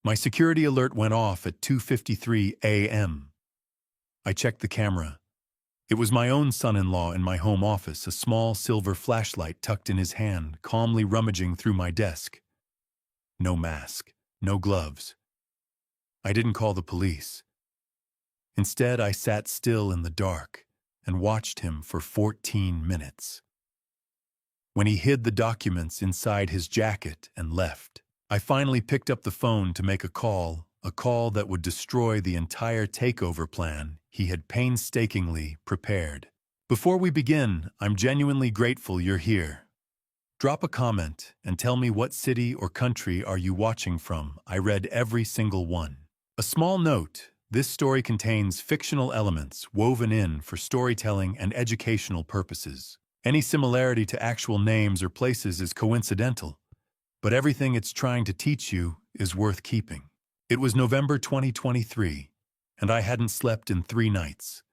My security alert went off at 2:53 a.m. I checked the camera. It was my own son-in-law in my home office, a small silver flashlight tucked in his hand, calmly rummaging through my desk. No mask, no gloves. I didn't call the police. Instead, I sat still in the dark and watched him for 14 minutes. When he hid the documents inside his jacket and left, I finally picked up the phone to make a call that would destroy the entire takeover plan he had painstakingly prepared. Before we begin, I'm genuinely grateful you're here. Drop a comment and tell me what city or country are you watching from. I read every single one. A small note, this story contains fictional elements woven in for storytelling and educational purposes. Any similarity to actual names or places is coincidental, but everything it's trying to teach you is worth keeping. It was November 2023, and I hadn't slept in 3 nights.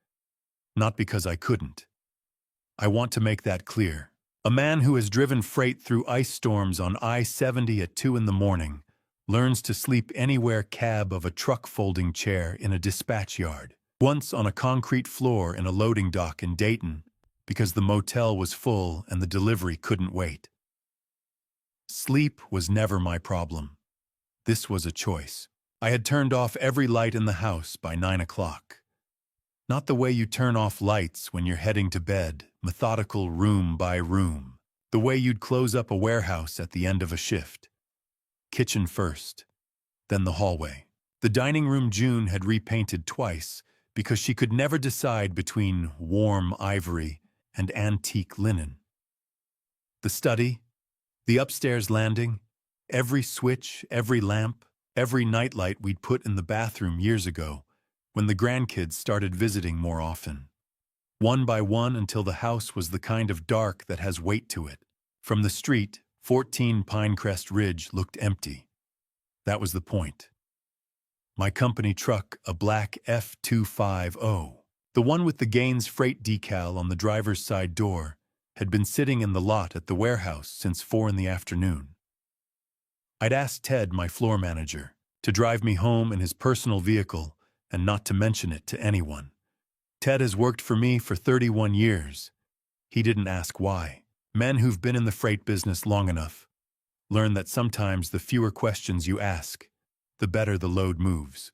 Not because I couldn't. I want to make that clear. A man who has driven freight through ice storms on I-70 at 2 in the morning learns to sleep anywhere cab of a truck folding chair in a dispatch yard. Once on a concrete floor in a loading dock in Dayton because the motel was full and the delivery couldn't wait. Sleep was never my problem. This was a choice. I had turned off every light in the house by 9 o'clock. Not the way you turn off lights when you're heading to bed, methodical room by room. The way you'd close up a warehouse at the end of a shift. Kitchen first, then the hallway. The dining room June had repainted twice because she could never decide between warm ivory and antique linen. The study, the upstairs landing, every switch, every lamp, every nightlight we'd put in the bathroom years ago when the grandkids started visiting more often. One by one until the house was the kind of dark that has weight to it. From the street, 14 Pinecrest Ridge looked empty. That was the point. My company truck, a black F250, the one with the Gaines freight decal on the driver's side door, had been sitting in the lot at the warehouse since 4 in the afternoon. I'd asked Ted, my floor manager, to drive me home in his personal vehicle and not to mention it to anyone. Ted has worked for me for 31 years. He didn't ask why. Men who've been in the freight business long enough learn that sometimes the fewer questions you ask, the better the load moves.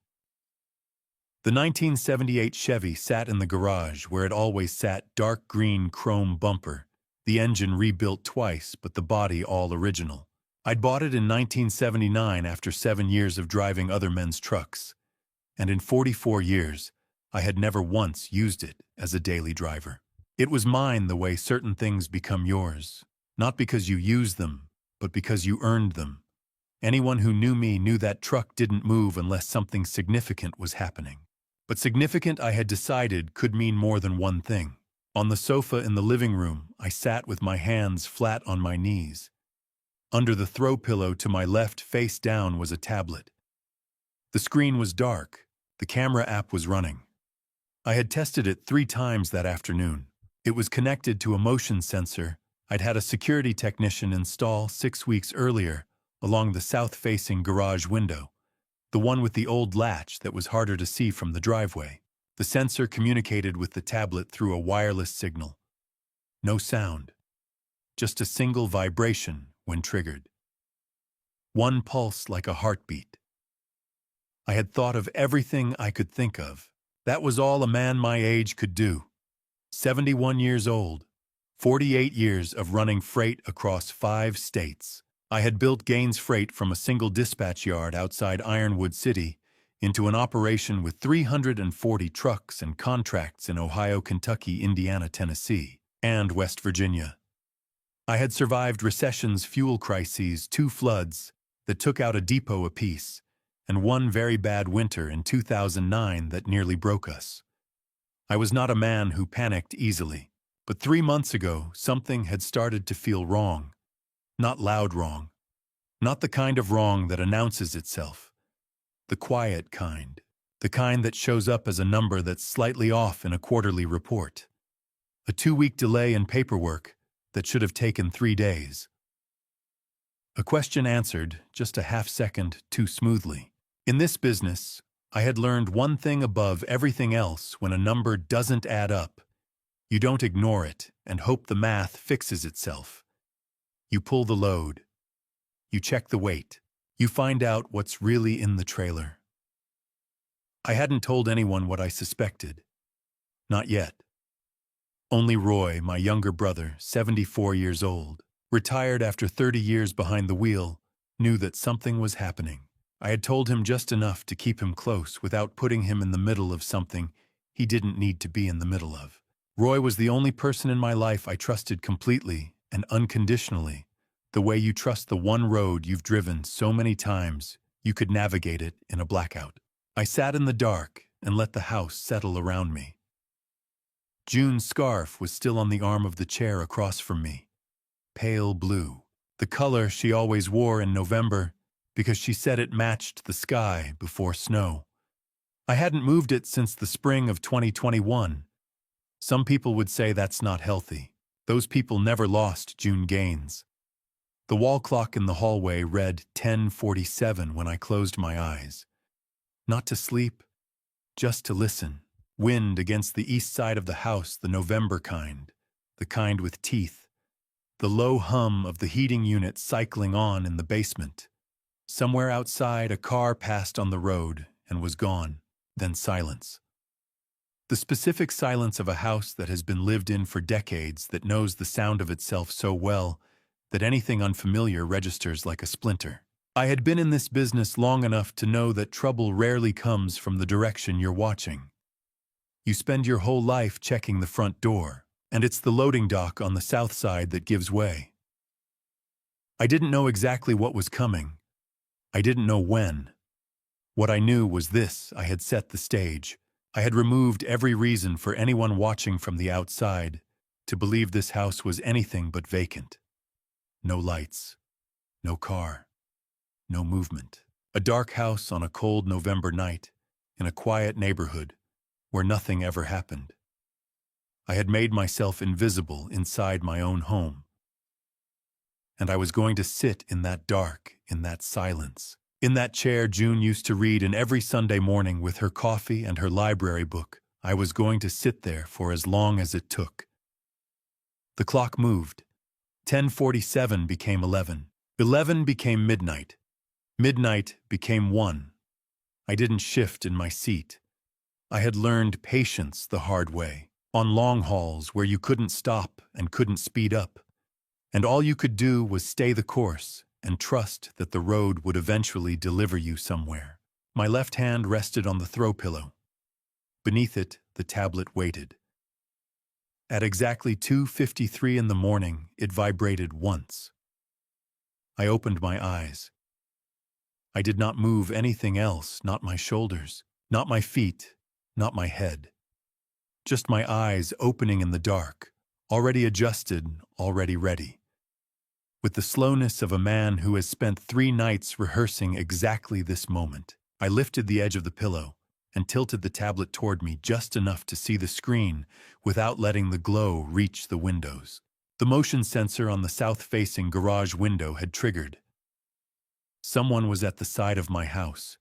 The 1978 Chevy sat in the garage where it always sat, dark green chrome bumper, the engine rebuilt twice but the body all original. I'd bought it in 1979 after 7 years of driving other men's trucks, and in 44 years, I had never once used it as a daily driver. It was mine the way certain things become yours, not because you used them, but because you earned them. Anyone who knew me knew that truck didn't move unless something significant was happening. But significant, I had decided, could mean more than one thing. On the sofa in the living room, I sat with my hands flat on my knees. Under the throw pillow to my left, face down, was a tablet. The screen was dark. The camera app was running. I had tested it 3 times that afternoon. It was connected to a motion sensor I'd had a security technician install 6 weeks earlier along the south-facing garage window, the one with the old latch that was harder to see from the driveway. The sensor communicated with the tablet through a wireless signal. No sound, just a single vibration when triggered. One pulse like a heartbeat. I had thought of everything I could think of. That was all a man my age could do. 71 years old, 48 years of running freight across 5 states. I had built Gaines Freight from a single dispatch yard outside Ironwood City into an operation with 340 trucks and contracts in Ohio, Kentucky, Indiana, Tennessee, and West Virginia. I had survived recessions, fuel crises, 2 floods that took out a depot apiece, and 1 very bad winter in 2009 that nearly broke us. I was not a man who panicked easily, but 3 months ago something had started to feel wrong. Not loud wrong, not the kind of wrong that announces itself. The quiet kind, the kind that shows up as a number that's slightly off in a quarterly report. A 2-week delay in paperwork that should have taken 3 days. A question answered just a half second too smoothly. In this business, I had learned one thing above everything else: when a number doesn't add up, you don't ignore it and hope the math fixes itself. You pull the load. You check the weight. You find out what's really in the trailer. I hadn't told anyone what I suspected. Not yet. Only Roy, my younger brother, 74 years old, retired after 30 years behind the wheel, knew that something was happening. I had told him just enough to keep him close without putting him in the middle of something he didn't need to be in the middle of. Roy was the only person in my life I trusted completely and unconditionally, the way you trust the one road you've driven so many times you could navigate it in a blackout. I sat in the dark and let the house settle around me. June's scarf was still on the arm of the chair across from me, pale blue, the color she always wore in November because she said it matched the sky before snow. I hadn't moved it since the spring of 2021. Some people would say that's not healthy. Those people never lost June Gaines. The wall clock in the hallway read 10:47 when I closed my eyes. Not to sleep, just to listen. Wind against the east side of the house, the November kind, the kind with teeth. The low hum of the heating unit cycling on in the basement. Somewhere outside, a car passed on the road and was gone, then silence. The specific silence of a house that has been lived in for decades, that knows the sound of itself so well that anything unfamiliar registers like a splinter. I had been in this business long enough to know that trouble rarely comes from the direction you're watching. You spend your whole life checking the front door, and it's the loading dock on the south side that gives way. I didn't know exactly what was coming. I didn't know when. What I knew was this: I had set the stage. I had removed every reason for anyone watching from the outside to believe this house was anything but vacant. No lights, no car, no movement. A dark house on a cold November night, in a quiet neighborhood where nothing ever happened. I had made myself invisible inside my own home. And I was going to sit in that dark, in that silence, in that chair June used to read in every Sunday morning with her coffee and her library book. I was going to sit there for as long as it took. The clock moved. 10:47 became 11. 11 became midnight. Midnight became 1. I didn't shift in my seat. I had learned patience the hard way, on long hauls where you couldn't stop and couldn't speed up, and all you could do was stay the course and trust that the road would eventually deliver you somewhere. My left hand rested on the throw pillow. Beneath it, the tablet waited. At exactly 2:53 in the morning, it vibrated once. I opened my eyes. I did not move anything else, not my shoulders, not my feet, not my head. Just my eyes opening in the dark, already adjusted, already ready. With the slowness of a man who has spent 3 nights rehearsing exactly this moment, I lifted the edge of the pillow and tilted the tablet toward me just enough to see the screen without letting the glow reach the windows. The motion sensor on the south-facing garage window had triggered. Someone was at the side of my house,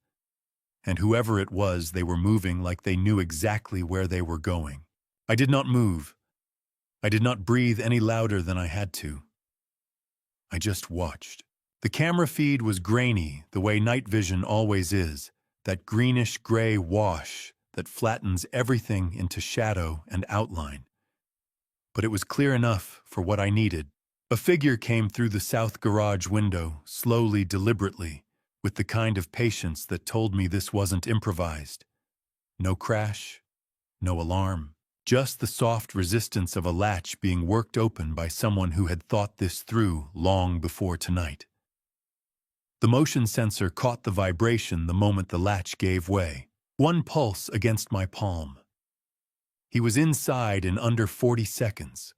and whoever it was, they were moving like they knew exactly where they were going. I did not move. I did not breathe any louder than I had to. I just watched. The camera feed was grainy, the way night vision always is, that greenish-gray wash that flattens everything into shadow and outline. But it was clear enough for what I needed. A figure came through the south garage window, slowly, deliberately, with the kind of patience that told me this wasn't improvised. No crash, no alarm, just the soft resistance of a latch being worked open by someone who had thought this through long before tonight. The motion sensor caught the vibration the moment the latch gave way. One pulse against my palm. He was inside in under 40 seconds.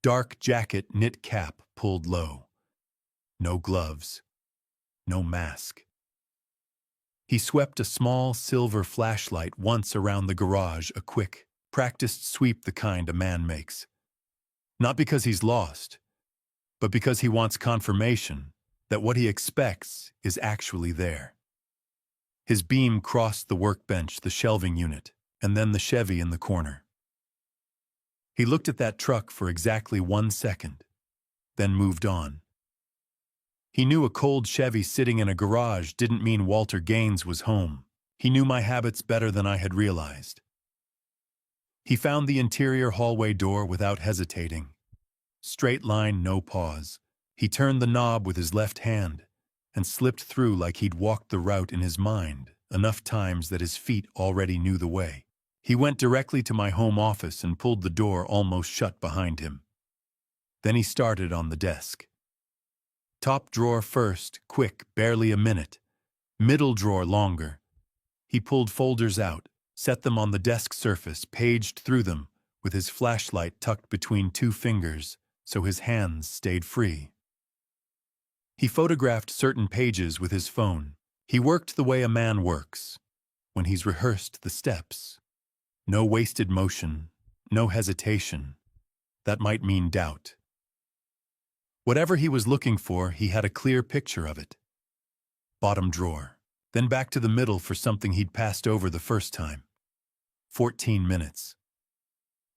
Dark jacket, knit cap pulled low. No gloves. No mask. He swept a small silver flashlight once around the garage, a quick, practiced sweep, the kind a man makes. Not because he's lost, but because he wants confirmation that what he expects is actually there. His beam crossed the workbench, the shelving unit, and then the Chevy in the corner. He looked at that truck for exactly 1 second, then moved on. He knew a cold Chevy sitting in a garage didn't mean Walter Gaines was home. He knew my habits better than I had realized. He found the interior hallway door without hesitating. Straight line, no pause. He turned the knob with his left hand and slipped through like he'd walked the route in his mind, enough times that his feet already knew the way. He went directly to my home office and pulled the door almost shut behind him. Then he started on the desk. Top drawer first, quick, barely a minute. Middle drawer longer. He pulled folders out, set them on the desk surface, paged through them, with his flashlight tucked between 2 fingers, so his hands stayed free. He photographed certain pages with his phone. He worked the way a man works, when he's rehearsed the steps. No wasted motion, no hesitation. That might mean doubt. Whatever he was looking for, he had a clear picture of it. Bottom drawer, then back to the middle for something he'd passed over the first time. 14 minutes.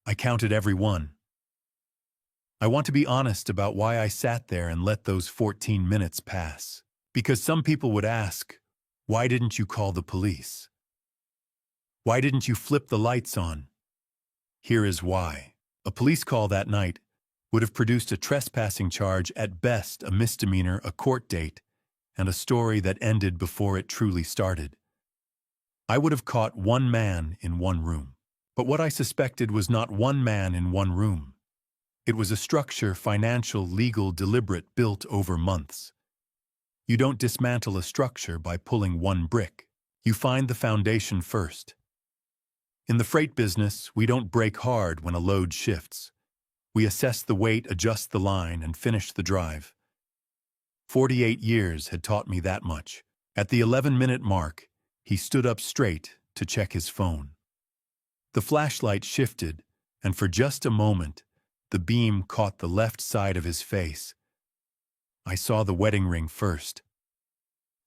I counted every one. I want to be honest about why I sat there and let those 14 minutes pass. Because some people would ask, why didn't you call the police? Why didn't you flip the lights on? Here is why. A police call that night would have produced a trespassing charge, at best a misdemeanor, a court date, and a story that ended before it truly started. I would have caught one man in one room. But what I suspected was not one man in one room. It was a structure, financial, legal, deliberate, built over months. You don't dismantle a structure by pulling one brick. You find the foundation first. In the freight business, we don't brake hard when a load shifts. We assess the weight, adjust the line, and finish the drive. 48 years had taught me that much. At the 11-minute mark, he stood up straight to check his phone. The flashlight shifted, and for just a moment, the beam caught the left side of his face. I saw the wedding ring first.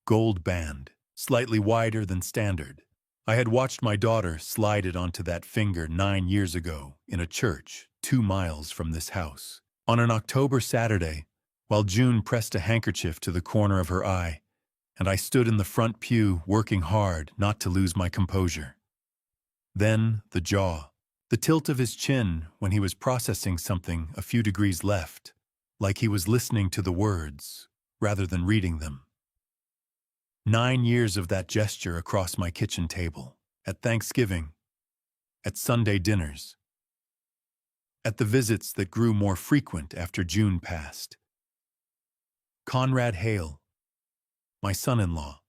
Gold band, slightly wider than standard. I had watched my daughter slide it onto that finger 9 years ago in a church 2 miles from this house. On an October Saturday, while June pressed a handkerchief to the corner of her eye, and I stood in the front pew working hard not to lose my composure. Then the jaw, the tilt of his chin when he was processing something a few degrees left, like he was listening to the words rather than reading them. 9 years of that gesture across my kitchen table, at Thanksgiving, at Sunday dinners, at the visits that grew more frequent after June passed. Conrad Hale, my son-in-law,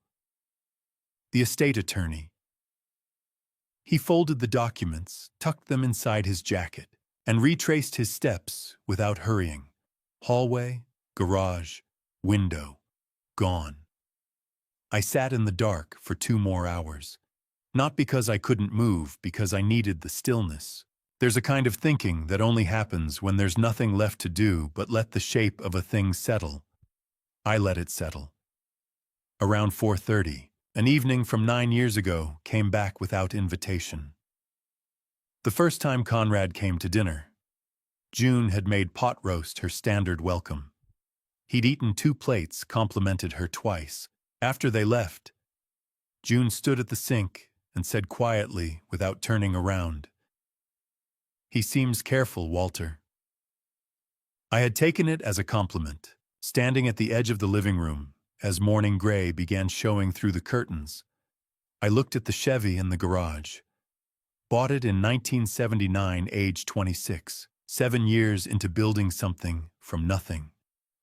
the estate attorney. He folded the documents, tucked them inside his jacket, and retraced his steps without hurrying. Hallway, garage, window, gone. I sat in the dark for 2 more hours. Not because I couldn't move, because I needed the stillness. There's a kind of thinking that only happens when there's nothing left to do but let the shape of a thing settle. I let it settle. Around 4:30, an evening from 9 years ago came back without invitation. The first time Conrad came to dinner, June had made pot roast her standard welcome. He'd eaten 2 plates, complimented her twice. After they left, June stood at the sink and said quietly, without turning around, "He seems careful, Walter." I had taken it as a compliment. Standing at the edge of the living room, as morning gray began showing through the curtains, I looked at the Chevy in the garage. Bought it in 1979, age 26, 7 years into building something from nothing.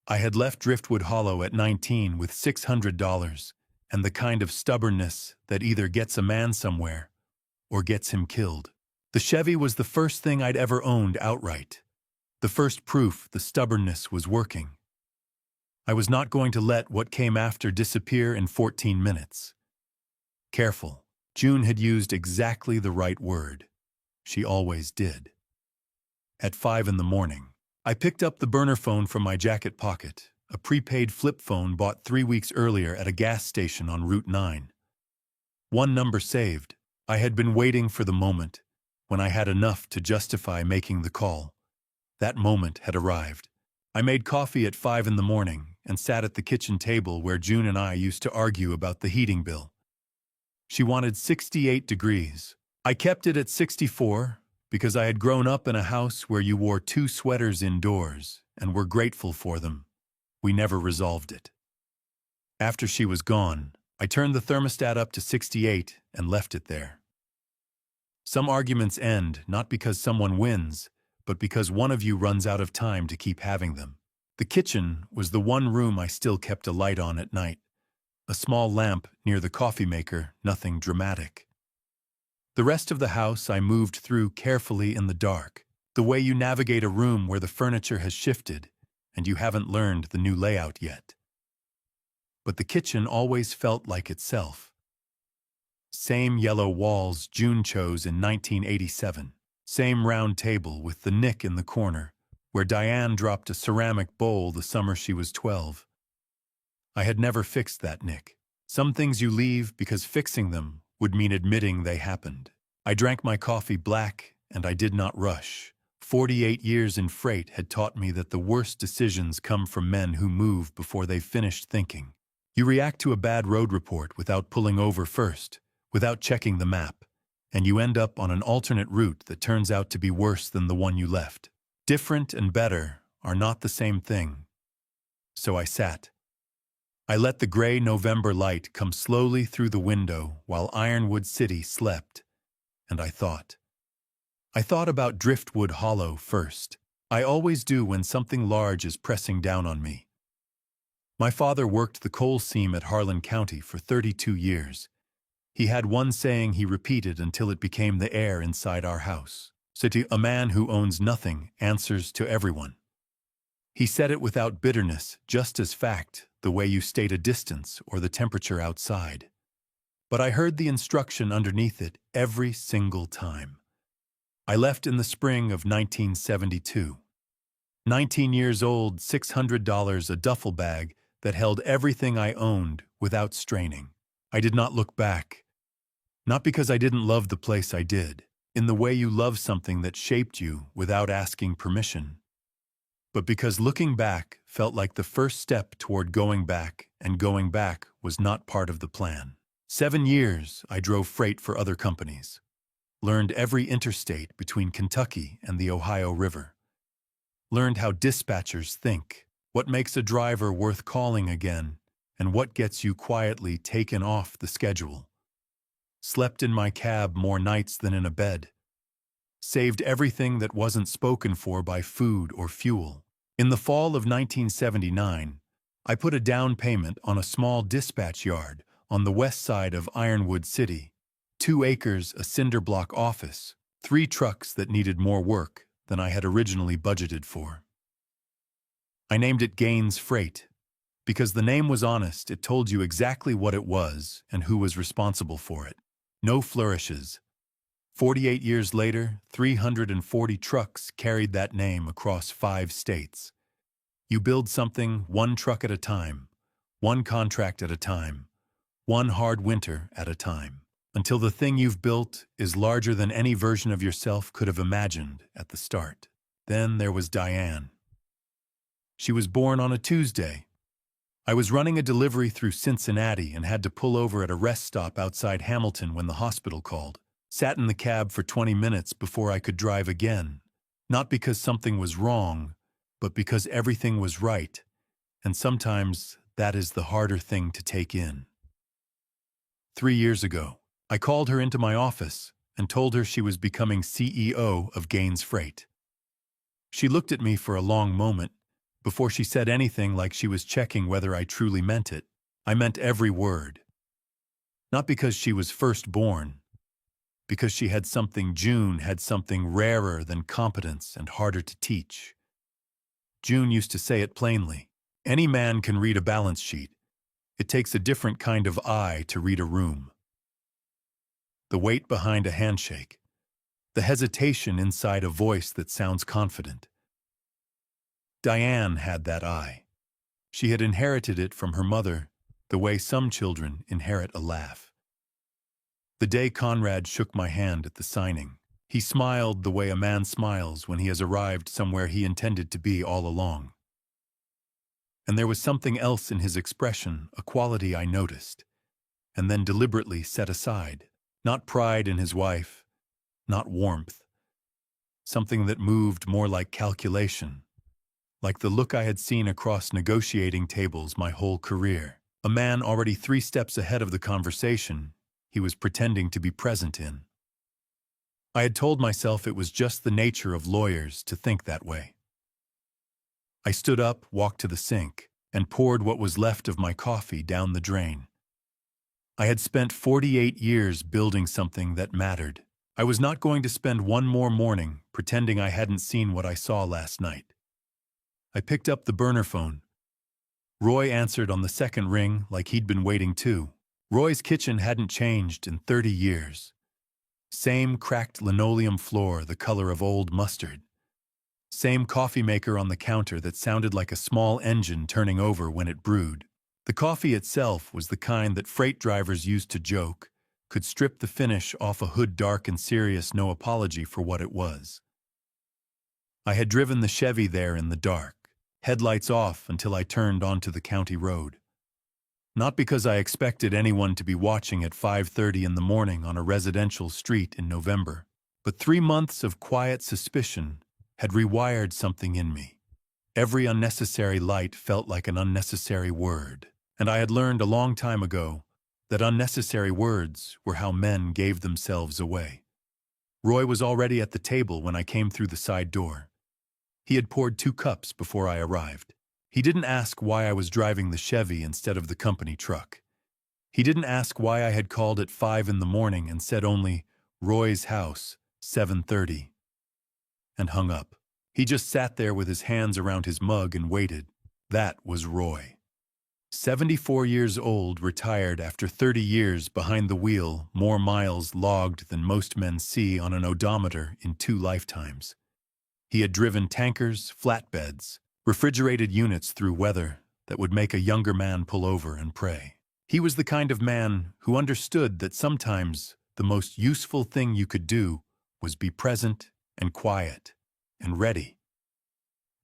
I had left Driftwood Hollow at 19 with $600 and the kind of stubbornness that either gets a man somewhere or gets him killed. The Chevy was the first thing I'd ever owned outright. The first proof the stubbornness was working. I was not going to let what came after disappear in 14 minutes. Careful. June had used exactly the right word. She always did. At 5 in the morning, I picked up the burner phone from my jacket pocket, a prepaid flip phone bought 3 weeks earlier at a gas station on Route 9. One number saved. I had been waiting for the moment when I had enough to justify making the call. That moment had arrived. I made coffee at 5 in the morning and sat at the kitchen table where June and I used to argue about the heating bill. She wanted 68 degrees. I kept it at 64 because I had grown up in a house where you wore 2 sweaters indoors and were grateful for them. We never resolved it. After she was gone, I turned the thermostat up to 68 and left it there. Some arguments end not because someone wins, but because one of you runs out of time to keep having them. The kitchen was the one room I still kept a light on at night. A small lamp near the coffee maker, nothing dramatic. The rest of the house I moved through carefully in the dark, the way you navigate a room where the furniture has shifted and you haven't learned the new layout yet. But the kitchen always felt like itself. Same yellow walls June chose in 1987. Same round table with the nick in the corner, where Diane dropped a ceramic bowl the summer she was 12. I had never fixed that nick. Some things you leave because fixing them would mean admitting they happened. I drank my coffee black, and I did not rush. 48 years in freight had taught me that the worst decisions come from men who move before they've finished thinking. You react to a bad road report without pulling over first, without checking the map, and you end up on an alternate route that turns out to be worse than the one you left. Different and better are not the same thing. So I sat. I let the gray November light come slowly through the window while Ironwood City slept, and I thought. I thought about Driftwood Hollow first. I always do when something large is pressing down on me. My father worked the coal seam at Harlan County for 32 years. He had one saying he repeated until it became the air inside our house. City, a man who owns nothing answers to everyone. He said it without bitterness, just as fact, the way you state a distance or the temperature outside. But I heard the instruction underneath it every single time. I left in the spring of 1972. 19 years old, $600 a duffel bag that held everything I owned without straining. I did not look back. Not because I didn't love the place I did, in the way you love something that shaped you without asking permission, but because looking back felt like the first step toward going back, and going back was not part of the plan. 7 years I drove freight for other companies. Learned every interstate between Kentucky and the Ohio River. Learned how dispatchers think, what makes a driver worth calling again, and what gets you quietly taken off the schedule. Slept in my cab more nights than in a bed. Saved everything that wasn't spoken for by food or fuel. In the fall of 1979, I put a down payment on a small dispatch yard on the west side of Ironwood City. 2 acres, a cinder block office, 3 trucks that needed more work than I had originally budgeted for. I named it Gaines Freight. Because the name was honest, it told you exactly what it was and who was responsible for it. No flourishes. 48 years later, 340 trucks carried that name across 5 states. You build something 1 truck at a time, 1 contract at a time, 1 hard winter at a time, until the thing you've built is larger than any version of yourself could have imagined at the start. Then there was Diane. She was born on a Tuesday. I was running a delivery through Cincinnati and had to pull over at a rest stop outside Hamilton when the hospital called. Sat in the cab for 20 minutes before I could drive again. Not because something was wrong, but because everything was right. And sometimes that is the harder thing to take in. 3 years ago, I called her into my office and told her she was becoming CEO of Gaines Freight. She looked at me for a long moment before she said anything like she was checking whether I truly meant it. I meant every word. Not because she was firstborn, because she had something June had something rarer than competence and harder to teach. June used to say it plainly. Any man can read a balance sheet. It takes a different kind of eye to read a room. The weight behind a handshake. The hesitation inside a voice that sounds confident. Diane had that eye. She had inherited it from her mother, the way some children inherit a laugh. The day Conrad shook my hand at the signing, he smiled the way a man smiles when he has arrived somewhere he intended to be all along. And there was something else in his expression, a quality I noticed, and then deliberately set aside. Not pride in his wife, not warmth. Something that moved more like calculation, like the look I had seen across negotiating tables my whole career. A man already 3 steps ahead of the conversation he was pretending to be present in. I had told myself it was just the nature of lawyers to think that way. I stood up, walked to the sink, and poured what was left of my coffee down the drain. I had spent 48 years building something that mattered. I was not going to spend one more morning pretending I hadn't seen what I saw last night. I picked up the burner phone. Roy answered on the second ring like he'd been waiting too. Roy's kitchen hadn't changed in 30 years. Same cracked linoleum floor the color of old mustard. Same coffee maker on the counter that sounded like a small engine turning over when it brewed. The coffee itself was the kind that freight drivers used to joke, could strip the finish off a hood dark and serious, no apology for what it was. I had driven the Chevy there in the dark, headlights off until I turned onto the county road. Not because I expected anyone to be watching at 5:30 in the morning on a residential street in November, but 3 months of quiet suspicion had rewired something in me. Every unnecessary light felt like an unnecessary word, and I had learned a long time ago that unnecessary words were how men gave themselves away. Roy was already at the table when I came through the side door. He had poured 2 cups before I arrived. He didn't ask why I was driving the Chevy instead of the company truck. He didn't ask why I had called at 5 in the morning and said only, "Roy's house, 7:30," and hung up. He just sat there with his hands around his mug and waited. That was Roy. 74 years old, retired after 30 years behind the wheel, more miles logged than most men see on an odometer in 2 lifetimes. He had driven tankers, flatbeds, refrigerated units through weather that would make a younger man pull over and pray. He was the kind of man who understood that sometimes the most useful thing you could do was be present and quiet and ready.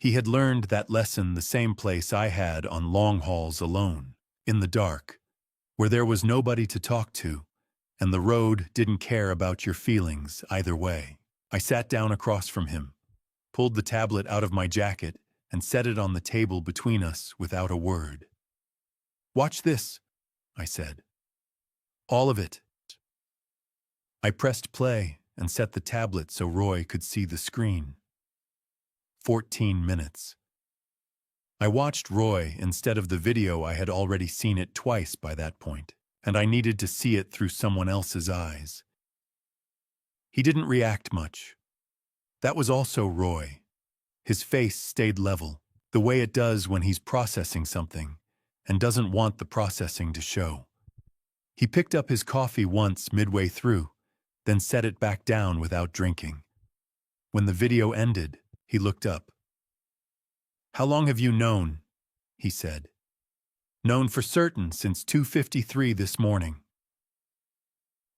He had learned that lesson the same place I had on long hauls alone, in the dark, where there was nobody to talk to, and the road didn't care about your feelings either way. I sat down across from him, pulled the tablet out of my jacket, and set it on the table between us without a word. "Watch this," I said. "All of it." I pressed play and set the tablet so Roy could see the screen. 14 minutes. I watched Roy instead of the video. I had already seen it twice by that point, and I needed to see it through someone else's eyes. He didn't react much. That was also Roy. His face stayed level, the way it does when he's processing something and doesn't want the processing to show. He picked up his coffee once midway through, then set it back down without drinking. When the video ended, he looked up. "How long have you known?" he said. "Known for certain since 2:53 this morning."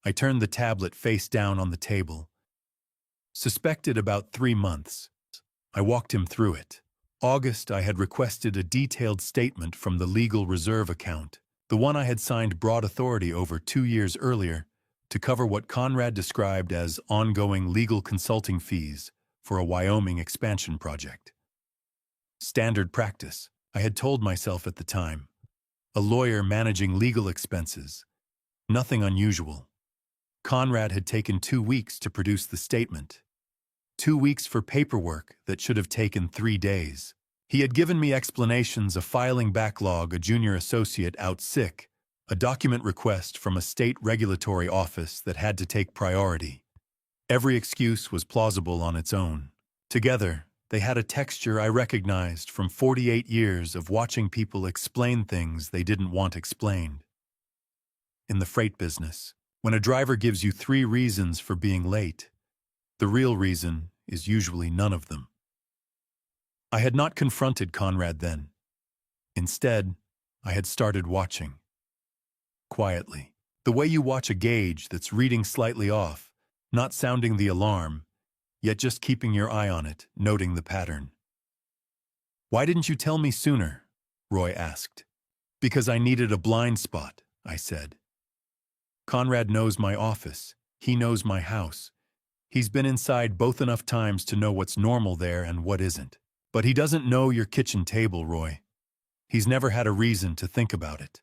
I turned the tablet face down on the table. Suspected about 3 months. I walked him through it. August, I had requested a detailed statement from the legal reserve account, the one I had signed broad authority over 2 years earlier, to cover what Conrad described as ongoing legal consulting fees for a Wyoming expansion project. Standard practice, I had told myself at the time. A lawyer managing legal expenses. Nothing unusual. Conrad had taken 2 weeks to produce the statement. 2 weeks for paperwork that should have taken 3 days. He had given me explanations, a filing backlog, a junior associate out sick, a document request from a state regulatory office that had to take priority. Every excuse was plausible on its own. Together, they had a texture I recognized from 48 years of watching people explain things they didn't want explained. In the freight business, when a driver gives you 3 reasons for being late, the real reason is usually none of them. I had not confronted Conrad then. Instead, I had started watching. Quietly. The way you watch a gauge that's reading slightly off, not sounding the alarm, yet just keeping your eye on it, noting the pattern. "Why didn't you tell me sooner?" Roy asked. "Because I needed a blind spot," I said. "Conrad knows my office. He knows my house. He's been inside both enough times to know what's normal there and what isn't. But he doesn't know your kitchen table, Roy. He's never had a reason to think about it."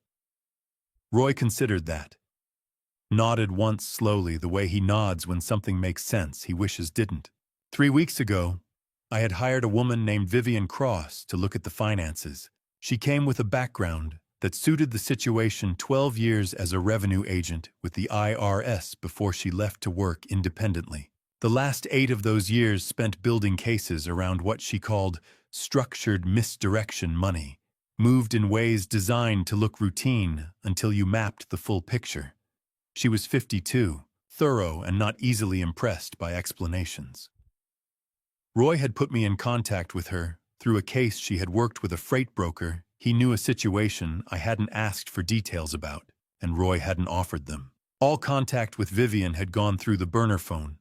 Roy considered that. Nodded once slowly, the way he nods when something makes sense he wishes didn't. 3 weeks ago, I had hired a woman named Vivian Cross to look at the finances. She came with a background that suited the situation: 12 years as a revenue agent with the IRS before she left to work independently. The last 8 of those years spent building cases around what she called structured misdirection money, moved in ways designed to look routine until you mapped the full picture. She was 52, thorough and not easily impressed by explanations. Roy had put me in contact with her through a case she had worked with a freight broker. He knew a situation I hadn't asked for details about, and Roy hadn't offered them. All contact with Vivian had gone through the burner phone.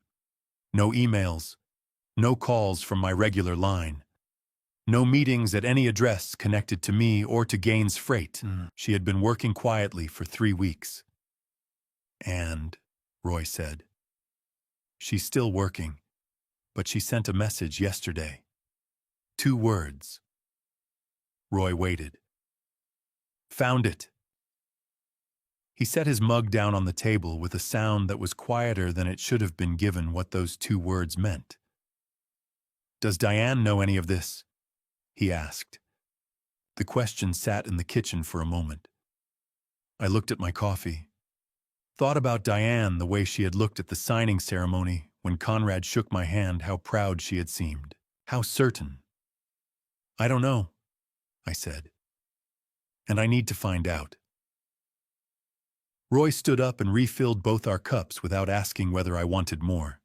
No emails, no calls from my regular line, no meetings at any address connected to me or to Gaines Freight. She had been working quietly for 3 weeks. "And," Roy said, "she's still working, but she sent a message yesterday. 2 words." Roy waited. "Found it." He set his mug down on the table with a sound that was quieter than it should have been given what those 2 words meant. "Does Diane know any of this?" he asked. The question sat in the kitchen for a moment. I looked at my coffee. Thought about Diane, the way she had looked at the signing ceremony when Conrad shook my hand, how proud she had seemed, how certain. "I don't know," I said. "And I need to find out." Roy stood up and refilled both our cups without asking whether I wanted more.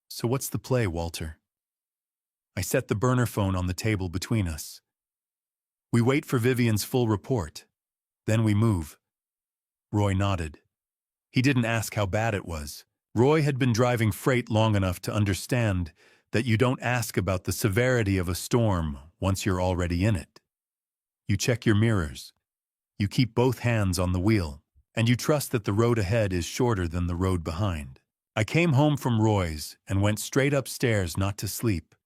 "So what's the play, Walter?" I set the burner phone on the table between us. "We wait for Vivian's full report. Then we move." Roy nodded. He didn't ask how bad it was. Roy had been driving freight long enough to understand that you don't ask about the severity of a storm once you're already in it. You check your mirrors. You keep both hands on the wheel, and you trust that the road ahead is shorter than the road behind. I came home from Roy's and went straight upstairs, not to sleep,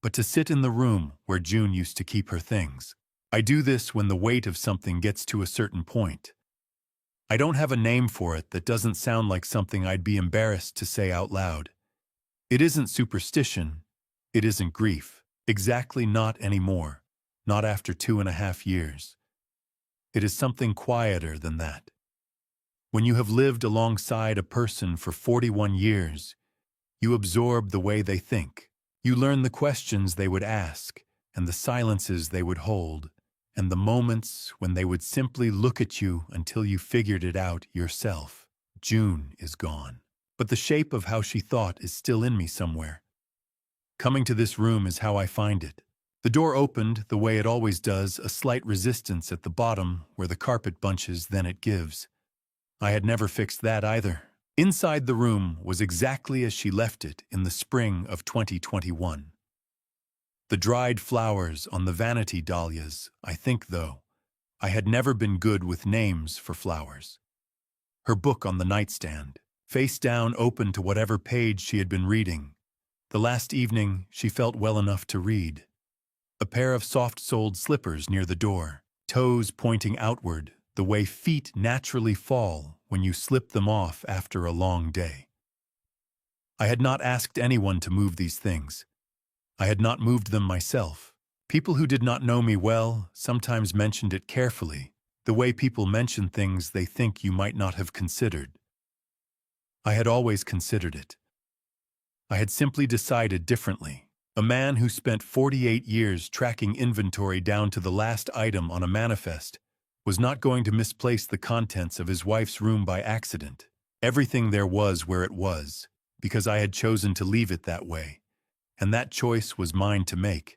but to sit in the room where June used to keep her things. I do this when the weight of something gets to a certain point. I don't have a name for it that doesn't sound like something I'd be embarrassed to say out loud. It isn't superstition. It isn't grief. Exactly not anymore. Not after 2.5 years. It is something quieter than that. When you have lived alongside a person for 41 years, you absorb the way they think. You learn the questions they would ask, and the silences they would hold, and the moments when they would simply look at you until you figured it out yourself. June is gone, but the shape of how she thought is still in me somewhere. Coming to this room is how I find it. The door opened the way it always does, a slight resistance at the bottom where the carpet bunches, then it gives. I had never fixed that either. Inside the room was exactly as she left it in the spring of 2021. The dried flowers on the vanity dahlias. I think, though, I had never been good with names for flowers. Her book on the nightstand, face down, open to whatever page she had been reading. The last evening she felt well enough to read. A pair of soft-soled slippers near the door, toes pointing outward, the way feet naturally fall when you slip them off after a long day. I had not asked anyone to move these things. I had not moved them myself. People who did not know me well sometimes mentioned it carefully, the way people mention things they think you might not have considered. I had always considered it. I had simply decided differently. A man who spent 48 years tracking inventory down to the last item on a manifest was not going to misplace the contents of his wife's room by accident. Everything there was where it was, because I had chosen to leave it that way. And that choice was mine to make.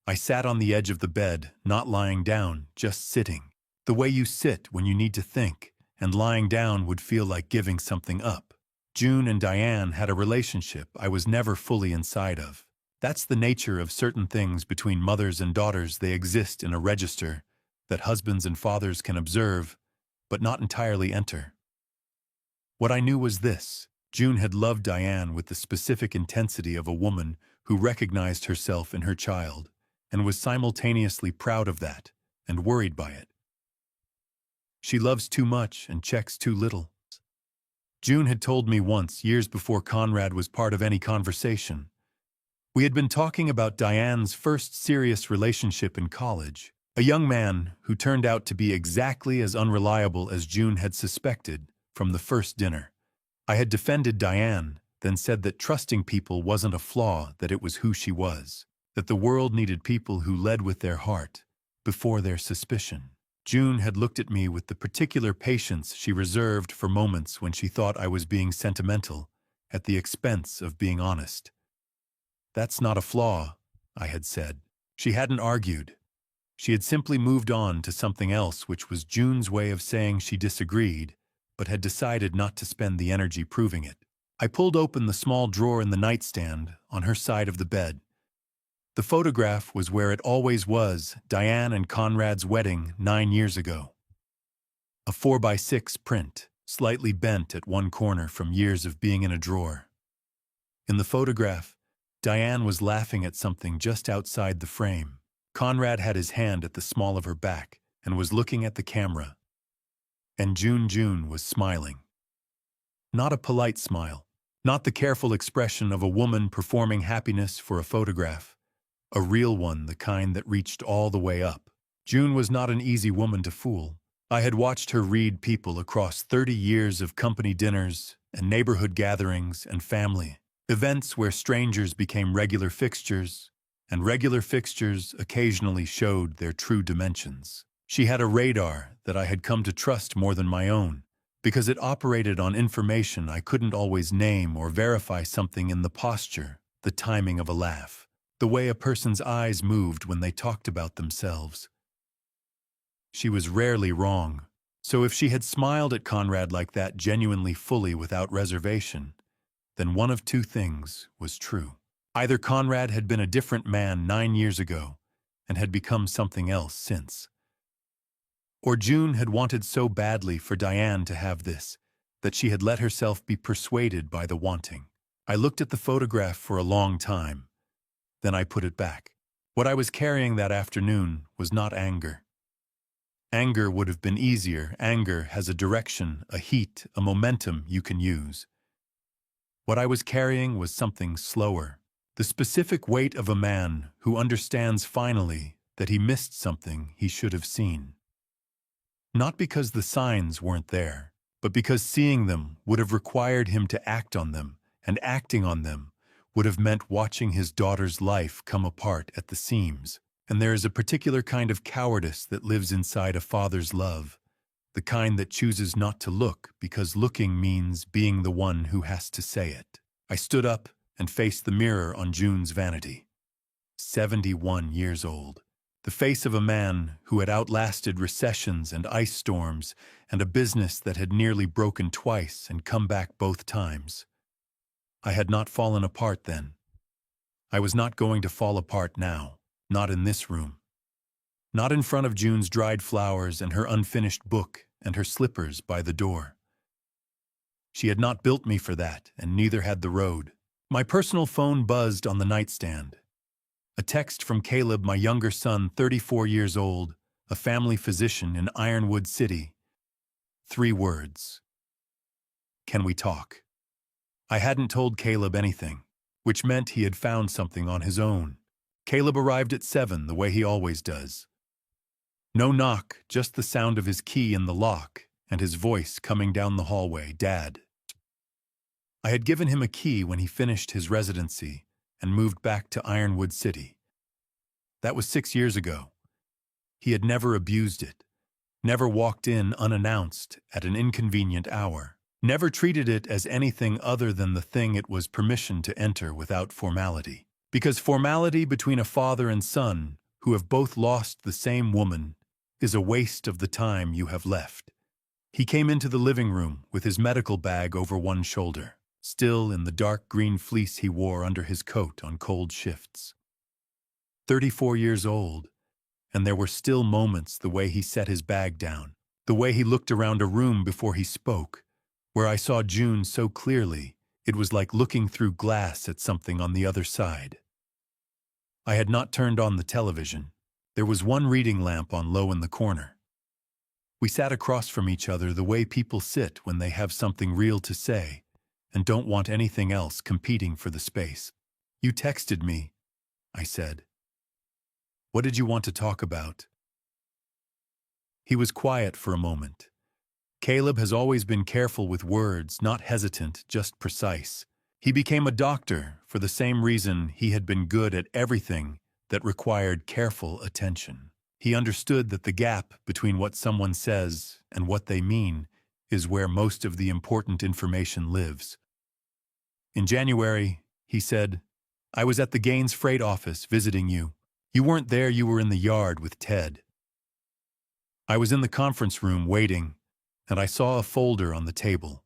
I sat on the edge of the bed, not lying down, just sitting, the way you sit when you need to think, and lying down would feel like giving something up. June and Diane had a relationship I was never fully inside of. That's the nature of certain things between mothers and daughters. They exist in a register that husbands and fathers can observe, but not entirely enter. What I knew was this: June had loved Diane with the specific intensity of a woman who recognized herself in her child, and was simultaneously proud of that and worried by it. She loves too much and checks too little. June had told me once, years before Conrad was part of any conversation. We had been talking about Diane's first serious relationship in college, a young man who turned out to be exactly as unreliable as June had suspected from the first dinner. I had defended Diane, then said that trusting people wasn't a flaw, that it was who she was, that the world needed people who led with their heart before their suspicion. June had looked at me with the particular patience she reserved for moments when she thought I was being sentimental at the expense of being honest. "That's not a flaw," I had said. She hadn't argued. She had simply moved on to something else, which was June's way of saying she disagreed, but had decided not to spend the energy proving it. I pulled open the small drawer in the nightstand on her side of the bed. The photograph was where it always was: Diane and Conrad's wedding 9 years ago. A 4x6 print, slightly bent at one corner from years of being in a drawer. In the photograph, Diane was laughing at something just outside the frame. Conrad had his hand at the small of her back and was looking at the camera. And June was smiling. Not a polite smile, not the careful expression of a woman performing happiness for a photograph. A real one, the kind that reached all the way up. June was not an easy woman to fool. I had watched her read people across 30 years of company dinners and neighborhood gatherings and family events where strangers became regular fixtures, and regular fixtures occasionally showed their true dimensions. She had a radar that I had come to trust more than my own, because it operated on information I couldn't always name or verify: something in the posture, the timing of a laugh, the way a person's eyes moved when they talked about themselves. She was rarely wrong, so if she had smiled at Conrad like that, genuinely, fully, without reservation, then one of two things was true. Either Conrad had been a different man 9 years ago and had become something else since, or June had wanted so badly for Diane to have this that she had let herself be persuaded by the wanting. I looked at the photograph for a long time. Then I put it back. What I was carrying that afternoon was not anger. Anger would have been easier. Anger has a direction, a heat, a momentum you can use. What I was carrying was something slower. The specific weight of a man who understands finally that he missed something he should have seen. Not because the signs weren't there, but because seeing them would have required him to act on them, and acting on them would have meant watching his daughter's life come apart at the seams. And there is a particular kind of cowardice that lives inside a father's love, the kind that chooses not to look because looking means being the one who has to say it. I stood up and faced the mirror on June's vanity. 71 years old. The face of a man who had outlasted recessions and ice storms and a business that had nearly broken twice and come back both times. I had not fallen apart then. I was not going to fall apart now, not in this room. Not in front of June's dried flowers and her unfinished book and her slippers by the door. She had not built me for that, and neither had the road. My personal phone buzzed on the nightstand. A text from Caleb, my younger son, 34 years old, a family physician in Ironwood City. 3 words. Can we talk? I hadn't told Caleb anything, which meant he had found something on his own. Caleb arrived at 7, the way he always does. No knock, just the sound of his key in the lock and his voice coming down the hallway: "Dad." I had given him a key when he finished his residency and moved back to Ironwood City. That was 6 years ago. He had never abused it, never walked in unannounced at an inconvenient hour, never treated it as anything other than the thing it was permission to enter without formality. Because formality between a father and son who have both lost the same woman is a waste of the time you have left. He came into the living room with his medical bag over one shoulder, still in the dark green fleece he wore under his coat on cold shifts. 34 years old, and there were still moments the way he set his bag down, the way he looked around a room before he spoke, where I saw June so clearly it was like looking through glass at something on the other side. I had not turned on the television. There was one reading lamp on low in the corner. We sat across from each other the way people sit when they have something real to say and don't want anything else competing for the space. "You texted me," I said. "What did you want to talk about?" He was quiet for a moment. Caleb has always been careful with words, not hesitant, just precise. He became a doctor for the same reason he had been good at everything that required careful attention. He understood that the gap between what someone says and what they mean is where most of the important information lives. "In January," he said, "I was at the Gaines Freight office visiting you. You weren't there, you were in the yard with Ted. I was in the conference room waiting, and I saw a folder on the table.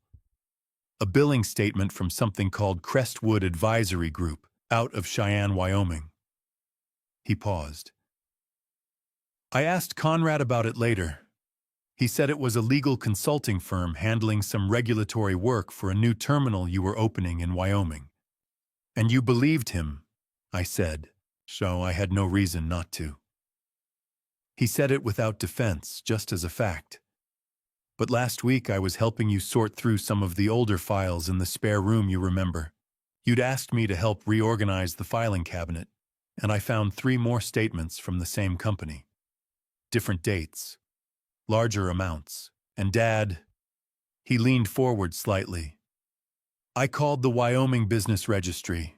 A billing statement from something called Crestwood Advisory Group, out of Cheyenne, Wyoming." He paused. "I asked Conrad about it later. He said it was a legal consulting firm handling some regulatory work for a new terminal you were opening in Wyoming. And you believed him," I said, so I had no reason not to. He said it without defense, just as a fact. "But last week I was helping you sort through some of the older files in the spare room, you remember. You'd asked me to help reorganize the filing cabinet, and I found 3 more statements from the same company. Different dates, larger amounts, and Dad..." He leaned forward slightly. "I called the Wyoming Business Registry.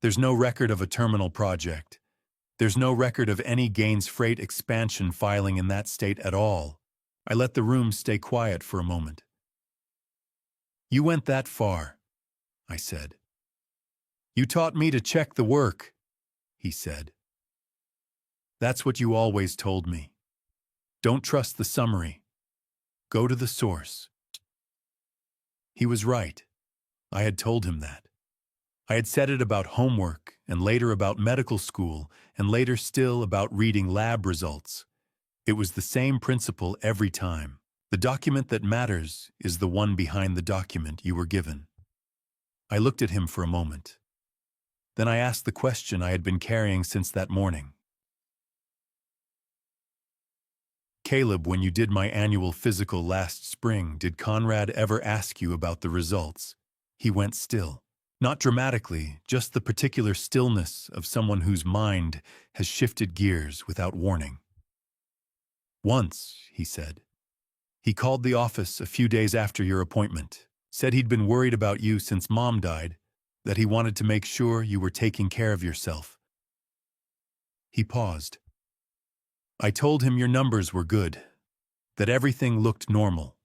There's no record of a terminal project. There's no record of any Gaines Freight expansion filing in that state at all." I let the room stay quiet for a moment. "You went that far," I said. "You taught me to check the work," he said. "That's what you always told me. Don't trust the summary. Go to the source." He was right. I had told him that. I had said it about homework, and later about medical school, and later still about reading lab results. It was the same principle every time. The document that matters is the one behind the document you were given. I looked at him for a moment. Then I asked the question I had been carrying since that morning. "Caleb, when you did my annual physical last spring, did Conrad ever ask you about the results?" He went still. Not dramatically, just the particular stillness of someone whose mind has shifted gears without warning. "Once," he said. "He called the office a few days after your appointment, said he'd been worried about you since Mom died, that he wanted to make sure you were taking care of yourself." He paused. "I told him your numbers were good, that everything looked normal."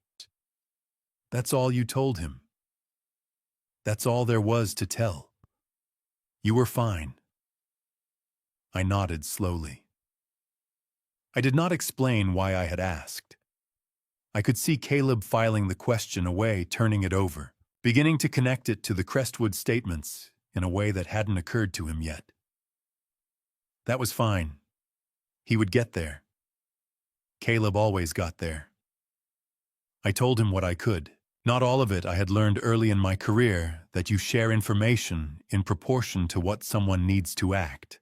"That's all you told him?" "That's all there was to tell. You were fine." I nodded slowly. I did not explain why I had asked. I could see Caleb filing the question away, turning it over, beginning to connect it to the Crestwood statements in a way that hadn't occurred to him yet. That was fine. He would get there. Caleb always got there. I told him what I could. Not all of it I had learned early in my career, that you share information in proportion to what someone needs to act,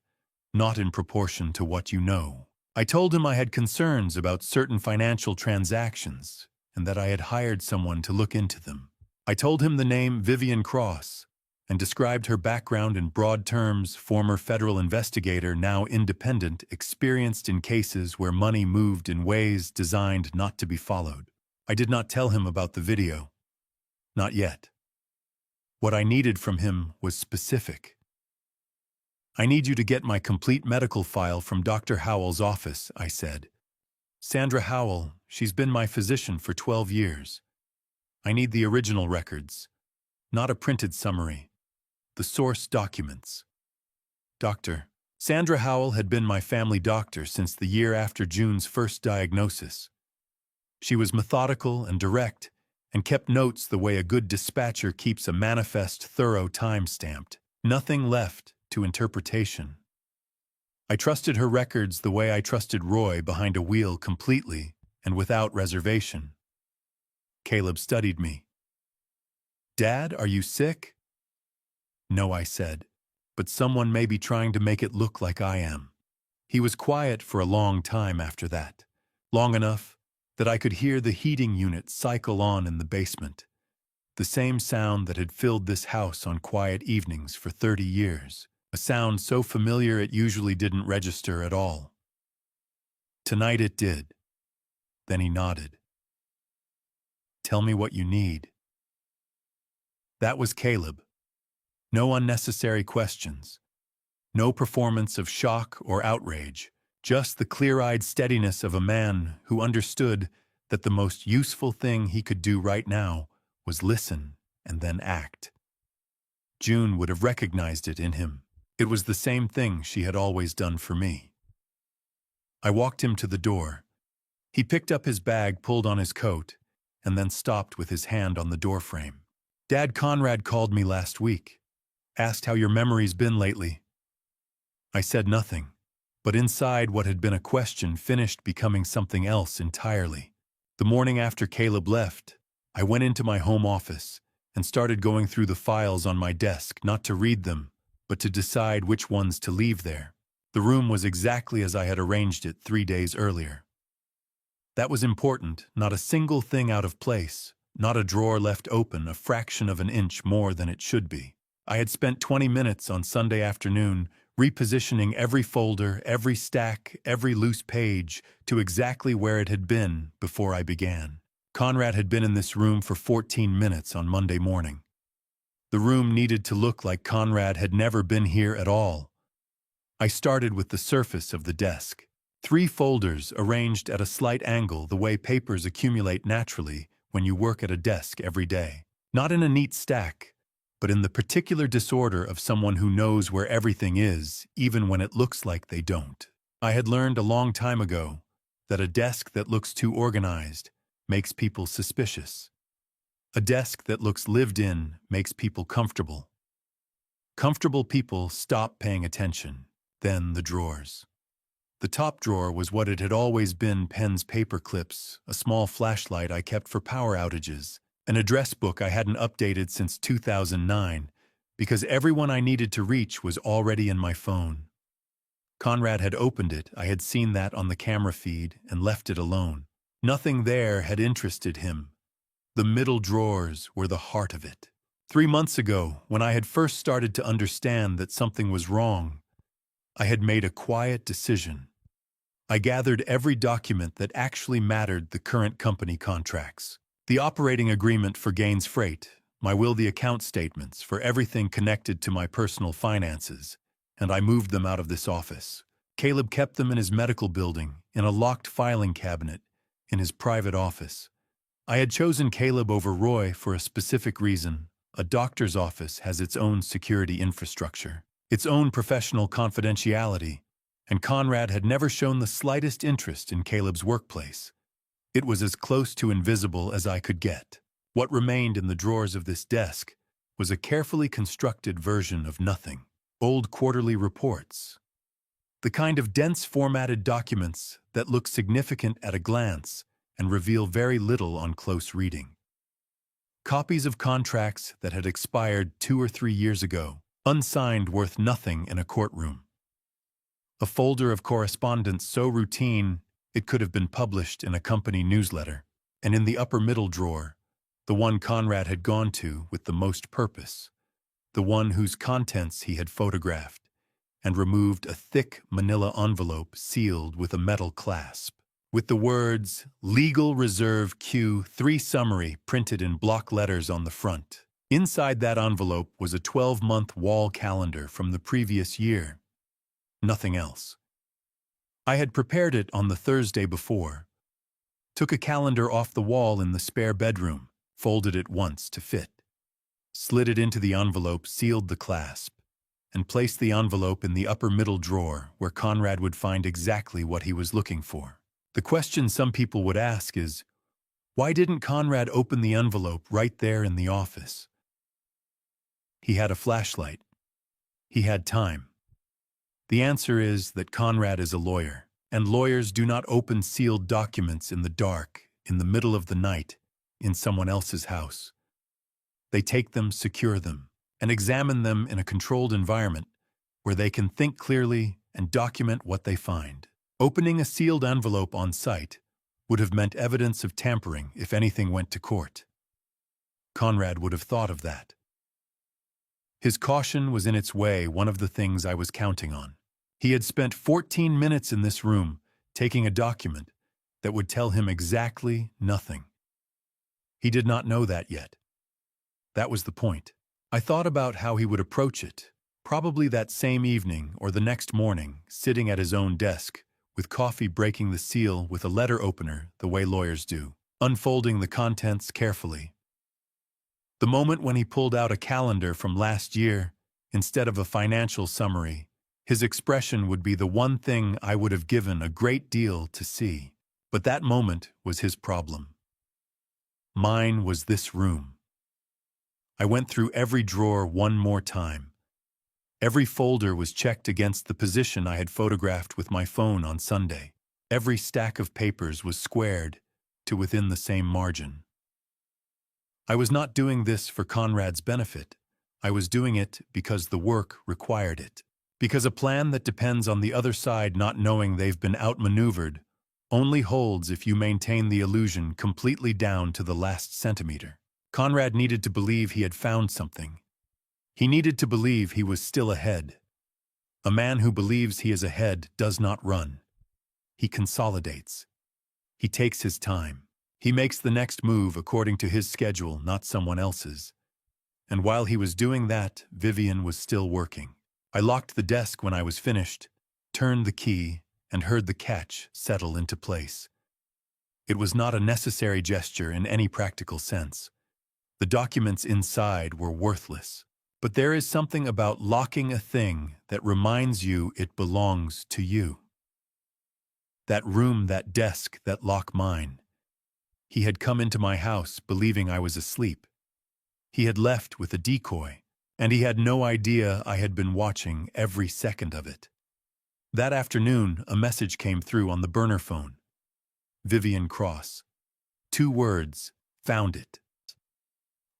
not in proportion to what you know. I told him I had concerns about certain financial transactions and that I had hired someone to look into them. I told him the name Vivian Cross and described her background in broad terms: former federal investigator, now independent, experienced in cases where money moved in ways designed not to be followed. I did not tell him about the video. Not yet. What I needed from him was specific. "I need you to get my complete medical file from Dr. Howell's office," I said. "Sandra Howell, she's been my physician for 12 years. I need the original records, not a printed summary. The source documents." Doctor. Sandra Howell had been my family doctor since the year after June's first diagnosis. She was methodical and direct, and kept notes the way a good dispatcher keeps a manifest, thorough time stamped. Nothing left to interpretation. I trusted her records the way I trusted Roy behind a wheel, completely and without reservation. Caleb studied me. "Dad, are you sick?" "No," I said, "but someone may be trying to make it look like I am." He was quiet for a long time after that, long enough that I could hear the heating unit cycle on in the basement, the same sound that had filled this house on quiet evenings for 30 years, a sound so familiar it usually didn't register at all. Tonight it did. Then he nodded. "Tell me what you need." That was Caleb. No unnecessary questions. No performance of shock or outrage. Just the clear-eyed steadiness of a man who understood that the most useful thing he could do right now was listen and then act. June would have recognized it in him. It was the same thing she had always done for me. I walked him to the door. He picked up his bag, pulled on his coat, and then stopped with his hand on the doorframe. "Dad, Conrad called me last week. Asked how your memory's been lately." I said nothing, but inside what had been a question finished becoming something else entirely. The morning after Caleb left, I went into my home office and started going through the files on my desk, not to read them, but to decide which ones to leave there. The room was exactly as I had arranged it 3 days earlier. That was important, not a single thing out of place, not a drawer left open a fraction of an inch more than it should be. I had spent 20 minutes on Sunday afternoon repositioning every folder, every stack, every loose page to exactly where it had been before I began. Conrad had been in this room for 14 minutes on Monday morning. The room needed to look like Conrad had never been here at all. I started with the surface of the desk. 3 folders arranged at a slight angle, the way papers accumulate naturally when you work at a desk every day. Not in a neat stack, but in the particular disorder of someone who knows where everything is, even when it looks like they don't. I had learned a long time ago that a desk that looks too organized makes people suspicious. A desk that looks lived in makes people comfortable. Comfortable people stop paying attention. Then the drawers. The top drawer was what it had always been: pens, paper clips, a small flashlight I kept for power outages, an address book I hadn't updated since 2009, because everyone I needed to reach was already in my phone. Conrad had opened it, I had seen that on the camera feed, and left it alone. Nothing there had interested him. The middle drawers were the heart of it. 3 months ago, when I had first started to understand that something was wrong, I had made a quiet decision. I gathered every document that actually mattered: the current company contracts, the operating agreement for Gaines Freight, my will, the account statements for everything connected to my personal finances, and I moved them out of this office. Caleb kept them in his medical building, in a locked filing cabinet, in his private office. I had chosen Caleb over Roy for a specific reason. A doctor's office has its own security infrastructure, its own professional confidentiality, and Conrad had never shown the slightest interest in Caleb's workplace. It was as close to invisible as I could get. What remained in the drawers of this desk was a carefully constructed version of nothing. Old quarterly reports. The kind of dense formatted documents that look significant at a glance and reveal very little on close reading. Copies of contracts that had expired 2 or 3 years ago, unsigned, worth nothing in a courtroom. A folder of correspondence so routine it could have been published in a company newsletter, and in the upper middle drawer, the one Conrad had gone to with the most purpose, the one whose contents he had photographed, and removed a thick manila envelope sealed with a metal clasp, with the words "Legal Reserve Q3 Summary" printed in block letters on the front. Inside that envelope was a 12-month wall calendar from the previous year. Nothing else. I had prepared it on the Thursday before, took a calendar off the wall in the spare bedroom, folded it once to fit, slid it into the envelope, sealed the clasp, and placed the envelope in the upper middle drawer where Conrad would find exactly what he was looking for. The question some people would ask is, Why didn't Conrad open the envelope right there in the office? He had a flashlight. He had time. The answer is that Conrad is a lawyer, and lawyers do not open sealed documents in the dark, in the middle of the night, in someone else's house. They take them, secure them, and examine them in a controlled environment where they can think clearly and document what they find. Opening a sealed envelope on site would have meant evidence of tampering if anything went to court. Conrad would have thought of that. His caution was in its way one of the things I was counting on. He had spent 14 minutes in this room taking a document that would tell him exactly nothing. He did not know that yet. That was the point. I thought about how he would approach it, probably that same evening or the next morning, sitting at his own desk, with coffee breaking the seal with a letter opener the way lawyers do, unfolding the contents carefully. The moment when he pulled out a calendar from last year instead of a financial summary, his expression would be the one thing I would have given a great deal to see. But that moment was his problem. Mine was this room. I went through every drawer one more time. Every folder was checked against the position I had photographed with my phone on Sunday. Every stack of papers was squared to within the same margin. I was not doing this for Conrad's benefit. I was doing it because the work required it. Because a plan that depends on the other side not knowing they've been outmaneuvered only holds if you maintain the illusion completely down to the last centimeter. Conrad needed to believe he had found something. He needed to believe he was still ahead. A man who believes he is ahead does not run. He consolidates. He takes his time. He makes the next move according to his schedule, not someone else's. And while he was doing that, Vivian was still working. I locked the desk when I was finished, turned the key, and heard the catch settle into place. It was not a necessary gesture in any practical sense. The documents inside were worthless. But there is something about locking a thing that reminds you it belongs to you. That room, that desk, that lock mine. He had come into my house believing I was asleep. He had left with a decoy, and he had no idea I had been watching every second of it. That afternoon, a message came through on the burner phone. Vivian Cross. 2 words, found it.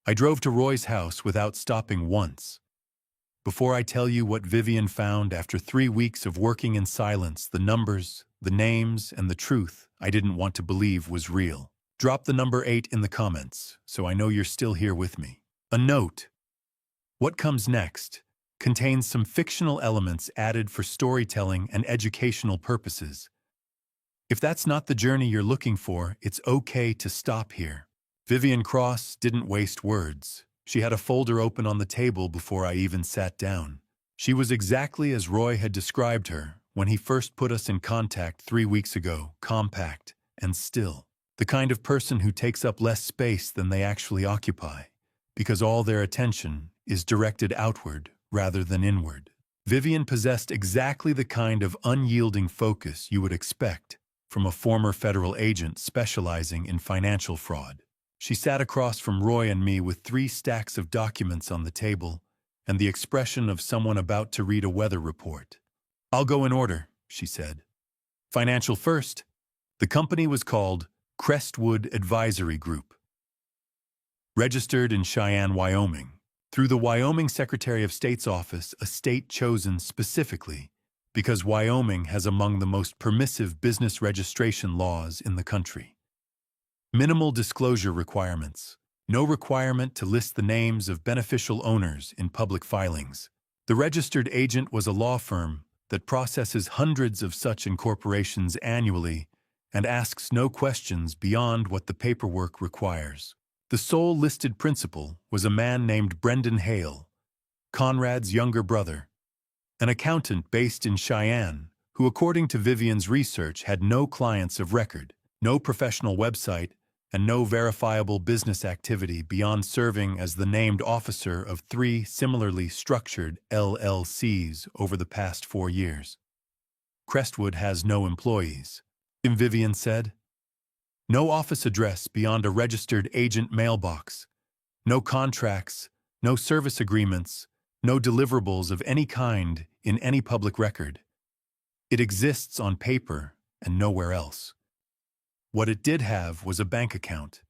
I drove to Roy's house without stopping once. Before I tell you what Vivian found after 3 weeks of working in silence, the numbers, the names, and the truth I didn't want to believe was real. Drop the number 8 in the comments, so I know you're still here with me. A note. What comes next contains some fictional elements added for storytelling and educational purposes. If that's not the journey you're looking for, it's okay to stop here. Vivian Cross didn't waste words. She had a folder open on the table before I even sat down. She was exactly as Roy had described her when he first put us in contact 3 weeks ago, compact and still. The kind of person who takes up less space than they actually occupy, because all their attention is directed outward rather than inward. Vivian possessed exactly the kind of unyielding focus you would expect from a former federal agent specializing in financial fraud. She sat across from Roy and me with 3 stacks of documents on the table and the expression of someone about to read a weather report. "I'll go in order," she said. Financial first. The company was called Crestwood Advisory Group. Registered in Cheyenne, Wyoming, through the Wyoming Secretary of State's office, a state chosen specifically because Wyoming has among the most permissive business registration laws in the country. Minimal disclosure requirements. No requirement to list the names of beneficial owners in public filings. The registered agent was a law firm that processes hundreds of such incorporations annually and asks no questions beyond what the paperwork requires. The sole listed principal was a man named Brendan Hale, Conrad's younger brother, an accountant based in Cheyenne, who according to Vivian's research had no clients of record, no professional website, and no verifiable business activity beyond serving as the named officer of 3 similarly structured LLCs over the past 4 years. Crestwood has no employees, Vivian said. No office address beyond a registered agent mailbox. No contracts, no service agreements, no deliverables of any kind in any public record. It exists on paper and nowhere else. What it did have was a bank account.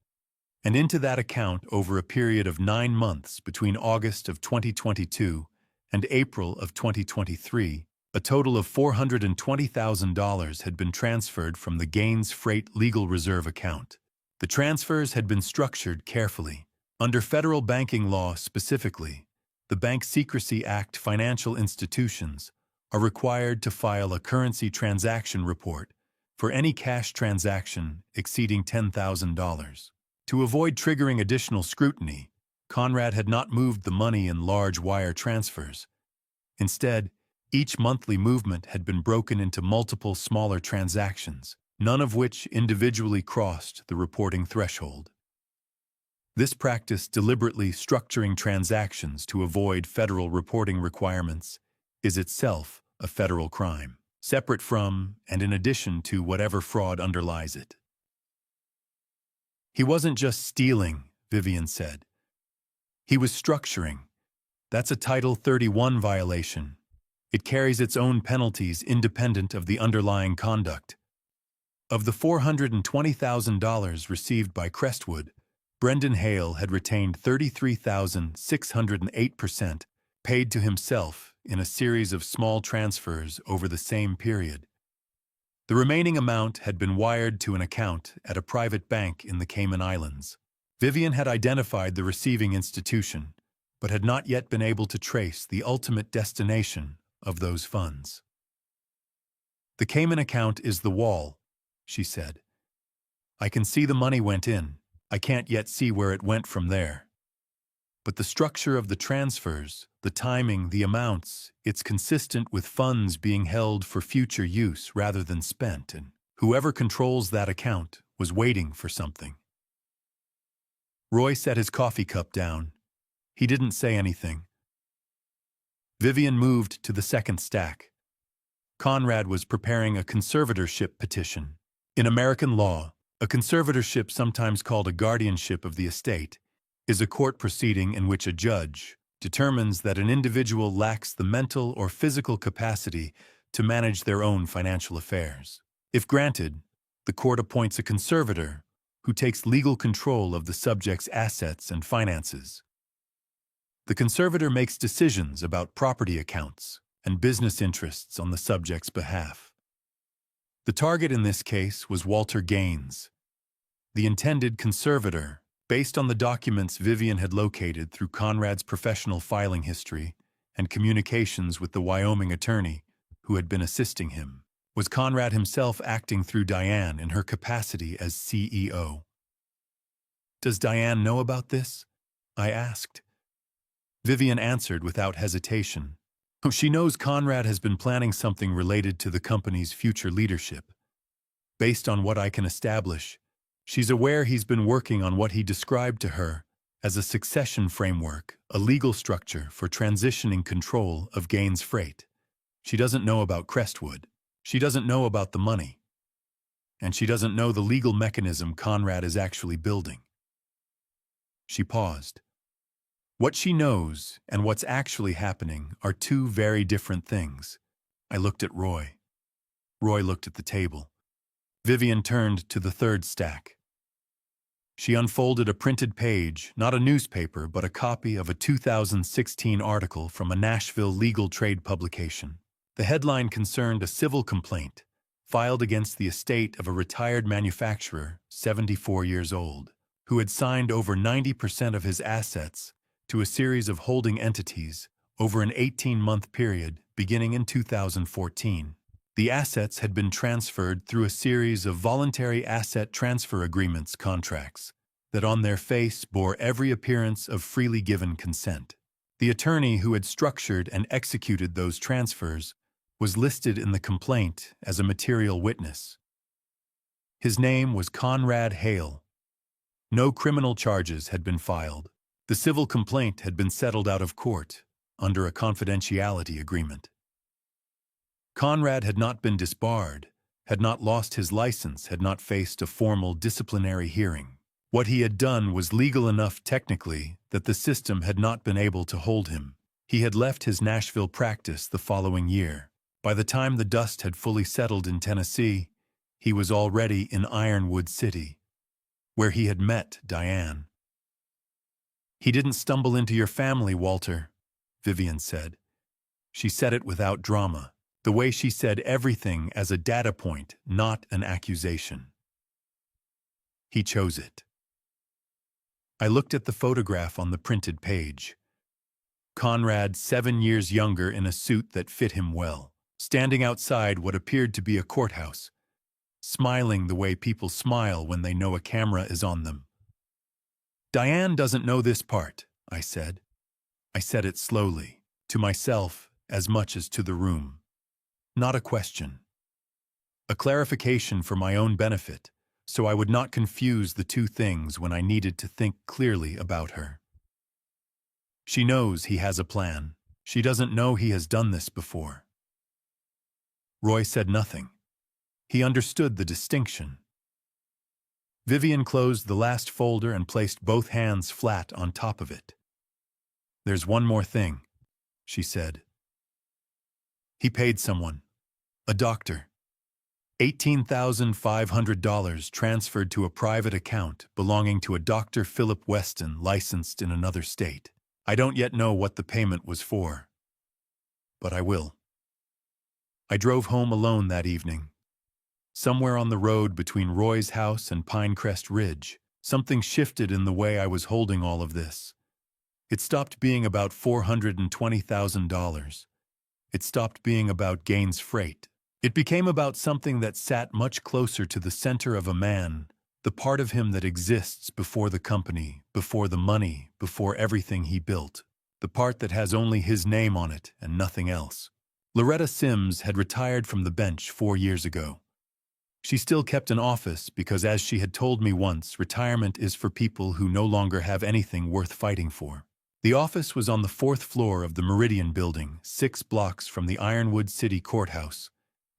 And into that account, over a period of 9 months between August of 2022 and April of 2023, a total of $420,000 had been transferred from the Gaines Freight Legal Reserve account. The transfers had been structured carefully. Under federal banking law specifically, the Bank Secrecy Act, financial institutions are required to file a currency transaction report for any cash transaction exceeding $10,000. To avoid triggering additional scrutiny, Conrad had not moved the money in large wire transfers. Instead, each monthly movement had been broken into multiple smaller transactions, none of which individually crossed the reporting threshold. This practice, deliberately structuring transactions to avoid federal reporting requirements, is itself a federal crime, separate from and in addition to whatever fraud underlies it. He wasn't just stealing, Vivian said. He was structuring. That's a Title 31 violation. It carries its own penalties independent of the underlying conduct. Of the $420,000 received by Crestwood, Brendan Hale had retained 33,608%, paid to himself in a series of small transfers over the same period. The remaining amount had been wired to an account at a private bank in the Cayman Islands. Vivian had identified the receiving institution, but had not yet been able to trace the ultimate destination of those funds. "The Cayman account is the wall," she said. "I can see the money went in. I can't yet see where it went from there. But the structure of the transfers, the timing, the amounts, it's consistent with funds being held for future use rather than spent, and whoever controls that account was waiting for something." Roy set his coffee cup down. He didn't say anything. Vivian moved to the second stack. Conrad was preparing a conservatorship petition. In American law, a conservatorship, sometimes called a guardianship of the estate, is a court proceeding in which a judge determines that an individual lacks the mental or physical capacity to manage their own financial affairs. If granted, the court appoints a conservator who takes legal control of the subject's assets and finances. The conservator makes decisions about property accounts and business interests on the subject's behalf. The target in this case was Walter Gaines, the intended conservator, based on the documents Vivian had located through Conrad's professional filing history and communications with the Wyoming attorney who had been assisting him. Was Conrad himself acting through Diane in her capacity as CEO? "Does Diane know about this?" I asked. Vivian answered without hesitation. "Oh, she knows Conrad has been planning something related to the company's future leadership. Based on what I can establish, she's aware he's been working on what he described to her as a succession framework, a legal structure for transitioning control of Gaines Freight. She doesn't know about Crestwood. She doesn't know about the money. And she doesn't know the legal mechanism Conrad is actually building." She paused. What she knows and what's actually happening are two very different things. I looked at Roy. Roy looked at the table. Vivian turned to the third stack. She unfolded a printed page, not a newspaper, but a copy of a 2016 article from a Nashville legal trade publication. The headline concerned a civil complaint filed against the estate of a retired manufacturer, 74 years old, who had signed over 90% of his assets to a series of holding entities over an 18-month period beginning in 2014. The assets had been transferred through a series of voluntary asset transfer agreements contracts that on their face bore every appearance of freely given consent. The attorney who had structured and executed those transfers was listed in the complaint as a material witness. His name was Conrad Hale. No criminal charges had been filed. The civil complaint had been settled out of court under a confidentiality agreement. Conrad had not been disbarred, had not lost his license, had not faced a formal disciplinary hearing. What he had done was legal enough technically that the system had not been able to hold him. He had left his Nashville practice the following year. By the time the dust had fully settled in Tennessee, he was already in Ironwood City, where he had met Diane. "He didn't stumble into your family, Walter," Vivian said. She said it without drama, the way she said everything as a data point, not an accusation. "He chose it." I looked at the photograph on the printed page. Conrad, 7 years younger, in a suit that fit him well, standing outside what appeared to be a courthouse, smiling the way people smile when they know a camera is on them. "Diane doesn't know this part," I said. I said it slowly, to myself as much as to the room. Not a question. A clarification for my own benefit, so I would not confuse the two things when I needed to think clearly about her. "She knows he has a plan. She doesn't know he has done this before." Roy said nothing. He understood the distinction. Vivian closed the last folder and placed both hands flat on top of it. "There's one more thing," she said. "He paid someone, a doctor. $18,500 transferred to a private account belonging to a Dr. Philip Weston, licensed in another state. I don't yet know what the payment was for, but I will." I drove home alone that evening. Somewhere on the road between Roy's house and Pinecrest Ridge, something shifted in the way I was holding all of this. It stopped being about $420,000. It stopped being about Gaines Freight. It became about something that sat much closer to the center of a man, the part of him that exists before the company, before the money, before everything he built, the part that has only his name on it and nothing else. Loretta Sims had retired from the bench 4 years ago. She still kept an office because, as she had told me once, retirement is for people who no longer have anything worth fighting for. The office was on the 4th floor of the Meridian Building, 6 blocks from the Ironwood City Courthouse,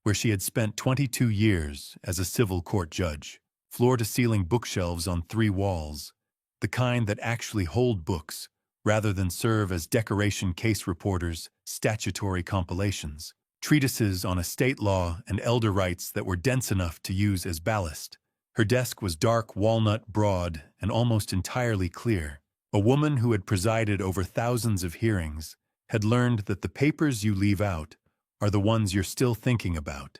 where she had spent 22 years as a civil court judge. Floor-to-ceiling bookshelves on 3 walls, the kind that actually hold books, rather than serve as decoration case reporters, statutory compilations, treatises on estate law and elder rights that were dense enough to use as ballast. Her desk was dark walnut broad and almost entirely clear. A woman who had presided over thousands of hearings had learned that the papers you leave out are the ones you're still thinking about,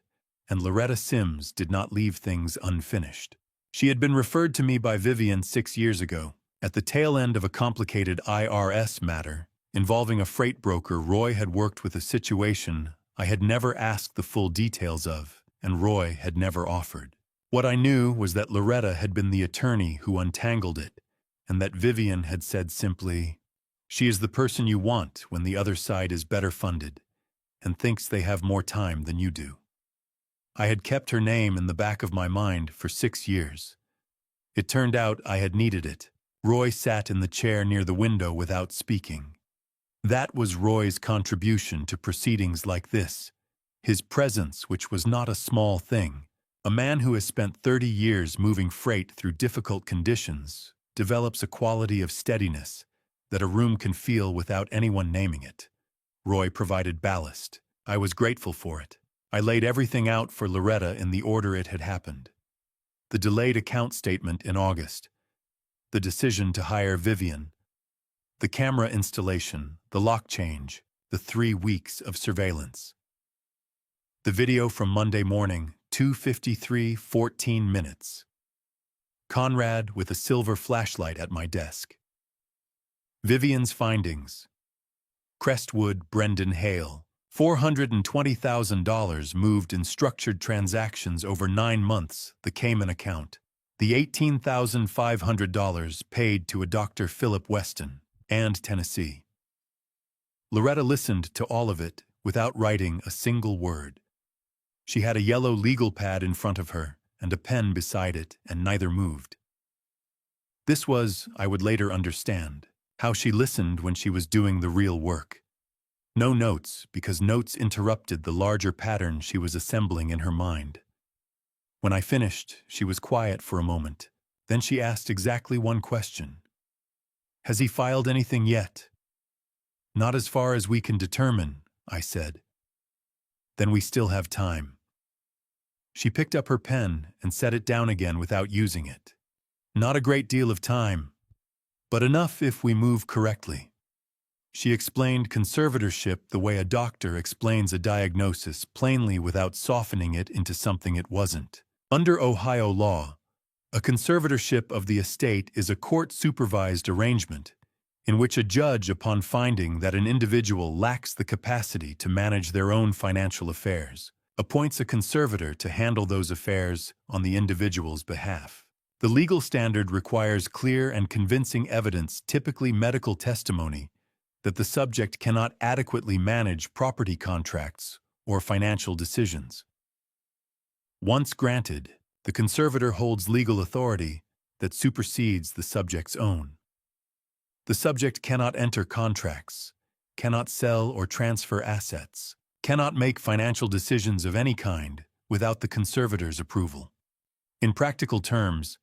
and Loretta Sims did not leave things unfinished. She had been referred to me by Vivian 6 years ago, at the tail end of a complicated IRS matter involving a freight broker. Roy had worked with a situation I had never asked the full details of, and Roy had never offered. What I knew was that Loretta had been the attorney who untangled it, and that Vivian had said simply, "She is the person you want when the other side is better funded and thinks they have more time than you do." I had kept her name in the back of my mind for 6 years. It turned out I had needed it. Roy sat in the chair near the window without speaking. That was Roy's contribution to proceedings like this, his presence, which was not a small thing. A man who has spent 30 years moving freight through difficult conditions develops a quality of steadiness that a room can feel without anyone naming it. Roy provided ballast. I was grateful for it. I laid everything out for Loretta in the order it had happened. The delayed account statement in August, the decision to hire Vivian, the camera installation, the lock change, the 3 weeks of surveillance. The video from Monday morning, 2:53:14 minutes. Conrad with a silver flashlight at my desk. Vivian's findings. Crestwood, Brendan Hale. $420,000 moved in structured transactions over 9 months, the Cayman account. The $18,500 paid to a Dr. Philip Weston, and Tennessee. Loretta listened to all of it without writing a single word. She had a yellow legal pad in front of her and a pen beside it, and neither moved. This was, I would later understand, how she listened when she was doing the real work. No notes, because notes interrupted the larger pattern she was assembling in her mind. When I finished, she was quiet for a moment. Then she asked exactly one question. Has he filed anything yet? Not as far as we can determine, I said. Then we still have time. She picked up her pen and set it down again without using it. Not a great deal of time, but enough if we move correctly. She explained conservatorship the way a doctor explains a diagnosis, plainly without softening it into something it wasn't. Under Ohio law, a conservatorship of the estate is a court-supervised arrangement in which a judge, upon finding that an individual lacks the capacity to manage their own financial affairs, appoints a conservator to handle those affairs on the individual's behalf. The legal standard requires clear and convincing evidence, typically medical testimony, that the subject cannot adequately manage property contracts or financial decisions. Once granted, the conservator holds legal authority that supersedes the subject's own. The subject cannot enter contracts, cannot sell or transfer assets, cannot make financial decisions of any kind without the conservator's approval. In practical terms,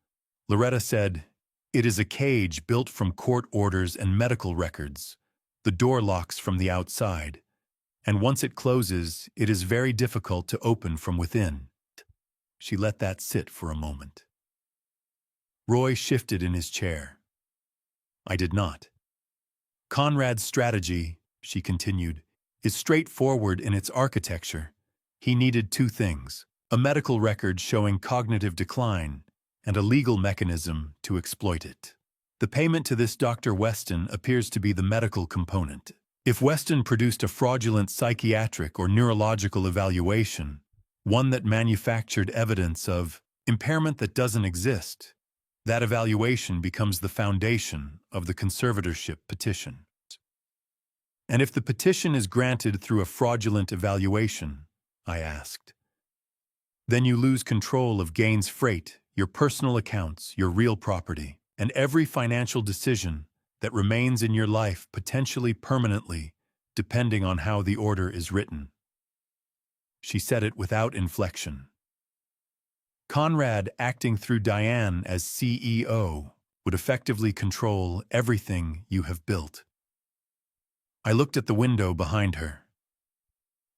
Loretta said, it is a cage built from court orders and medical records. The door locks from the outside, and once it closes, it is very difficult to open from within. She let that sit for a moment. Roy shifted in his chair. I did not. Conrad's strategy, she continued, is straightforward in its architecture. He needed two things: a medical record showing cognitive decline and a legal mechanism to exploit it. The payment to this Dr. Weston appears to be the medical component. If Weston produced a fraudulent psychiatric or neurological evaluation, one that manufactured evidence of impairment that doesn't exist, that evaluation becomes the foundation of the conservatorship petition. And if the petition is granted through a fraudulent evaluation, I asked, then you lose control of Gaines Freight, your personal accounts, your real property, and every financial decision that remains in your life potentially permanently, depending on how the order is written. She said it without inflection. Conrad, acting through Diane as CEO, would effectively control everything you have built. I looked at the window behind her.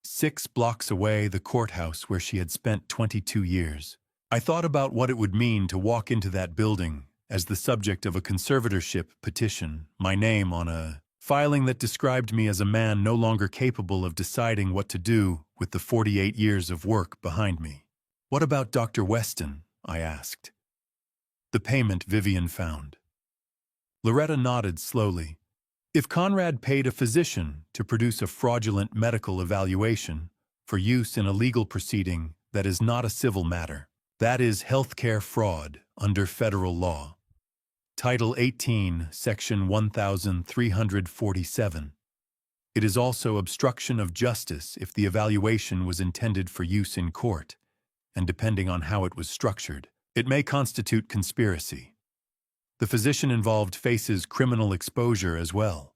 6 blocks away, the courthouse where she had spent 22 years. I thought about what it would mean to walk into that building as the subject of a conservatorship petition, my name on a filing that described me as a man no longer capable of deciding what to do with the 48 years of work behind me. What about Dr. Weston? I asked. The payment Vivian found. Loretta nodded slowly. If Conrad paid a physician to produce a fraudulent medical evaluation for use in a legal proceeding that is not a civil matter, that is healthcare fraud under federal law. Title 18, Section 1347. It is also obstruction of justice if the evaluation was intended for use in court, and depending on how it was structured, it may constitute conspiracy. The physician involved faces criminal exposure as well.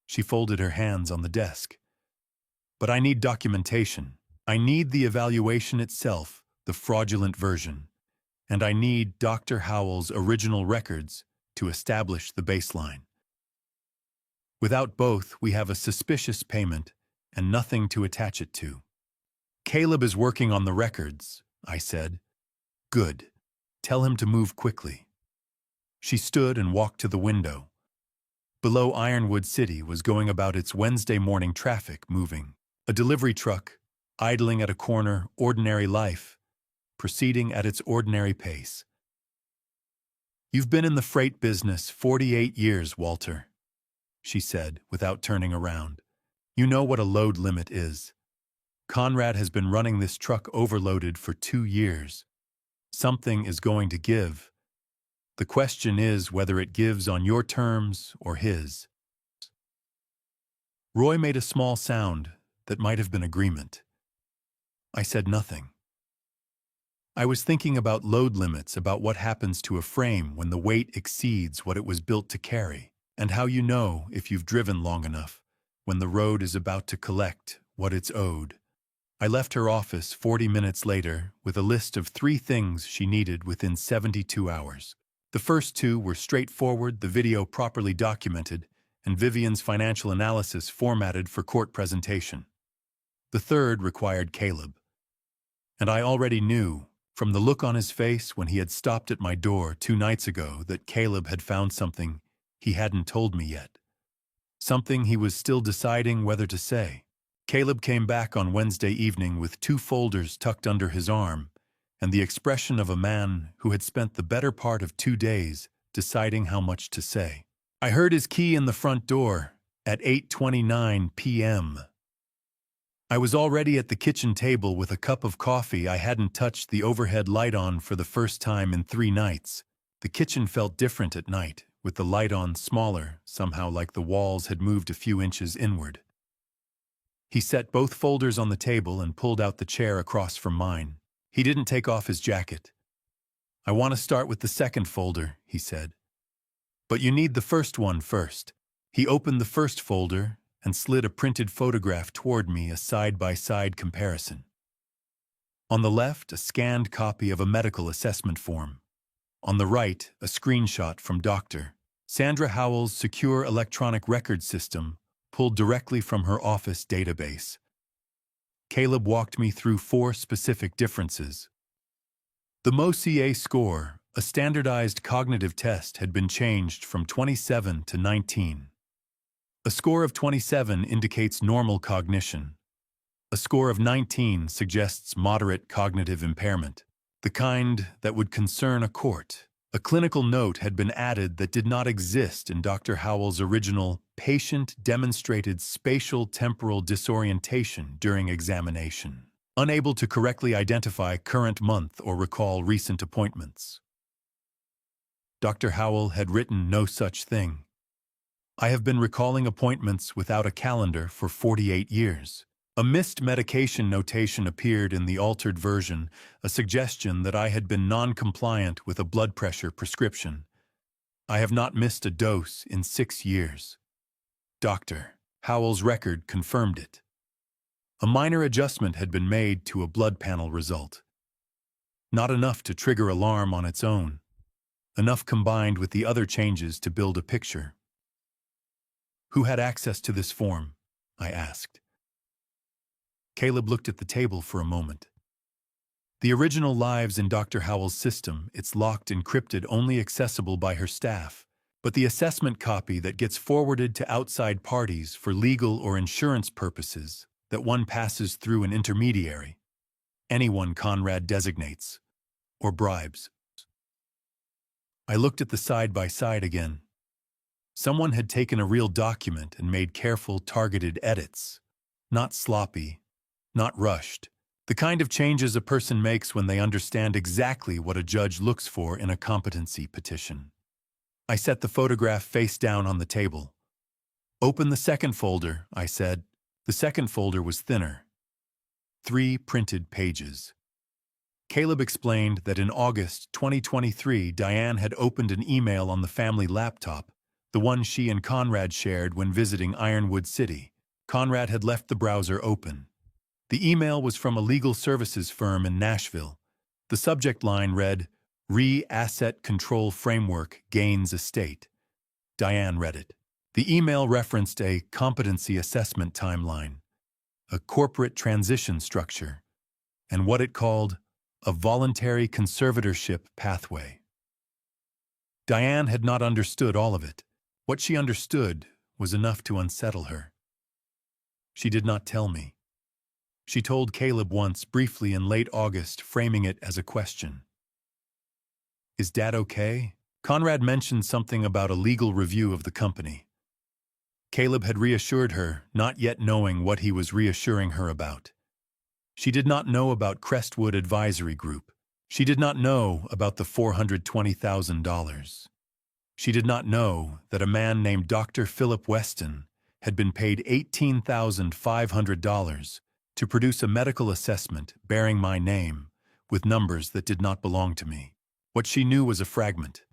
She folded her hands on the desk. But I need documentation. I need the evaluation itself, the fraudulent version. And I need Dr. Howell's original records to establish the baseline. Without both, we have a suspicious payment and nothing to attach it to. Caleb is working on the records, I said. Good. Tell him to move quickly. She stood and walked to the window. Below Ironwood City was going about its Wednesday morning traffic, moving. A delivery truck, idling at a corner, ordinary life, proceeding at its ordinary pace. You've been in the freight business 48 years, Walter, she said, without turning around. You know what a load limit is. Conrad has been running this truck overloaded for 2 years. Something is going to give. The question is whether it gives on your terms or his. Roy made a small sound that might have been agreement. I said nothing. I was thinking about load limits, about what happens to a frame when the weight exceeds what it was built to carry, and how you know, if you've driven long enough, when the road is about to collect what it's owed. I left her office 40 minutes later with a list of 3 things she needed within 72 hours. The first 2 were straightforward, the video properly documented, and Vivian's financial analysis formatted for court presentation. The third required Caleb. And I already knew, from the look on his face when he had stopped at my door 2 nights ago, that Caleb had found something he hadn't told me yet. Something he was still deciding whether to say. Caleb came back on Wednesday evening with 2 folders tucked under his arm and the expression of a man who had spent the better part of 2 days deciding how much to say. I heard his key in the front door at 8:29 p.m. I was already at the kitchen table with a cup of coffee. I hadn't touched the overhead light on for the first time in 3 nights. The kitchen felt different at night, with the light on smaller, somehow like the walls had moved a few inches inward. He set both folders on the table and pulled out the chair across from mine. He didn't take off his jacket. "I want to start with the second folder," he said. "But you need the first one first." He opened the first folder and slid a printed photograph toward me, a side-by-side comparison. On the left, a scanned copy of a medical assessment form. On the right, a screenshot from Dr. Sandra Howell's secure electronic record system pulled directly from her office database. Caleb walked me through 4 specific differences. The MOCA score, a standardized cognitive test, had been changed from 27 to 19. A score of 27 indicates normal cognition. A score of 19 suggests moderate cognitive impairment, the kind that would concern a court. A clinical note had been added that did not exist in Dr. Howell's original patient demonstrated spatial temporal disorientation during examination, unable to correctly identify current month or recall recent appointments. Dr. Howell had written no such thing. I have been recalling appointments without a calendar for 48 years. A missed medication notation appeared in the altered version, a suggestion that I had been non-compliant with a blood pressure prescription. I have not missed a dose in 6 years. Dr. Howell's record confirmed it. A minor adjustment had been made to a blood panel result. Not enough to trigger alarm on its own. Enough combined with the other changes to build a picture. Who had access to this form? I asked. Caleb looked at the table for a moment. The original lives in Dr. Howell's system, it's locked, encrypted, only accessible by her staff. But the assessment copy that gets forwarded to outside parties for legal or insurance purposes, that one passes through an intermediary, anyone Conrad designates, or bribes. I looked at the side-by-side again. Someone had taken a real document and made careful, targeted edits. Not sloppy, not rushed. The kind of changes a person makes when they understand exactly what a judge looks for in a competency petition. I set the photograph face down on the table. "Open the second folder," I said. The second folder was thinner. 3 printed pages. Caleb explained that in August 2023, Diane had opened an email on the family laptop, the one she and Conrad shared when visiting Ironwood City. Conrad had left the browser open. The email was from a legal services firm in Nashville. The subject line read, "Re-Asset Control Framework Gains Estate." Diane read it. The email referenced a competency assessment timeline, a corporate transition structure, and what it called a voluntary conservatorship pathway. Diane had not understood all of it. What she understood was enough to unsettle her. She did not tell me. She told Caleb once, briefly in late August, framing it as a question. "Is Dad okay?" Conrad mentioned something about a legal review of the company. Caleb had reassured her, not yet knowing what he was reassuring her about. She did not know about Crestwood Advisory Group. She did not know about the $420,000. She did not know that a man named Dr. Philip Weston had been paid $18,500 to produce a medical assessment bearing my name with numbers that did not belong to me. What she knew was a fragment,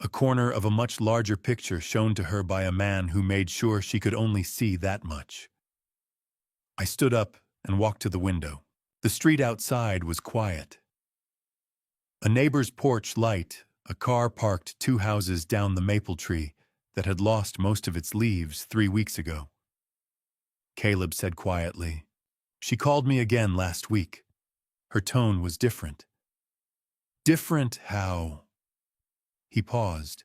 a corner of a much larger picture shown to her by a man who made sure she could only see that much. I stood up, and walked to the window. The street outside was quiet. A neighbor's porch light, a car parked 2 houses down the maple tree that had lost most of its leaves 3 weeks ago. Caleb said quietly, "She called me again last week." Her tone was different. Different how? He paused.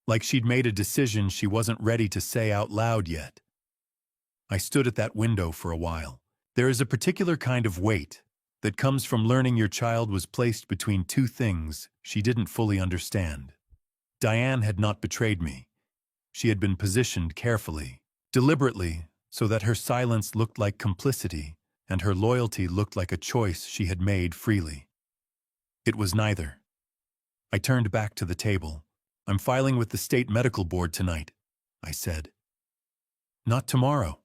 Like she'd made a decision she wasn't ready to say out loud yet. I stood at that window for a while. There is a particular kind of weight that comes from learning your child was placed between two things she didn't fully understand. Diane had not betrayed me. She had been positioned carefully, deliberately, so that her silence looked like complicity and her loyalty looked like a choice she had made freely. It was neither. I turned back to the table. "I'm filing with the state medical board tonight," I said. "Not tomorrow.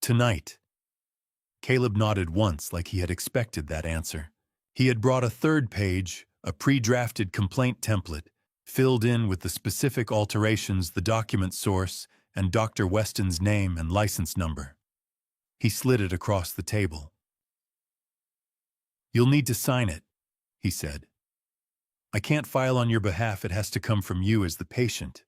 Tonight." Caleb nodded once like he had expected that answer. He had brought a third page, a pre-drafted complaint template, filled in with the specific alterations, the document source, and Dr. Weston's name and license number. He slid it across the table. "You'll need to sign it," he said. "I can't file on your behalf. It has to come from you as the patient."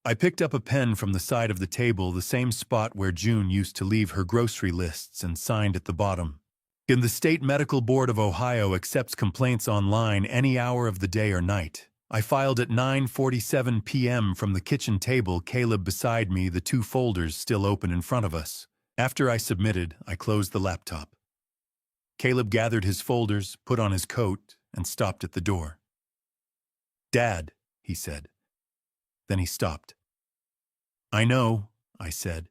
I picked up a pen from the side of the table, the same spot where June used to leave her grocery lists, and signed at the bottom. "In the State Medical Board of Ohio accepts complaints online any hour of the day or night." I filed at 9:47 p.m. from the kitchen table, Caleb beside me, the 2 folders still open in front of us. After I submitted, I closed the laptop. Caleb gathered his folders, put on his coat, and stopped at the door. "Dad," he said. Then he stopped. "I know," I said.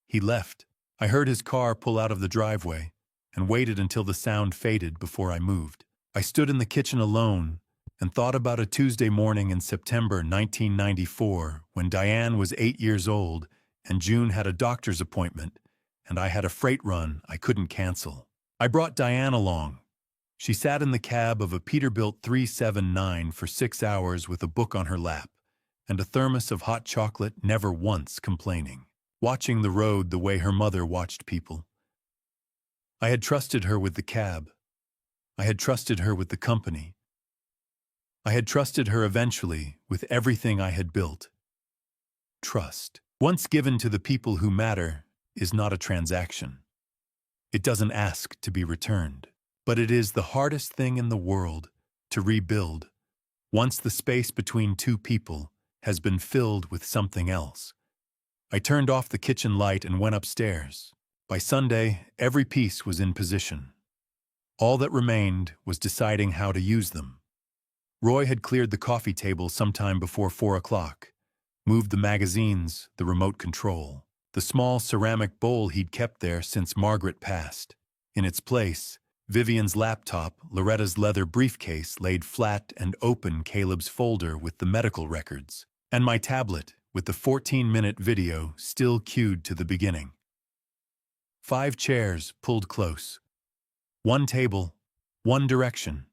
He left. I heard his car pull out of the driveway and waited until the sound faded before I moved. I stood in the kitchen alone and thought about a Tuesday morning in September 1994 when Diane was 8 years old and June had a doctor's appointment and I had a freight run I couldn't cancel. I brought Diane along. She sat in the cab of a Peterbilt 379 for 6 hours with a book on her lap and a thermos of hot chocolate, never once complaining, watching the road the way her mother watched people. I had trusted her with the cab. I had trusted her with the company. I had trusted her eventually with everything I had built. Trust, once given to the people who matter, is not a transaction. It doesn't ask to be returned, but it is the hardest thing in the world to rebuild once the space between two people has been filled with something else. I turned off the kitchen light and went upstairs. By Sunday, every piece was in position. All that remained was deciding how to use them. Roy had cleared the coffee table sometime before 4 o'clock, moved the magazines, the remote control, the small ceramic bowl he'd kept there since Margaret passed. In its place, Vivian's laptop, Loretta's leather briefcase laid flat and open, Caleb's folder with the medical records, and my tablet with the 14-minute video still cued to the beginning. 5 chairs pulled close. 1 table, 1 direction.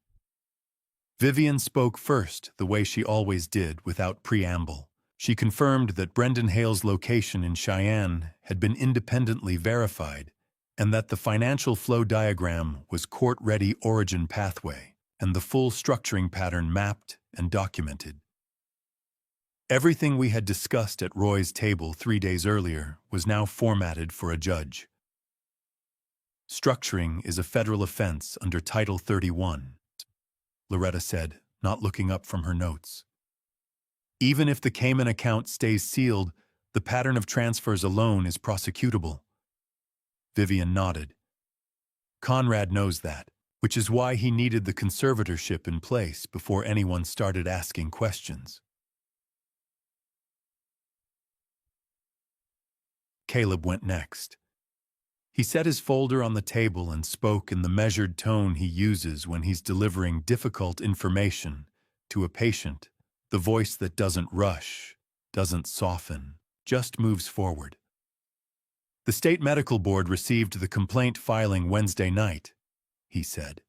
Vivian spoke first, the way she always did, without preamble. She confirmed that Brendan Hale's location in Cheyenne had been independently verified and that the financial flow diagram was court-ready origin pathway and the full structuring pattern mapped and documented. Everything we had discussed at Roy's table 3 days earlier was now formatted for a judge. Structuring is a federal offense under Title 31. Loretta said, not looking up from her notes. Even if the Cayman account stays sealed, the pattern of transfers alone is prosecutable. Vivian nodded. Conrad knows that, which is why he needed the conservatorship in place before anyone started asking questions. Caleb went next. He set his folder on the table and spoke in the measured tone he uses when he's delivering difficult information to a patient, the voice that doesn't rush, doesn't soften, just moves forward. The State Medical Board received the complaint filing Wednesday night, he said.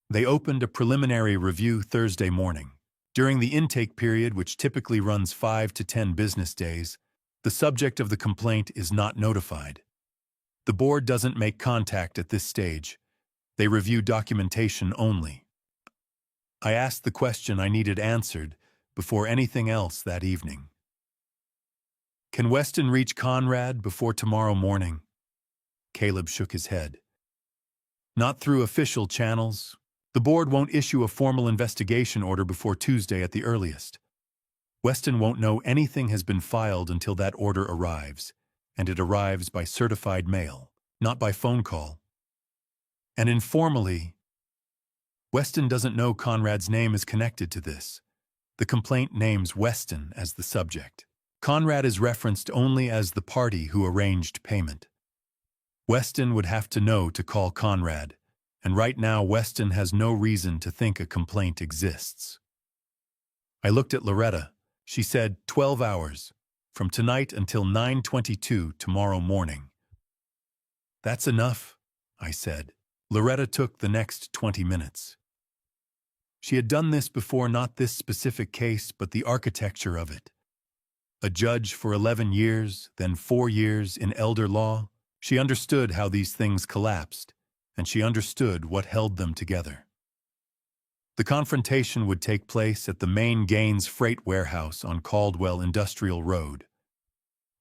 They opened a preliminary review Thursday morning. During the intake period, which typically runs 5 to 10 business days, the subject of the complaint is not notified. The board doesn't make contact at this stage. They review documentation only. I asked the question I needed answered before anything else that evening. Can Weston reach Conrad before tomorrow morning? Caleb shook his head. Not through official channels. The board won't issue a formal investigation order before Tuesday at the earliest. Weston won't know anything has been filed until that order arrives, and it arrives by certified mail, not by phone call. And informally, Weston doesn't know Conrad's name is connected to this. The complaint names Weston as the subject. Conrad is referenced only as the party who arranged payment. Weston would have to know to call Conrad, and right now Weston has no reason to think a complaint exists. I looked at Loretta. She said 12 hours, from tonight until 9:22 tomorrow morning. That's enough, I said. Loretta took the next 20 minutes. She had done this before, not this specific case, but the architecture of it. A judge for 11 years, then 4 years in elder law, she understood how these things collapsed, and she understood what held them together. The confrontation would take place at the main Gaines Freight Warehouse on Caldwell Industrial Road.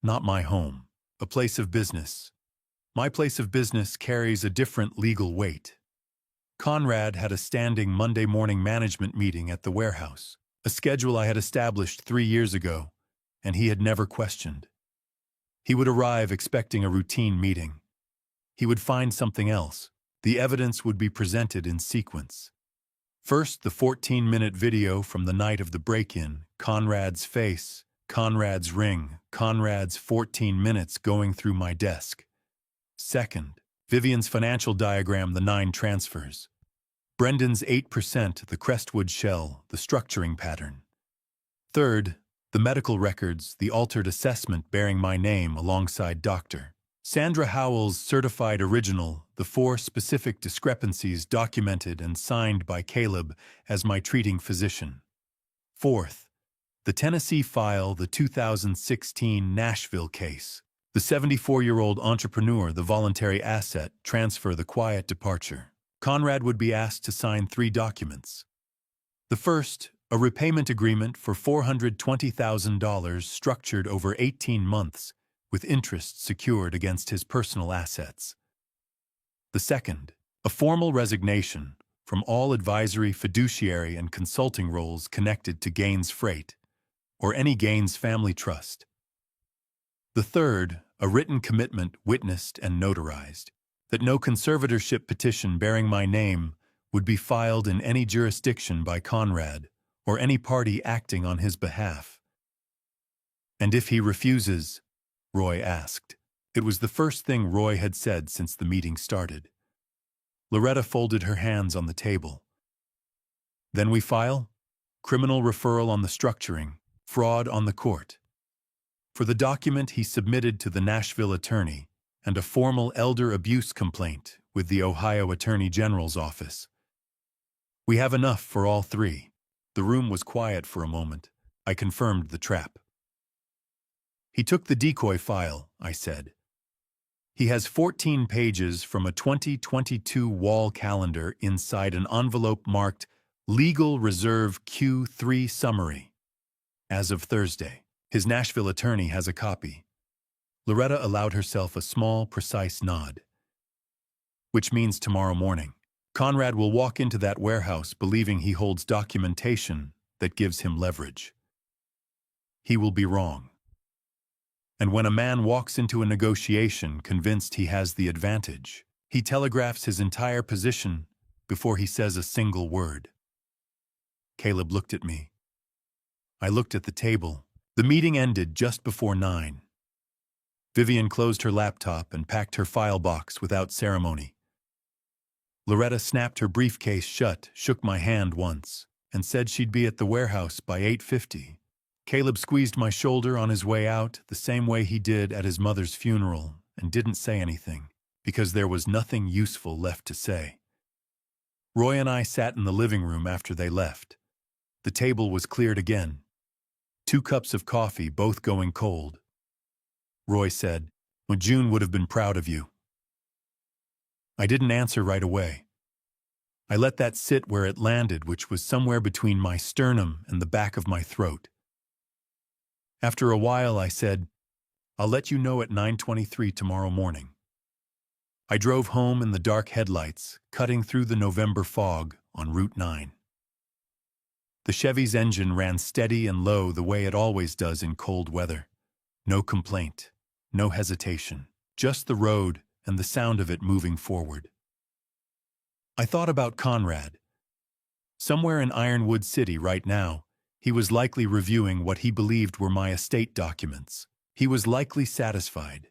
Not my home, a place of business. My place of business carries a different legal weight. Conrad had a standing Monday morning management meeting at the warehouse, a schedule I had established 3 years ago, and he had never questioned. He would arrive expecting a routine meeting. He would find something else. The evidence would be presented in sequence. First, the 14-minute video from the night of the break-in, Conrad's face, Conrad's ring, Conrad's 14 minutes going through my desk. Second, Vivian's financial diagram, the 9 transfers. Brendan's 8%, the Crestwood shell, the structuring pattern. Third, the medical records, the altered assessment bearing my name alongside Dr. Sandra Howell's certified original, the 4 specific discrepancies documented and signed by Caleb as my treating physician. Fourth, the Tennessee file, the 2016 Nashville case, the 74-year-old entrepreneur, the voluntary asset transfer, the quiet departure. Conrad would be asked to sign 3 documents. The first, a repayment agreement for $420,000 structured over 18 months, with interest secured against his personal assets. The second, a formal resignation from all advisory, fiduciary, and consulting roles connected to Gaines Freight, or any Gaines family trust. The third, a written commitment witnessed and notarized, that no conservatorship petition bearing my name would be filed in any jurisdiction by Conrad or any party acting on his behalf. And if he refuses, Roy asked. It was the first thing Roy had said since the meeting started. Loretta folded her hands on the table. Then we file? Criminal referral on the structuring, fraud on the court. For the document he submitted to the Nashville attorney, and a formal elder abuse complaint with the Ohio Attorney General's office. We have enough for all 3. The room was quiet for a moment. I confirmed the trap. He took the decoy file, I said. He has 14 pages from a 2022 wall calendar inside an envelope marked Legal Reserve Q3 Summary. As of Thursday, his Nashville attorney has a copy. Loretta allowed herself a small, precise nod. Which means tomorrow morning, Conrad will walk into that warehouse believing he holds documentation that gives him leverage. He will be wrong. And when a man walks into a negotiation convinced he has the advantage, he telegraphs his entire position before he says a single word. Caleb looked at me. I looked at the table. The meeting ended just before 9. Vivian closed her laptop and packed her file box without ceremony. Loretta snapped her briefcase shut, shook my hand once, and said she'd be at the warehouse by 8:50. Caleb squeezed my shoulder on his way out the same way he did at his mother's funeral and didn't say anything, because there was nothing useful left to say. Roy and I sat in the living room after they left. The table was cleared again. 2 cups of coffee, both going cold. Roy said, "Well, June would have been proud of you." I didn't answer right away. I let that sit where it landed, which was somewhere between my sternum and the back of my throat. After a while, I said, "I'll let you know at 9:23 tomorrow morning." I drove home in the dark headlights, cutting through the November fog on Route 9. The Chevy's engine ran steady and low the way it always does in cold weather. No complaint, no hesitation, just the road and the sound of it moving forward. I thought about Conrad. Somewhere in Ironwood City right now, he was likely reviewing what he believed were my estate documents. He was likely satisfied.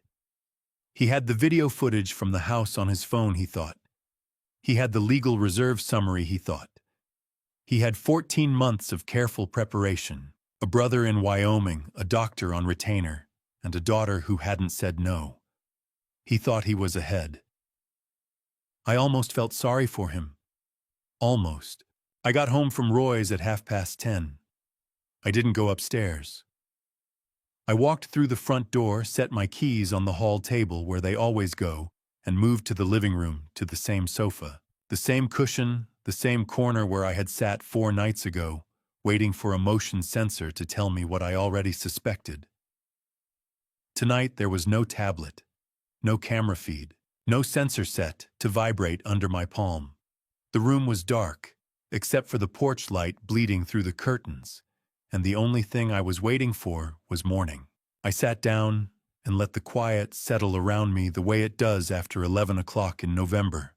He had the video footage from the house on his phone, he thought. He had the legal reserve summary, he thought. He had 14 months of careful preparation, a brother in Wyoming, a doctor on retainer, and a daughter who hadn't said no. He thought he was ahead. I almost felt sorry for him. Almost. I got home from Roy's at 10:30. I didn't go upstairs. I walked through the front door, set my keys on the hall table where they always go, and moved to the living room, to the same sofa, the same cushion, the same corner where I had sat 4 nights ago, waiting for a motion sensor to tell me what I already suspected. Tonight there was no tablet, no camera feed, no sensor set to vibrate under my palm. The room was dark, except for the porch light bleeding through the curtains, and the only thing I was waiting for was morning. I sat down and let the quiet settle around me the way it does after 11 o'clock in November.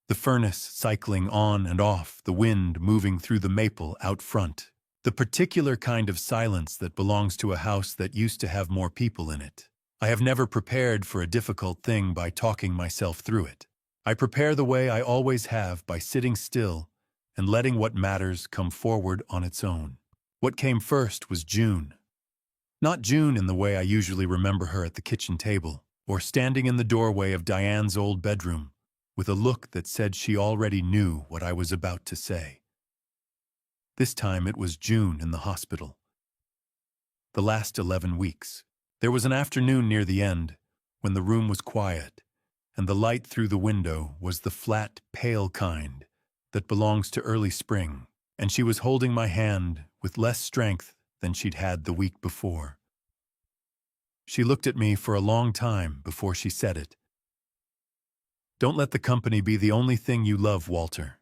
The furnace cycling on and off, the wind moving through the maple out front. The particular kind of silence that belongs to a house that used to have more people in it. I have never prepared for a difficult thing by talking myself through it. I prepare the way I always have, by sitting still and letting what matters come forward on its own. What came first was June. Not June in the way I usually remember her at the kitchen table, or standing in the doorway of Diane's old bedroom, with a look that said she already knew what I was about to say. This time it was June in the hospital. The last 11 weeks. There was an afternoon near the end, when the room was quiet, and the light through the window was the flat, pale kind that belongs to early spring, and she was holding my hand with less strength than she'd had the week before. She looked at me for a long time before she said it. "Don't let the company be the only thing you love, Walter."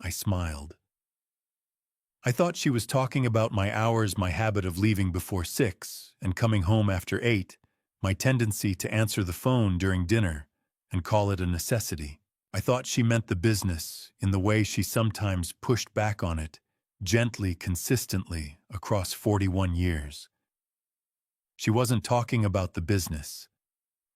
I smiled. I thought she was talking about my hours, my habit of leaving before 6 and coming home after 8, my tendency to answer the phone during dinner and call it a necessity. I thought she meant the business in the way she sometimes pushed back on it, gently, consistently, across 41 years. She wasn't talking about the business.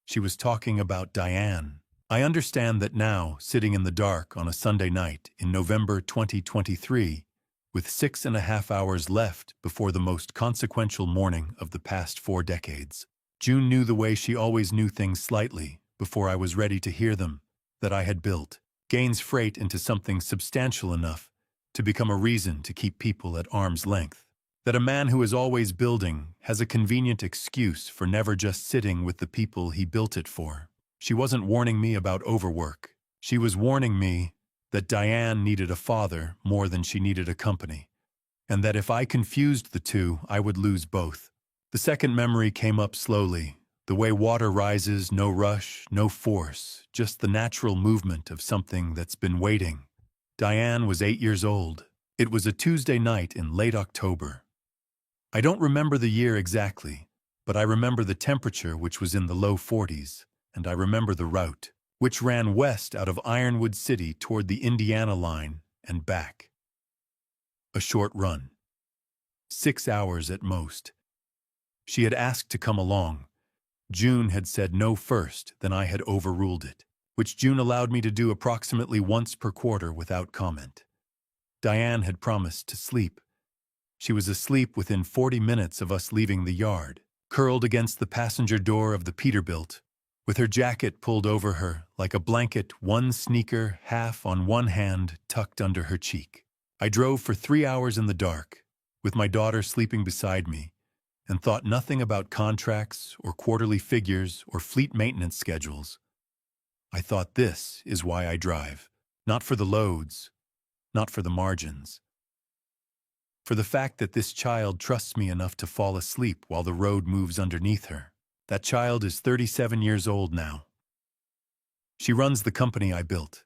She was talking about Diane. I understand that now, sitting in the dark on a Sunday night in November 2023, with 6.5 hours left before the most consequential morning of the past 4 decades. June knew the way she always knew things slightly, before I was ready to hear them, that I had built Gaines Freight into something substantial enough to become a reason to keep people at arm's length. That a man who is always building has a convenient excuse for never just sitting with the people he built it for. She wasn't warning me about overwork. She was warning me that Diane needed a father more than she needed a company, and that if I confused the two, I would lose both. The second memory came up slowly, the way water rises, no rush, no force, just the natural movement of something that's been waiting. Diane was 8 years old. It was a Tuesday night in late October. I don't remember the year exactly, but I remember the temperature, which was in the low 40s, and I remember the route, which ran west out of Ironwood City toward the Indiana line and back. A short run. 6 hours at most. She had asked to come along. June had said no first, then I had overruled it, which June allowed me to do approximately once per quarter without comment. Diane had promised to sleep. She was asleep within 40 minutes of us leaving the yard, curled against the passenger door of the Peterbilt, with her jacket pulled over her like a blanket, one sneaker half on one hand tucked under her cheek. I drove for 3 hours in the dark, with my daughter sleeping beside me, and thought nothing about contracts or quarterly figures or fleet maintenance schedules. I thought, this is why I drive. Not for the loads, not for the margins. For the fact that this child trusts me enough to fall asleep while the road moves underneath her. That child is 37 years old now. She runs the company I built.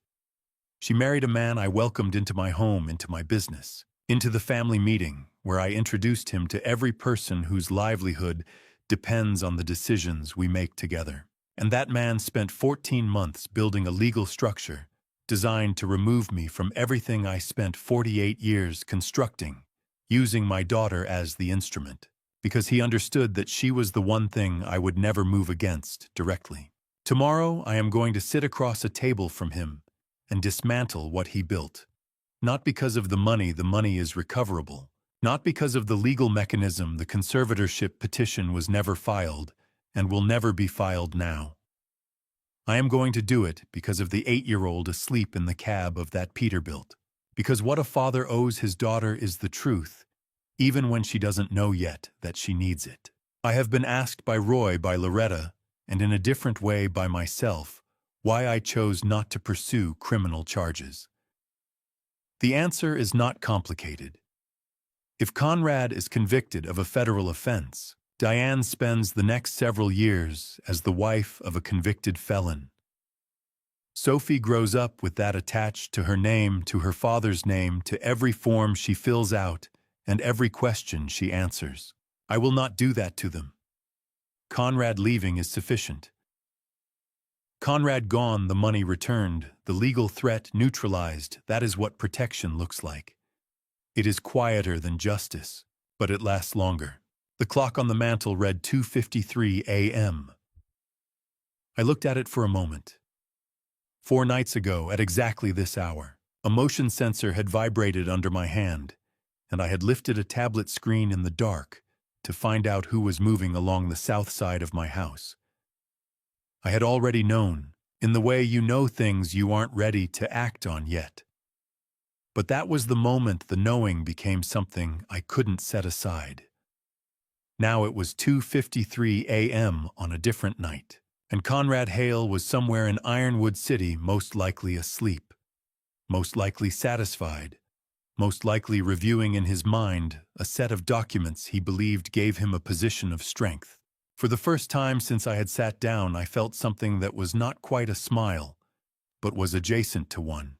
She married a man I welcomed into my home, into my business, into the family meeting, where I introduced him to every person whose livelihood depends on the decisions we make together. And that man spent 14 months building a legal structure designed to remove me from everything I spent 48 years constructing, using my daughter as the instrument, because he understood that she was the one thing I would never move against directly. Tomorrow I am going to sit across a table from him and dismantle what he built. Not because of the money is recoverable. Not because of the legal mechanism, the conservatorship petition was never filed and will never be filed now. I am going to do it because of the 8-year-old asleep in the cab of that Peterbilt. Because what a father owes his daughter is the truth, even when she doesn't know yet that she needs it. I have been asked by Roy, by Loretta, and in a different way by myself, why I chose not to pursue criminal charges. The answer is not complicated. If Conrad is convicted of a federal offense, Diane spends the next several years as the wife of a convicted felon. Sophie grows up with that attached to her name, to her father's name, to every form she fills out and every question she answers. I will not do that to them. Conrad leaving is sufficient. Conrad gone, the money returned, the legal threat neutralized. That is what protection looks like. It is quieter than justice, but it lasts longer. The clock on the mantel read 2:53 a.m. I looked at it for a moment. 4 nights ago, at exactly this hour, a motion sensor had vibrated under my hand, and I had lifted a tablet screen in the dark to find out who was moving along the south side of my house. I had already known, in the way you know things you aren't ready to act on yet. But that was the moment the knowing became something I couldn't set aside. Now it was 2:53 a.m. on a different night, and Conrad Hale was somewhere in Ironwood City, most likely asleep, most likely satisfied, most likely reviewing in his mind a set of documents he believed gave him a position of strength. For the first time since I had sat down, I felt something that was not quite a smile, but was adjacent to one.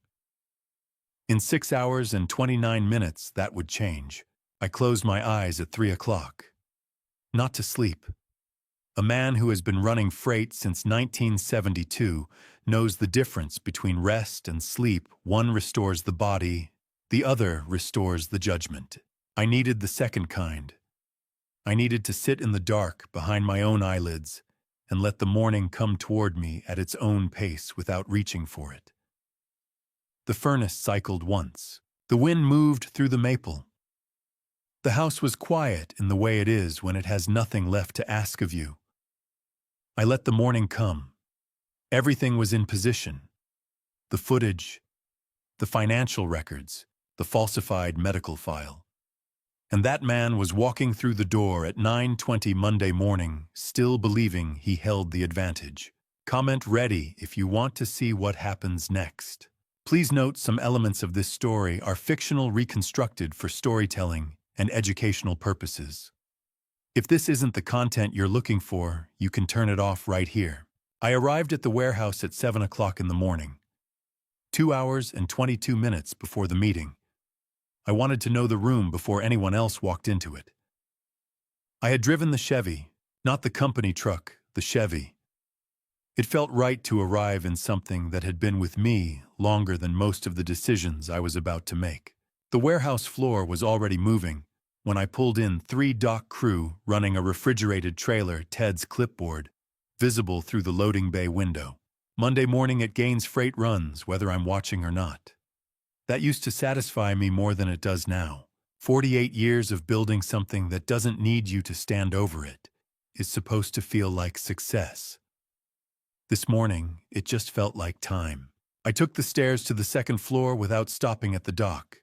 In 6 hours and 29 minutes, that would change. I closed my eyes at 3 o'clock. Not to sleep. A man who has been running freight since 1972 knows the difference between rest and sleep. One restores the body, the other restores the judgment. I needed the second kind. I needed to sit in the dark behind my own eyelids and let the morning come toward me at its own pace without reaching for it. The furnace cycled once. The wind moved through the maple. The house was quiet in the way it is when it has nothing left to ask of you. I let the morning come. Everything was in position. The footage, the financial records, the falsified medical file. And that man was walking through the door at 9:20 Monday morning, still believing he held the advantage. Comment ready if you want to see what happens next. Please note some elements of this story are fictional, reconstructed for storytelling and educational purposes. If this isn't the content you're looking for, you can turn it off right here. I arrived at the warehouse at 7 o'clock in the morning, 2 hours and 22 minutes before the meeting. I wanted to know the room before anyone else walked into it. I had driven the Chevy, not the company truck, the Chevy. It felt right to arrive in something that had been with me longer than most of the decisions I was about to make. The warehouse floor was already moving when I pulled in 3 dock crew running a refrigerated trailer, Ted's clipboard, visible through the loading bay window. Monday morning at Gaines Freight runs, whether I'm watching or not. That used to satisfy me more than it does now. 48 years of building something that doesn't need you to stand over it is supposed to feel like success. This morning, it just felt like time. I took the stairs to the second floor without stopping at the dock.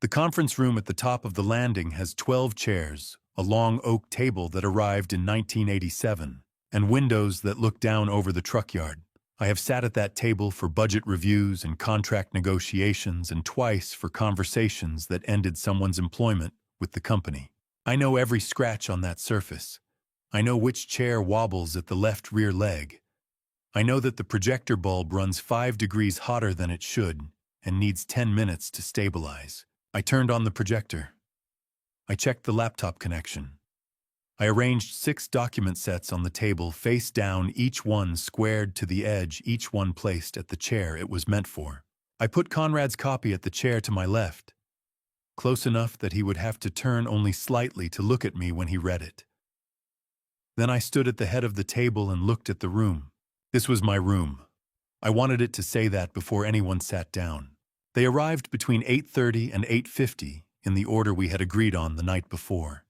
The conference room at the top of the landing has 12 chairs, a long oak table that arrived in 1987, and windows that look down over the truck yard. I have sat at that table for budget reviews and contract negotiations and twice for conversations that ended someone's employment with the company. I know every scratch on that surface. I know which chair wobbles at the left rear leg. I know that the projector bulb runs 5 degrees hotter than it should and needs 10 minutes to stabilize. I turned on the projector. I checked the laptop connection. I arranged 6 document sets on the table face down, each one squared to the edge, each one placed at the chair it was meant for. I put Conrad's copy at the chair to my left, close enough that he would have to turn only slightly to look at me when he read it. Then I stood at the head of the table and looked at the room. This was my room. I wanted it to say that before anyone sat down. They arrived between 8:30 and 8:50 in the order we had agreed on the night before.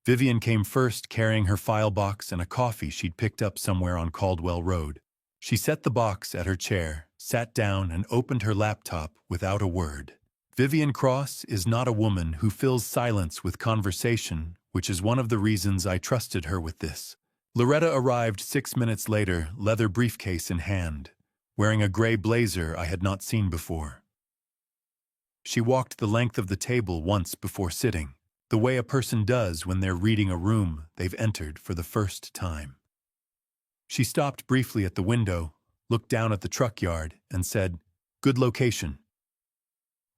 Vivian came first, carrying her file box and a coffee she'd picked up somewhere on Caldwell Road. She set the box at her chair, sat down, and opened her laptop without a word. Vivian Cross is not a woman who fills silence with conversation, which is one of the reasons I trusted her with this. Loretta arrived 6 minutes later, leather briefcase in hand, wearing a gray blazer I had not seen before. She walked the length of the table once before sitting, the way a person does when they're reading a room they've entered for the first time. She stopped briefly at the window, looked down at the truck yard, and said, "Good location."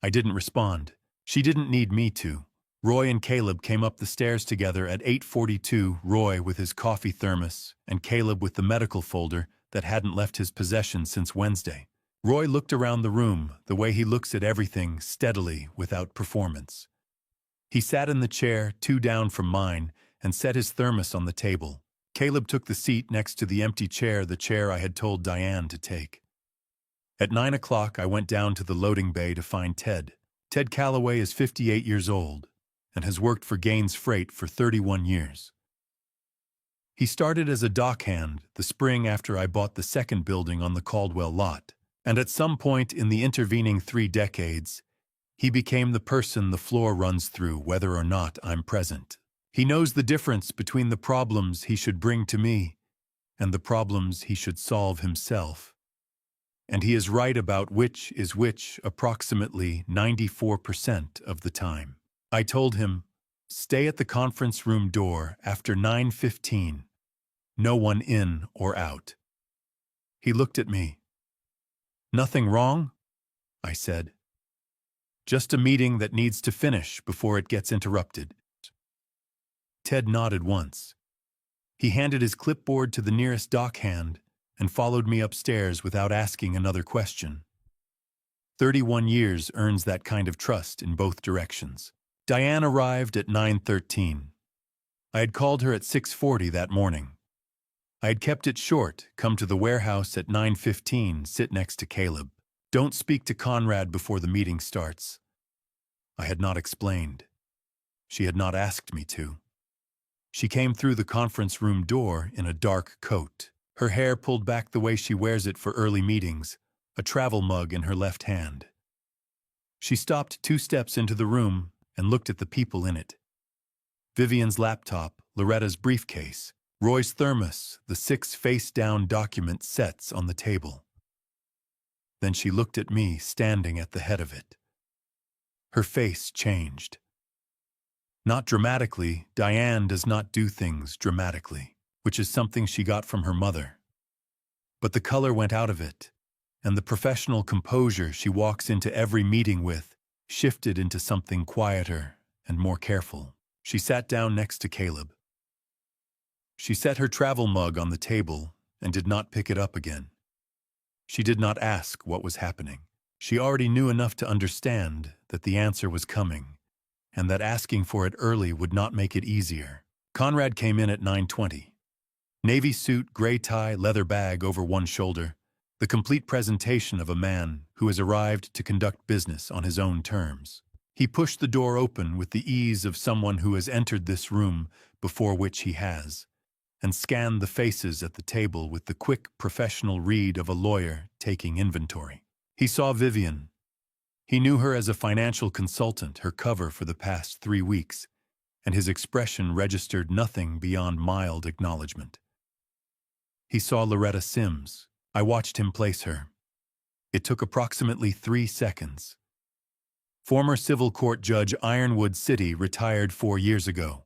I didn't respond. She didn't need me to. Roy and Caleb came up the stairs together at 8:42, Roy with his coffee thermos and Caleb with the medical folder that hadn't left his possession since Wednesday. Roy looked around the room the way he looks at everything, steadily, without performance. He sat in the chair, 2 down from mine, and set his thermos on the table. Caleb took the seat next to the empty chair, the chair I had told Diane to take. At 9 o'clock, I went down to the loading bay to find Ted. Ted Calloway is 58 years old and has worked for Gaines Freight for 31 years. He started as a dockhand the spring after I bought the second building on the Caldwell lot, and at some point in the intervening 3 decades, he became the person the floor runs through whether or not I'm present. He knows the difference between the problems he should bring to me and the problems he should solve himself. And he is right about which is which approximately 94% of the time. I told him, "Stay at the conference room door after 9:15. No one in or out." He looked at me. "Nothing wrong?" I said. "Just a meeting that needs to finish before it gets interrupted." Ted nodded once. He handed his clipboard to the nearest dockhand and followed me upstairs without asking another question. 31 years earns that kind of trust in both directions. Diane arrived at 9:13. I had called her at 6:40 that morning. I had kept it short, come to the warehouse at 9:15, sit next to Caleb. Don't speak to Conrad before the meeting starts. I had not explained. She had not asked me to. She came through the conference room door in a dark coat, her hair pulled back the way she wears it for early meetings, a travel mug in her left hand. She stopped 2 steps into the room and looked at the people in it. Vivian's laptop, Loretta's briefcase, Roy's thermos, the 6 face-down document sets on the table. Then she looked at me standing at the head of it. Her face changed. Not dramatically, Diane does not do things dramatically, which is something she got from her mother. But the color went out of it, and the professional composure she walks into every meeting with shifted into something quieter and more careful. She sat down next to Caleb. She set her travel mug on the table and did not pick it up again. She did not ask what was happening. She already knew enough to understand that the answer was coming, and that asking for it early would not make it easier. Conrad came in at 9:20. Navy suit, gray tie, leather bag over one shoulder, the complete presentation of a man who has arrived to conduct business on his own terms. He pushed the door open with the ease of someone who has entered this room before which he has, and scanned the faces at the table with the quick professional read of a lawyer taking inventory. He saw Vivian. He knew her as a financial consultant, her cover for the past 3 weeks, and his expression registered nothing beyond mild acknowledgement. He saw Loretta Sims, I watched him place her. It took approximately 3 seconds. Former civil court judge Ironwood City retired 4 years ago.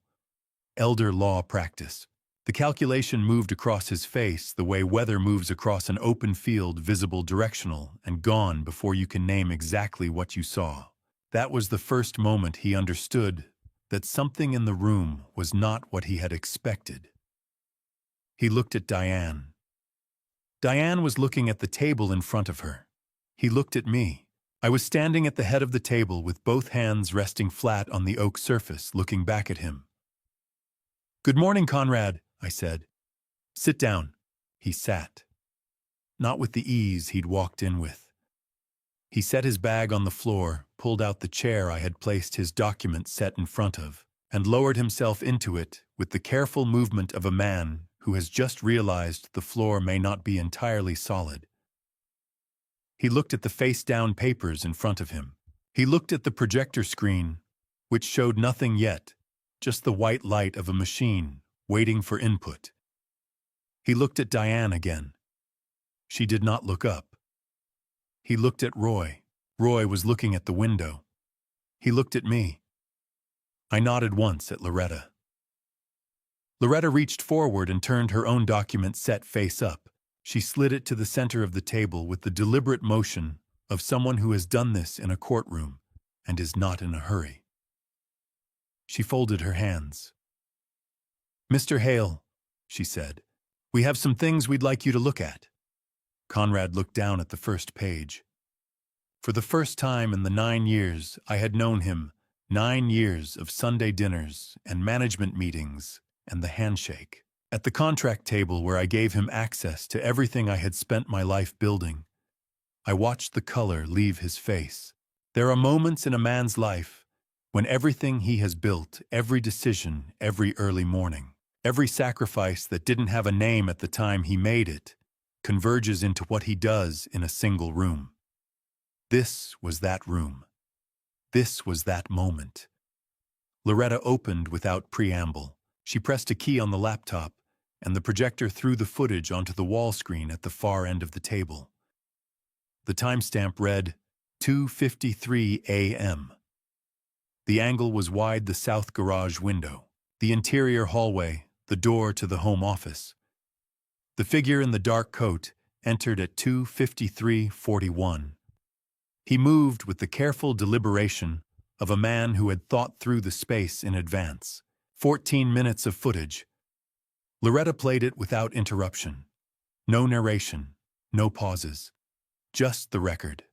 Elder law practice. The calculation moved across his face the way weather moves across an open field, visible, directional, and gone before you can name exactly what you saw. That was the first moment he understood that something in the room was not what he had expected. He looked at Diane. Diane was looking at the table in front of her. He looked at me. I was standing at the head of the table with both hands resting flat on the oak surface, looking back at him. "Good morning, Conrad," I said. "Sit down." He sat. Not with the ease he'd walked in with. He set his bag on the floor, pulled out the chair I had placed his document set in front of, and lowered himself into it with the careful movement of a man who has just realized the floor may not be entirely solid. He looked at the face-down papers in front of him. He looked at the projector screen, which showed nothing yet, just the white light of a machine waiting for input. He looked at Diane again. She did not look up. He looked at Roy. Roy was looking at the window. He looked at me. I nodded once at Loretta. Loretta reached forward and turned her own document set face up. She slid it to the center of the table with the deliberate motion of someone who has done this in a courtroom and is not in a hurry. She folded her hands. "Mr. Hale," she said, "we have some things we'd like you to look at." Conrad looked down at the first page. For the first time in the 9 years I had known him, 9 years of Sunday dinners and management meetings and the handshake. At the contract table where I gave him access to everything I had spent my life building, I watched the color leave his face. There are moments in a man's life when everything he has built, every decision, every early morning, every sacrifice that didn't have a name at the time he made it, converges into what he does in a single room. This was that room. This was that moment. Loretta opened without preamble. She pressed a key on the laptop, and the projector threw the footage onto the wall screen at the far end of the table. The timestamp read 2:53 a.m. The angle was wide, the south garage window, the interior hallway, the door to the home office. The figure in the dark coat entered at 2:53:41. He moved with the careful deliberation of a man who had thought through the space in advance. 14 minutes of footage. Loretta played it without interruption. No narration, no pauses, just the record.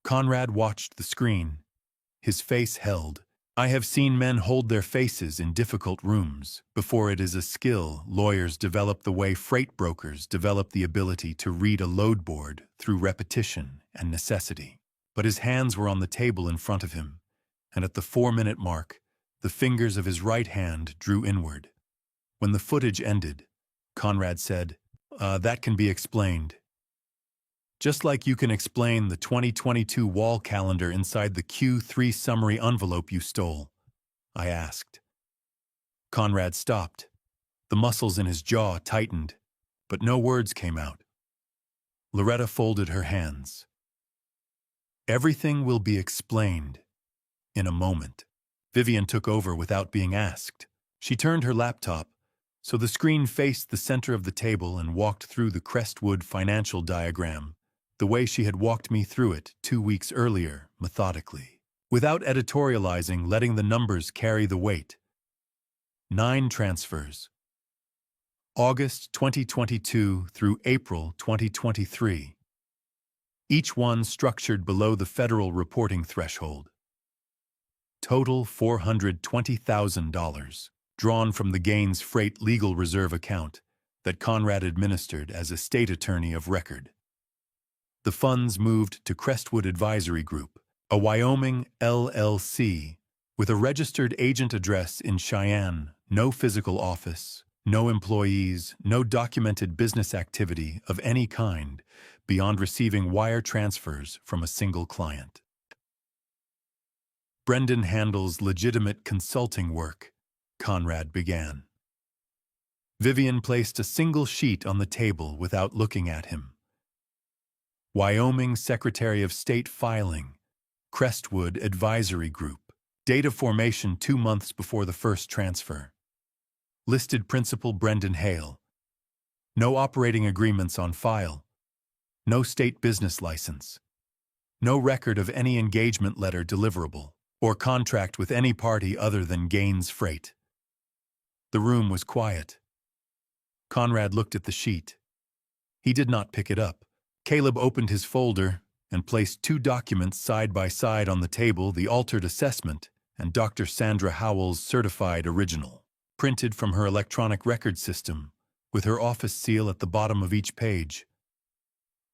Conrad watched the screen, his face held. I have seen men hold their faces in difficult rooms. Before it is a skill lawyers develop the way freight brokers develop the ability to read a load board through repetition and necessity. But his hands were on the table in front of him, and at the 4-minute mark, the fingers of his right hand drew inward. When the footage ended, Conrad said, "That can be explained. Just like you can explain the 2022 wall calendar inside the Q3 summary envelope you stole," I asked. Conrad stopped. The muscles in his jaw tightened, but no words came out. Loretta folded her hands. "Everything will be explained in a moment." Vivian took over without being asked. She turned her laptop so the screen faced the center of the table and walked through the Crestwood financial diagram, the way she had walked me through it 2 weeks earlier, methodically, without editorializing, letting the numbers carry the weight. 9 transfers. August 2022 through April 2023. Each one structured below the federal reporting threshold. Total $420,000. Drawn from the Gaines Freight Legal Reserve account that Conrad administered as a state attorney of record. The funds moved to Crestwood Advisory Group, a Wyoming LLC with a registered agent address in Cheyenne, no physical office, no employees, no documented business activity of any kind beyond receiving wire transfers from a single client. "Brendan handles legitimate consulting work," Conrad began. Vivian placed a single sheet on the table without looking at him. Wyoming Secretary of State filing, Crestwood Advisory Group. Date of formation 2 months before the first transfer. Listed principal Brendan Hale. No operating agreements on file. No state business license. No record of any engagement letter deliverable or contract with any party other than Gaines Freight. The room was quiet. Conrad looked at the sheet. He did not pick it up. Caleb opened his folder and placed 2 documents side by side on the table, the altered assessment and Dr. Sandra Howell's certified original, printed from her electronic record system, with her office seal at the bottom of each page.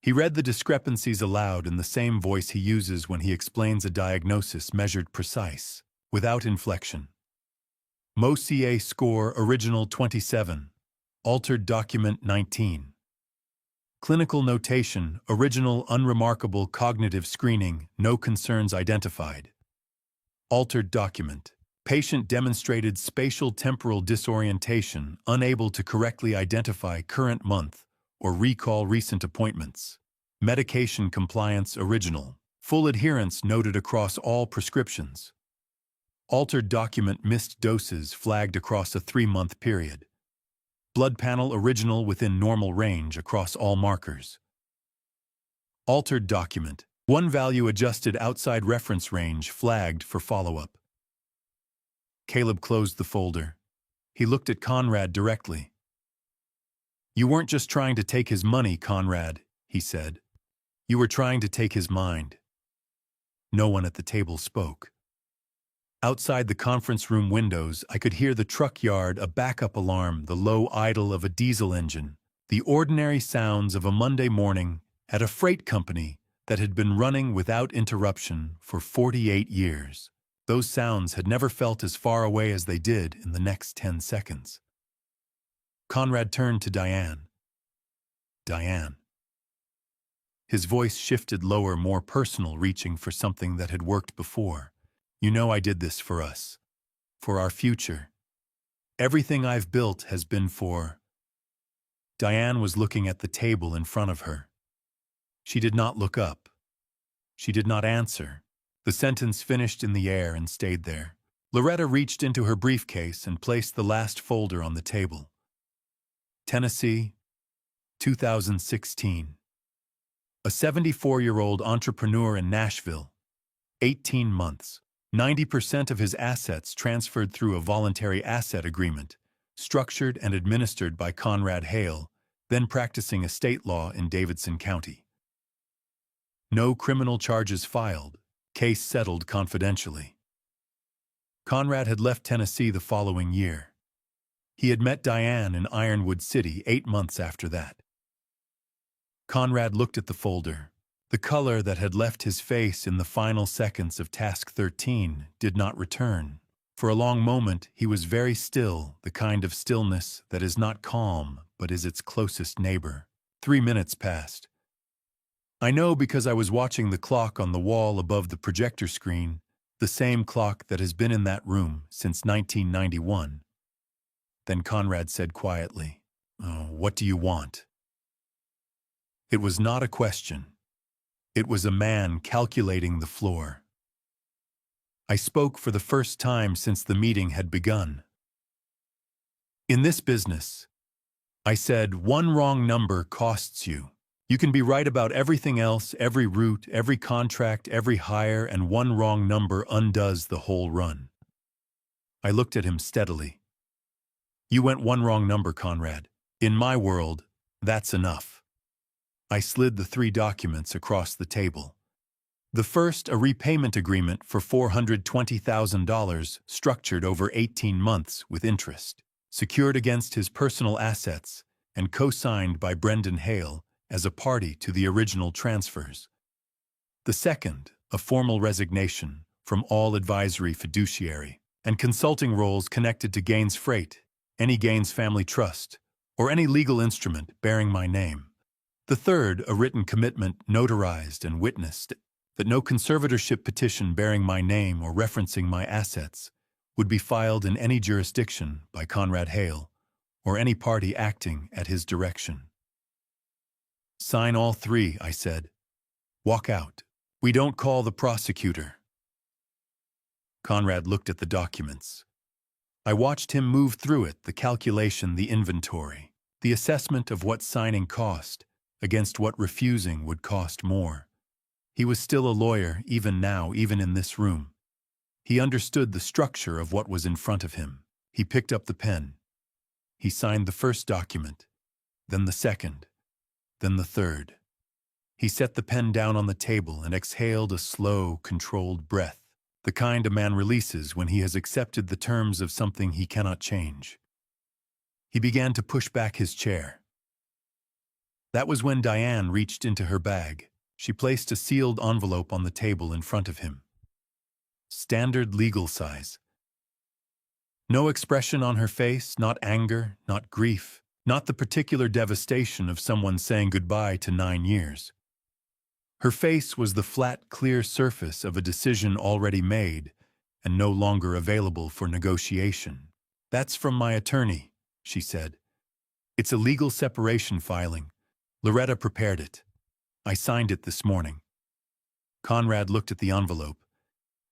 He read the discrepancies aloud in the same voice he uses when he explains a diagnosis measured precise, without inflection. MoCA score original 27, altered document 19. Clinical notation, original unremarkable cognitive screening, no concerns identified. Altered document. Patient demonstrated spatial temporal disorientation, unable to correctly identify current month or recall recent appointments. Medication compliance original. Full adherence noted across all prescriptions. Altered document missed doses flagged across a 3-month period. Blood panel original within normal range across all markers. Altered document. 1 value adjusted outside reference range flagged for follow-up. Caleb closed the folder. He looked at Conrad directly. "You weren't just trying to take his money, Conrad," he said. "You were trying to take his mind." No one at the table spoke. Outside the conference room windows, I could hear the truck yard, a backup alarm, the low idle of a diesel engine, the ordinary sounds of a Monday morning at a freight company that had been running without interruption for 48 years. Those sounds had never felt as far away as they did in the next 10 seconds. Conrad turned to Diane. "Diane." His voice shifted lower, more personal, reaching for something that had worked before. "You know I did this for us. For our future. Everything I've built has been for—" Diane was looking at the table in front of her. She did not look up. She did not answer. The sentence finished in the air and stayed there. Loretta reached into her briefcase and placed the last folder on the table. Tennessee, 2016. A 74-year-old entrepreneur in Nashville. 18 months. 90% of his assets transferred through a voluntary asset agreement, structured and administered by Conrad Hale, then practicing estate law in Davidson County. No criminal charges filed. Case settled confidentially. Conrad had left Tennessee the following year. He had met Diane in Ironwood City 8 months after that. Conrad looked at the folder. The color that had left his face in the final seconds of Task 13 did not return. For a long moment, he was very still, the kind of stillness that is not calm but is its closest neighbor. 3 minutes passed. I know because I was watching the clock on the wall above the projector screen, the same clock that has been in that room since 1991. Then Conrad said quietly, "Oh, what do you want?" It was not a question. It was a man calculating the floor. I spoke for the first time since the meeting had begun. "In this business," I said, "one wrong number costs you. You can be right about everything else, every route, every contract, every hire, and one wrong number undoes the whole run." I looked at him steadily. "You went one wrong number, Conrad. In my world, that's enough." I slid the 3 documents across the table. The first, a repayment agreement for $420,000 structured over 18 months with interest, secured against his personal assets and co-signed by Brendan Hale as a party to the original transfers. The second, a formal resignation from all advisory, fiduciary, and consulting roles connected to Gaines Freight, any Gaines family trust, or any legal instrument bearing my name. The third, a written commitment notarized and witnessed that no conservatorship petition bearing my name or referencing my assets would be filed in any jurisdiction by Conrad Hale or any party acting at his direction. "Sign all 3, I said. Walk out. We don't call the prosecutor. Conrad looked at the documents. I watched him move through it, the calculation, the inventory, the assessment of what signing cost against what refusing would cost more. He was still a lawyer, even now, even in this room. He understood the structure of what was in front of him. He picked up the pen. He signed the first document, then the second, then the third. He set the pen down on the table and exhaled a slow, controlled breath, the kind a man releases when he has accepted the terms of something he cannot change. He began to push back his chair. That was when Diane reached into her bag. She placed a sealed envelope on the table in front of him. Standard legal size. No expression on her face, not anger, not grief, not the particular devastation of someone saying goodbye to 9 years. Her face was the flat, clear surface of a decision already made and no longer available for negotiation. That's from my attorney, she said. It's a legal separation filing. Loretta prepared it. I signed it this morning. Conrad looked at the envelope.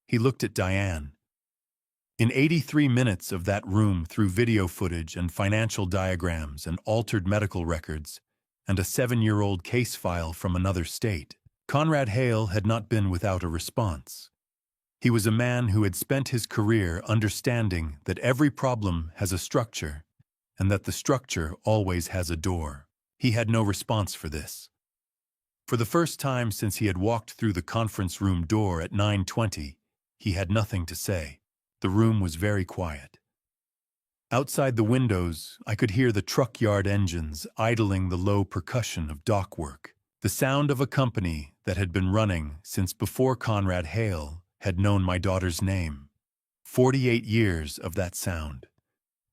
He looked at Diane. In 83 minutes of that room, through video footage and financial diagrams and altered medical records and a 7-year-old case file from another state, Conrad Hale had not been without a response. He was a man who had spent his career understanding that every problem has a structure and that the structure always has a door. He had no response for this. For the first time since he had walked through the conference room door at 9:20, he had nothing to say. The room was very quiet. Outside the windows, I could hear the truck yard engines idling, the low percussion of dock work, the sound of a company that had been running since before Conrad Hale had known my daughter's name. 48 years of that sound.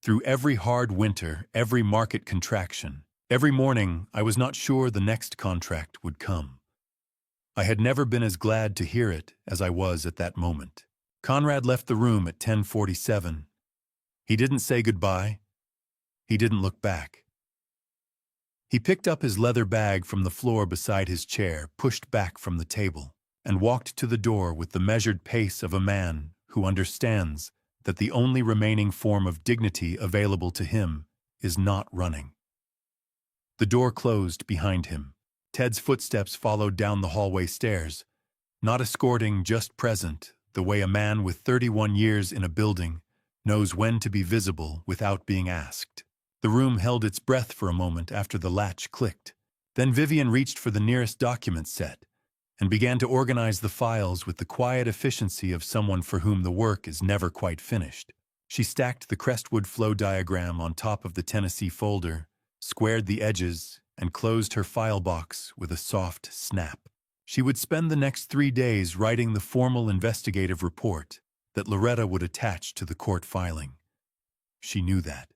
Through every hard winter, every market contraction, every morning I was not sure the next contract would come. I had never been as glad to hear it as I was at that moment. Conrad left the room at 10:47. He didn't say goodbye. He didn't look back. He picked up his leather bag from the floor beside his chair, pushed back from the table, and walked to the door with the measured pace of a man who understands that the only remaining form of dignity available to him is not running. The door closed behind him. Ted's footsteps followed down the hallway stairs, not escorting, just present, the way a man with 31 years in a building knows when to be visible without being asked. The room held its breath for a moment after the latch clicked. Then Vivian reached for the nearest document set and began to organize the files with the quiet efficiency of someone for whom the work is never quite finished. She stacked the Crestwood flow diagram on top of the Tennessee folder, squared the edges, and closed her file box with a soft snap. She would spend the next 3 days writing the formal investigative report that Loretta would attach to the court filing. She knew that.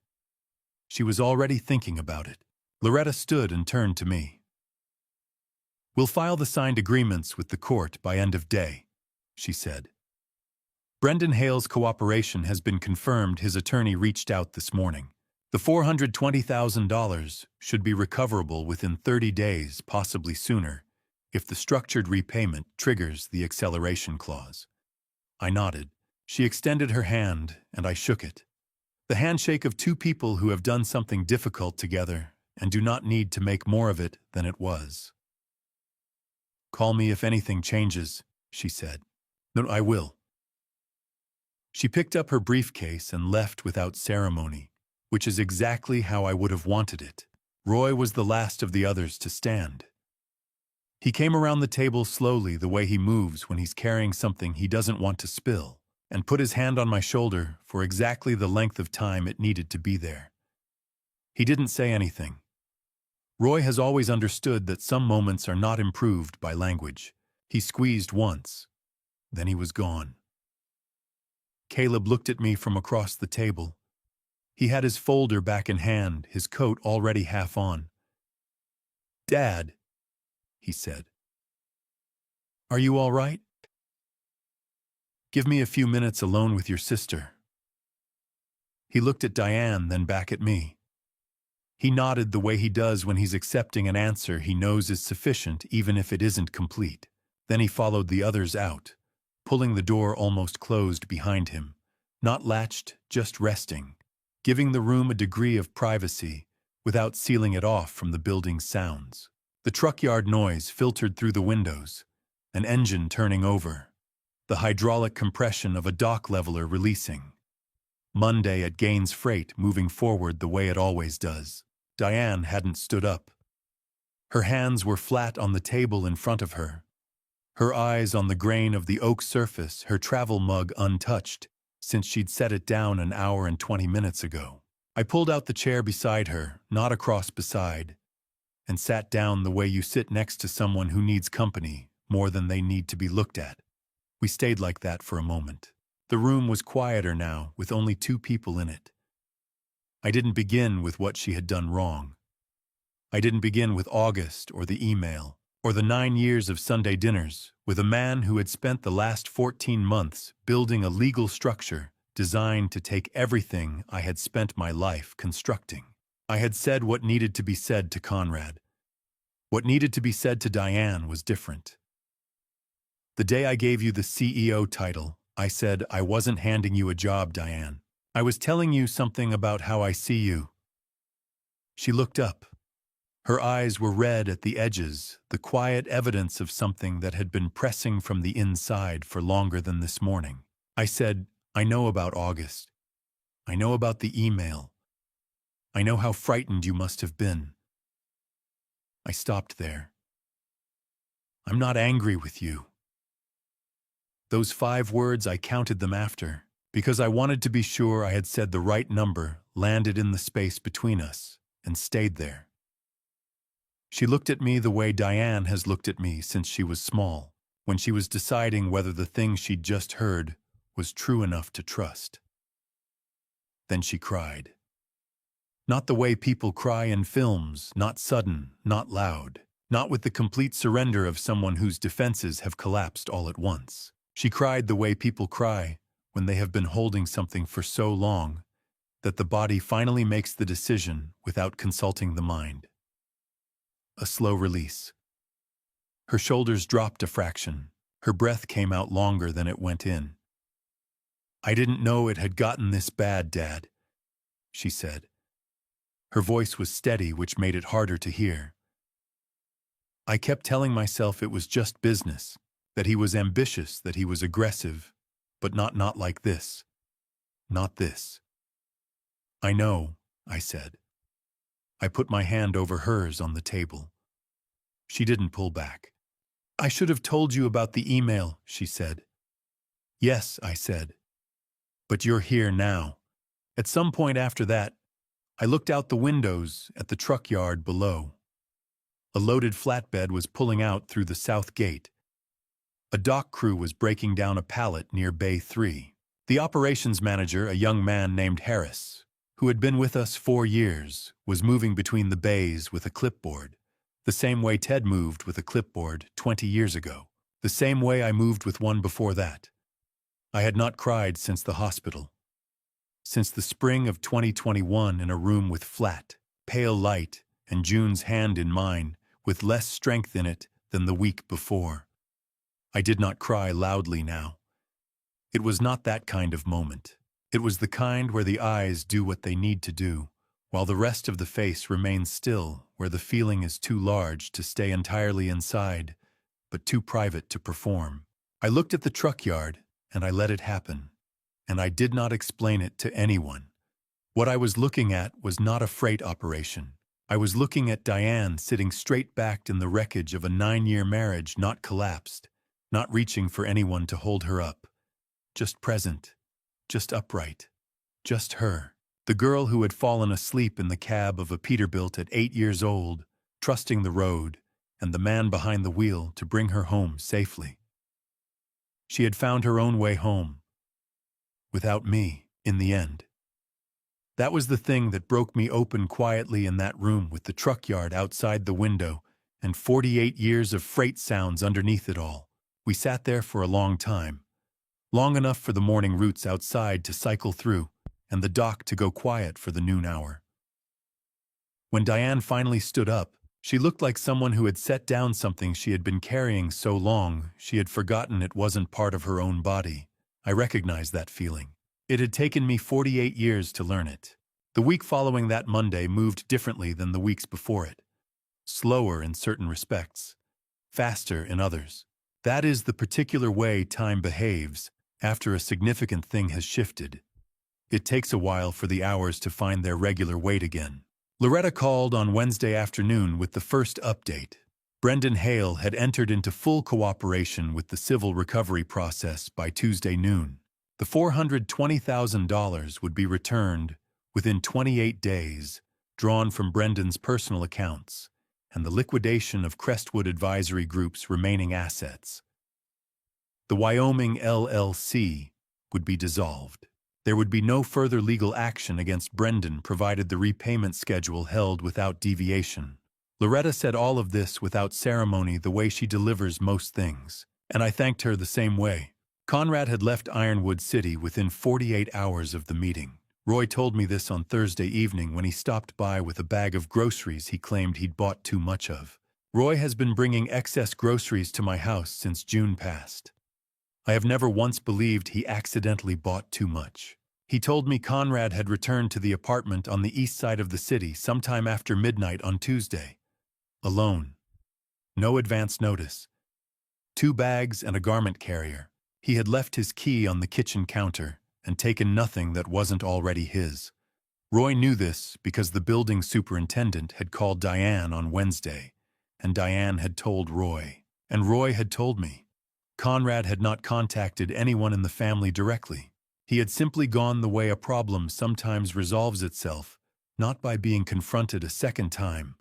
She was already thinking about it. Loretta stood and turned to me. "We'll file the signed agreements with the court by end of day," she said. "Brendan Hale's cooperation has been confirmed. His attorney reached out this morning. The $420,000 should be recoverable within 30 days, possibly sooner, if the structured repayment triggers the acceleration clause." I nodded. She extended her hand, and I shook it. The handshake of two people who have done something difficult together and do not need to make more of it than it was. "Call me if anything changes," she said. "No, I will." She picked up her briefcase and left without ceremony, which is exactly how I would have wanted it. Roy was the last of the others to stand. He came around the table slowly, the way he moves when he's carrying something he doesn't want to spill, and put his hand on my shoulder for exactly the length of time it needed to be there. He didn't say anything. Roy has always understood that some moments are not improved by language. He squeezed once, then he was gone. Caleb looked at me from across the table. He had his folder back in hand, his coat already half on. "Dad," he said. "Are you all right? Give me a few minutes alone with your sister." He looked at Diane, then back at me. He nodded the way he does when he's accepting an answer he knows is sufficient even if it isn't complete. Then he followed the others out, pulling the door almost closed behind him, not latched, just resting, giving the room a degree of privacy without sealing it off from the building's sounds. The truck yard noise filtered through the windows, an engine turning over, the hydraulic compression of a dock leveler releasing. Monday at Gaines Freight moving forward the way it always does. Diane hadn't stood up. Her hands were flat on the table in front of her, her eyes on the grain of the oak surface, her travel mug untouched since she'd set it down an hour and 20 minutes ago. I pulled out the chair beside her, not across beside, and sat down the way you sit next to someone who needs company more than they need to be looked at. We stayed like that for a moment. The room was quieter now, with only 2 people in it. I didn't begin with what she had done wrong. I didn't begin with August or the email, or the 9 years of Sunday dinners with a man who had spent the last 14 months building a legal structure designed to take everything I had spent my life constructing. I had said what needed to be said to Conrad. What needed to be said to Diane was different. The day I gave you the CEO title, I said I wasn't handing you a job, Diane. I was telling you something about how I see you. She looked up. Her eyes were red at the edges, the quiet evidence of something that had been pressing from the inside for longer than this morning. I said, I know about August. I know about the email. I know how frightened you must have been. I stopped there. I'm not angry with you. Those 5 words, I counted them after, because I wanted to be sure I had said the right number, landed in the space between us, and stayed there. She looked at me the way Diane has looked at me since she was small, when she was deciding whether the thing she'd just heard was true enough to trust. Then she cried. Not the way people cry in films, not sudden, not loud, not with the complete surrender of someone whose defenses have collapsed all at once. She cried the way people cry when they have been holding something for so long that the body finally makes the decision without consulting the mind. A slow release. Her shoulders dropped a fraction. Her breath came out longer than it went in. I didn't know it had gotten this bad, Dad, she said. Her voice was steady, which made it harder to hear. I kept telling myself it was just business, that he was ambitious, that he was aggressive, but not like this. Not this. I know, I said. I put my hand over hers on the table. She didn't pull back. I should have told you about the email, she said. Yes, I said. But you're here now. At some point after that, I looked out the windows at the truck yard below. A loaded flatbed was pulling out through the south gate. A dock crew was breaking down a pallet near Bay 3. The operations manager, a young man named Harris, who had been with us 4 years, was moving between the bays with a clipboard, the same way Ted moved with a clipboard 20 years ago, the same way I moved with one before that. I had not cried since the hospital. Since the spring of 2021 in a room with flat, pale light and June's hand in mine with less strength in it than the week before. I did not cry loudly now. It was not that kind of moment. It was the kind where the eyes do what they need to do, while the rest of the face remains still, where the feeling is too large to stay entirely inside, but too private to perform. I looked at the truck yard, and I let it happen, and I did not explain it to anyone. What I was looking at was not a freight operation. I was looking at Diane sitting straight-backed in the wreckage of a 9-year marriage not collapsed, not reaching for anyone to hold her up. Just present. Just upright. Just her. The girl who had fallen asleep in the cab of a Peterbilt at 8 years old, trusting the road and the man behind the wheel to bring her home safely. She had found her own way home. Without me, in the end. That was the thing that broke me open quietly in that room with the truck yard outside the window and 48 years of freight sounds underneath it all. We sat there for a long time. Long enough for the morning routes outside to cycle through and the dock to go quiet for the noon hour. When Diane finally stood up, She looked like someone who had set down something she had been carrying so long she had forgotten it wasn't part of her own body. I recognized that feeling. It had taken me 48 years to learn it. The week following that Monday moved differently than the weeks before it. Slower in certain respects, faster in others. That is the particular way time behaves after a significant thing has shifted. It takes a while for the hours to find their regular weight again. Loretta called on Wednesday afternoon with the first update. Brendan Hale had entered into full cooperation with the civil recovery process by Tuesday noon. The $420,000 would be returned within 28 days, drawn from Brendan's personal accounts, and the liquidation of Crestwood Advisory Group's remaining assets. The Wyoming LLC would be dissolved. There would be no further legal action against Brendan provided the repayment schedule held without deviation. Loretta said all of this without ceremony, the way she delivers most things, and I thanked her the same way. Conrad had left Ironwood City within 48 hours of the meeting. Roy told me this on Thursday evening when he stopped by with a bag of groceries he claimed he'd bought too much of. Roy has been bringing excess groceries to my house since June passed. I have never once believed he accidentally bought too much. He told me Conrad had returned to the apartment on the east side of the city sometime after midnight on Tuesday. Alone. No advance notice. 2 bags and a garment carrier. He had left his key on the kitchen counter and taken nothing that wasn't already his. Roy knew this because the building superintendent had called Diane on Wednesday, and Diane had told Roy, and Roy had told me. Conrad had not contacted anyone in the family directly. He had simply gone the way a problem sometimes resolves itself, not by being confronted a second time,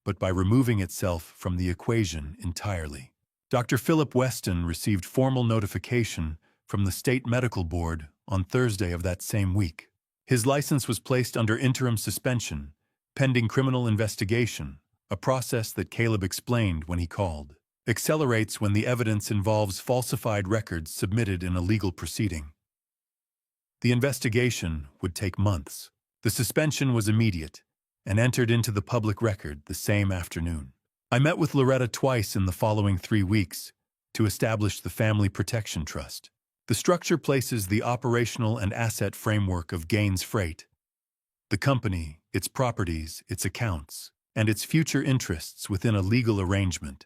but by removing itself from the equation entirely. Dr. Philip Weston received formal notification from the State Medical Board on Thursday of that same week. His license was placed under interim suspension, pending criminal investigation, a process that Caleb explained when he called. Accelerates when the evidence involves falsified records submitted in a legal proceeding. The investigation would take months. The suspension was immediate and entered into the public record the same afternoon. I met with Loretta twice in the following 3 weeks to establish the Family Protection Trust. The structure places the operational and asset framework of Gaines Freight, the company, its properties, its accounts, and its future interests within a legal arrangement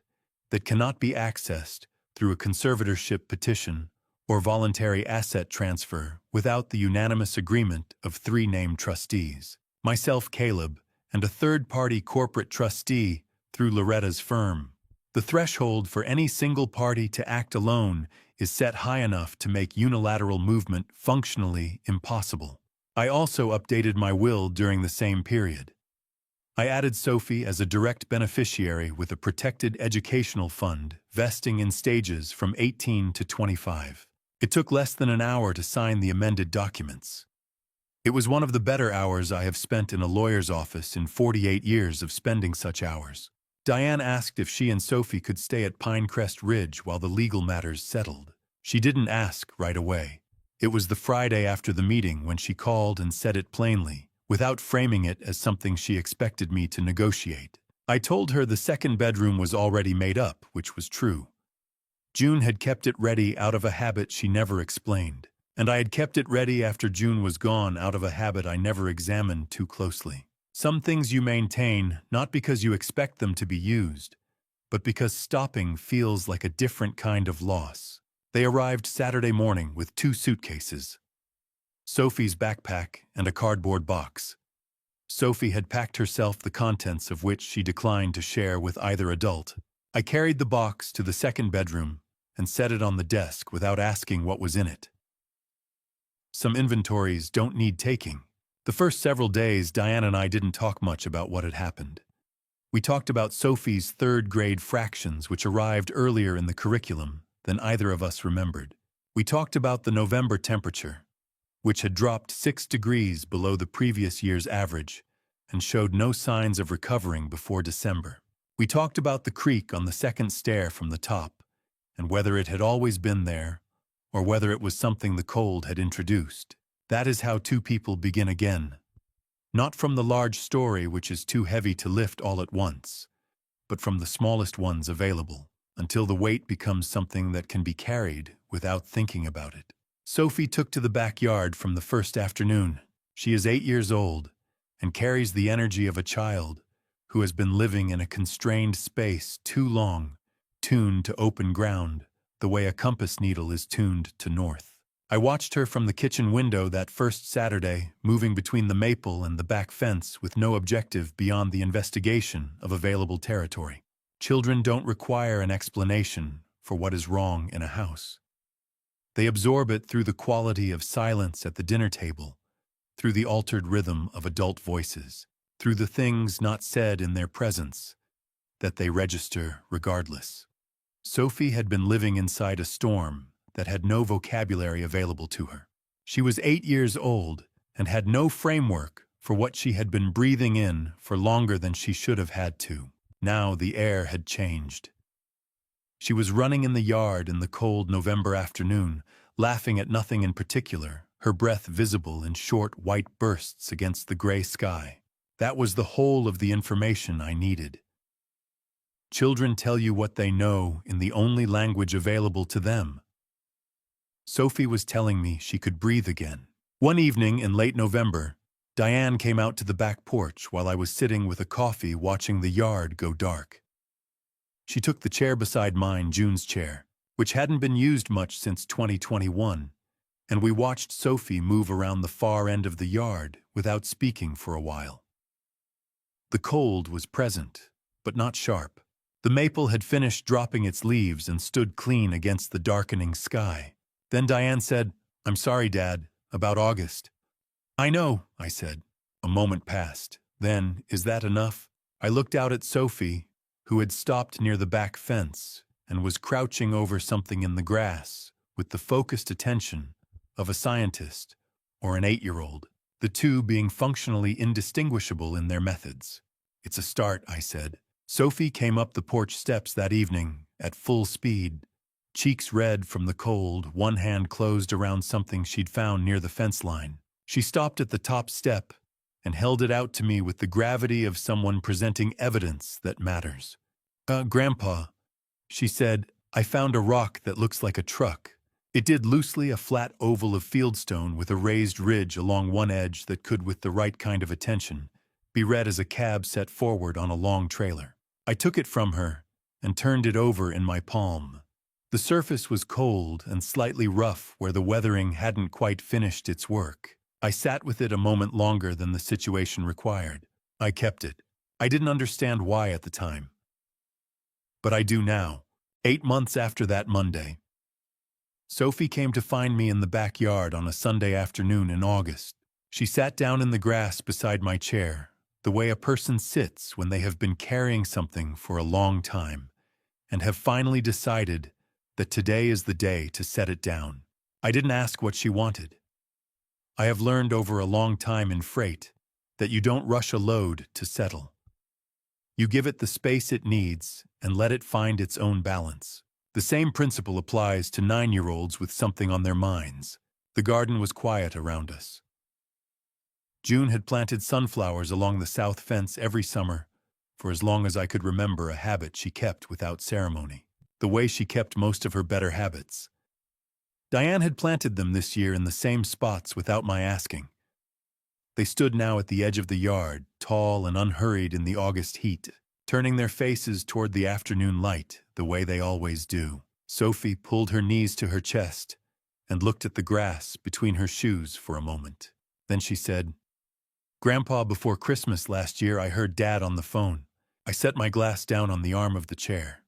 that cannot be accessed through a conservatorship petition or voluntary asset transfer without the unanimous agreement of 3 named trustees, myself, Caleb, and a third-party corporate trustee through Loretta's firm. The threshold for any single party to act alone is set high enough to make unilateral movement functionally impossible. I also updated my will during the same period. I added Sophie as a direct beneficiary with a protected educational fund vesting in stages from 18 to 25. It took less than an hour to sign the amended documents. It was one of the better hours I have spent in a lawyer's office in 48 years of spending such hours. Diane asked if she and Sophie could stay at Pinecrest Ridge while the legal matters settled. She didn't ask right away. It was the Friday after the meeting when she called and said it plainly, without framing it as something she expected me to negotiate. I told her the second bedroom was already made up, which was true. June had kept it ready out of a habit she never explained, and I had kept it ready after June was gone out of a habit I never examined too closely. Some things you maintain not because you expect them to be used, but because stopping feels like a different kind of loss. They arrived Saturday morning with 2 suitcases. Sophie's backpack and a cardboard box. Sophie had packed herself the contents of which she declined to share with either adult. I carried the box to the second bedroom and set it on the desk without asking what was in it. Some inventories don't need taking. The first several days, Diane and I didn't talk much about what had happened. We talked about Sophie's third-grade fractions, which arrived earlier in the curriculum than either of us remembered. We talked about the November temperature, which had dropped 6 degrees below the previous year's average and showed no signs of recovering before December. We talked about the creak on the second stair from the top and whether it had always been there or whether it was something the cold had introduced. That is how 2 people begin again. Not from the large story which is too heavy to lift all at once, but from the smallest ones available, until the weight becomes something that can be carried without thinking about it. Sophie took to the backyard from the first afternoon. She is 8 years old and carries the energy of a child who has been living in a constrained space too long, tuned to open ground, the way a compass needle is tuned to north. I watched her from the kitchen window that first Saturday, moving between the maple and the back fence with no objective beyond the investigation of available territory. Children don't require an explanation for what is wrong in a house. They absorb it through the quality of silence at the dinner table, through the altered rhythm of adult voices, through the things not said in their presence that they register regardless. Sophie had been living inside a storm that had no vocabulary available to her. She was 8 years old and had no framework for what she had been breathing in for longer than she should have had to. Now the air had changed. She was running in the yard in the cold November afternoon, laughing at nothing in particular, her breath visible in short white bursts against the gray sky. That was the whole of the information I needed. Children tell you what they know in the only language available to them. Sophie was telling me she could breathe again. One evening in late November, Diane came out to the back porch while I was sitting with a coffee watching the yard go dark. She took the chair beside mine, June's chair, which hadn't been used much since 2021, and we watched Sophie move around the far end of the yard without speaking for a while. The cold was present, but not sharp. The maple had finished dropping its leaves and stood clean against the darkening sky. Then Diane said, "I'm sorry, Dad, about August." "I know," I said. A moment passed. Then, "Is that enough?" I looked out at Sophie, who had stopped near the back fence and was crouching over something in the grass with the focused attention of a scientist or an 8-year-old, the two being functionally indistinguishable in their methods. "It's a start," I said. Sophie came up the porch steps that evening at full speed, cheeks red from the cold, one hand closed around something she'd found near the fence line. She stopped at the top step and held it out to me with the gravity of someone presenting evidence that matters. Grandpa," she said, "I found a rock that looks like a truck." It did loosely a flat oval of fieldstone with a raised ridge along one edge that could, with the right kind of attention, be read as a cab set forward on a long trailer. I took it from her and turned it over in my palm. The surface was cold and slightly rough where the weathering hadn't quite finished its work. I sat with it a moment longer than the situation required. I kept it. I didn't understand why at the time. But I do now. 8 months after that Monday, Sophie came to find me in the backyard on a Sunday afternoon in August. She sat down in the grass beside my chair, the way a person sits when they have been carrying something for a long time and have finally decided that today is the day to set it down. I didn't ask what she wanted. I have learned over a long time in freight that you don't rush a load to settle. You give it the space it needs and let it find its own balance. The same principle applies to 9-year-olds with something on their minds. The garden was quiet around us. June had planted sunflowers along the south fence every summer for as long as I could remember, a habit she kept without ceremony, the way she kept most of her better habits. Diane had planted them this year in the same spots without my asking. They stood now at the edge of the yard, tall and unhurried in the August heat, turning their faces toward the afternoon light, the way they always do. Sophie pulled her knees to her chest and looked at the grass between her shoes for a moment. Then she said, "Grandpa, before Christmas last year I heard Dad on the phone." I set my glass down on the arm of the chair.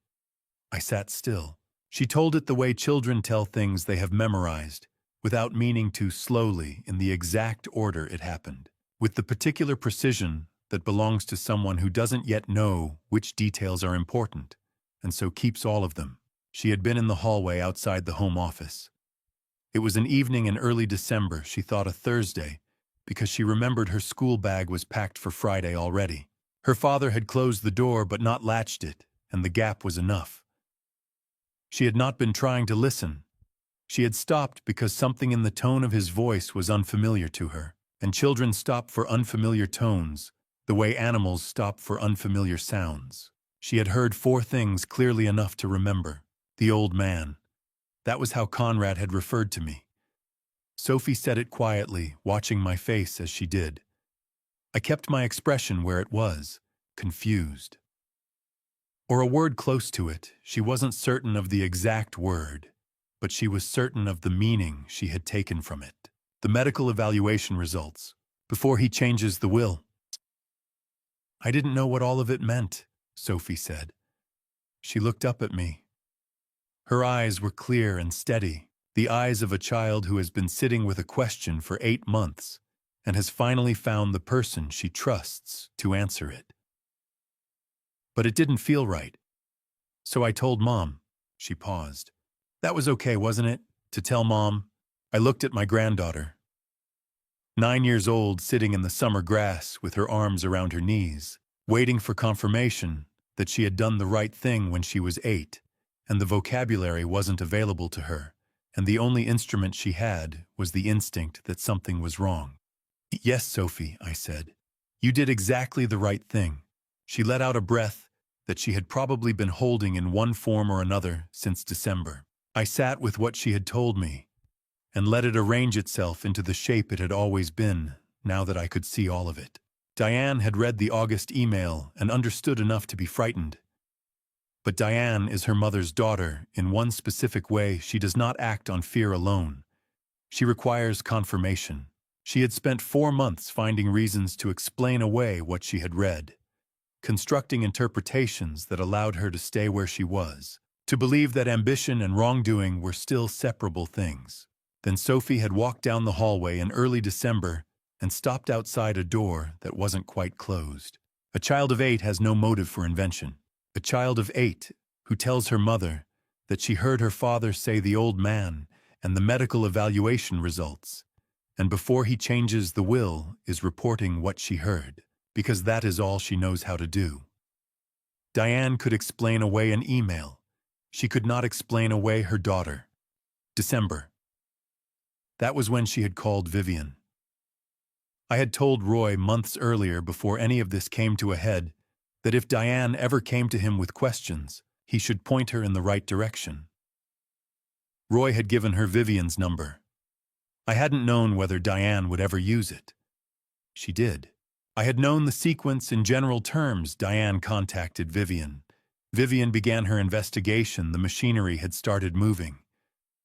I sat still. She told it the way children tell things they have memorized, without meaning to, slowly, in the exact order it happened, with the particular precision that belongs to someone who doesn't yet know which details are important, and so keeps all of them. She had been in the hallway outside the home office. It was an evening in early December, she thought a Thursday, because she remembered her school bag was packed for Friday already. Her father had closed the door but not latched it, and the gap was enough. She had not been trying to listen. She had stopped because something in the tone of his voice was unfamiliar to her, and children stop for unfamiliar tones, the way animals stop for unfamiliar sounds. She had heard 4 things clearly enough to remember. The old man. That was how Conrad had referred to me. Sophie said it quietly, watching my face as she did. I kept my expression where it was, confused. Or a word close to it. She wasn't certain of the exact word, but she was certain of the meaning she had taken from it. The medical evaluation results. Before he changes the will. I didn't know what all of it meant, Sophie said. She looked up at me. Her eyes were clear and steady, the eyes of a child who has been sitting with a question for 8 months and has finally found the person she trusts to answer it. But it didn't feel right. So I told Mom. She paused. That was okay, wasn't it? To tell Mom? I looked at my granddaughter. 9 years old, sitting in the summer grass with her arms around her knees, waiting for confirmation that she had done the right thing when she was 8, and the vocabulary wasn't available to her, and the only instrument she had was the instinct that something was wrong. Yes, Sophie, I said. You did exactly the right thing. She let out a breath that she had probably been holding in one form or another since December. I sat with what she had told me and let it arrange itself into the shape it had always been, now that I could see all of it. Diane had read the August email and understood enough to be frightened. But Diane is her mother's daughter. In one specific way, she does not act on fear alone. She requires confirmation. She had spent 4 months finding reasons to explain away what she had read, constructing interpretations that allowed her to stay where she was, to believe that ambition and wrongdoing were still separable things. Then Sophie had walked down the hallway in early December and stopped outside a door that wasn't quite closed. A child of 8 has no motive for invention. A child of 8 who tells her mother that she heard her father say the old man and the medical evaluation results, and before he changes the will is reporting what she heard, because that is all she knows how to do. Diane could explain away an email. She could not explain away her daughter. December. That was when she had called Vivian. I had told Roy months earlier, before any of this came to a head, that if Diane ever came to him with questions, he should point her in the right direction. Roy had given her Vivian's number. I hadn't known whether Diane would ever use it. She did. I had known the sequence in general terms. Diane contacted Vivian. Vivian began her investigation. The machinery had started moving.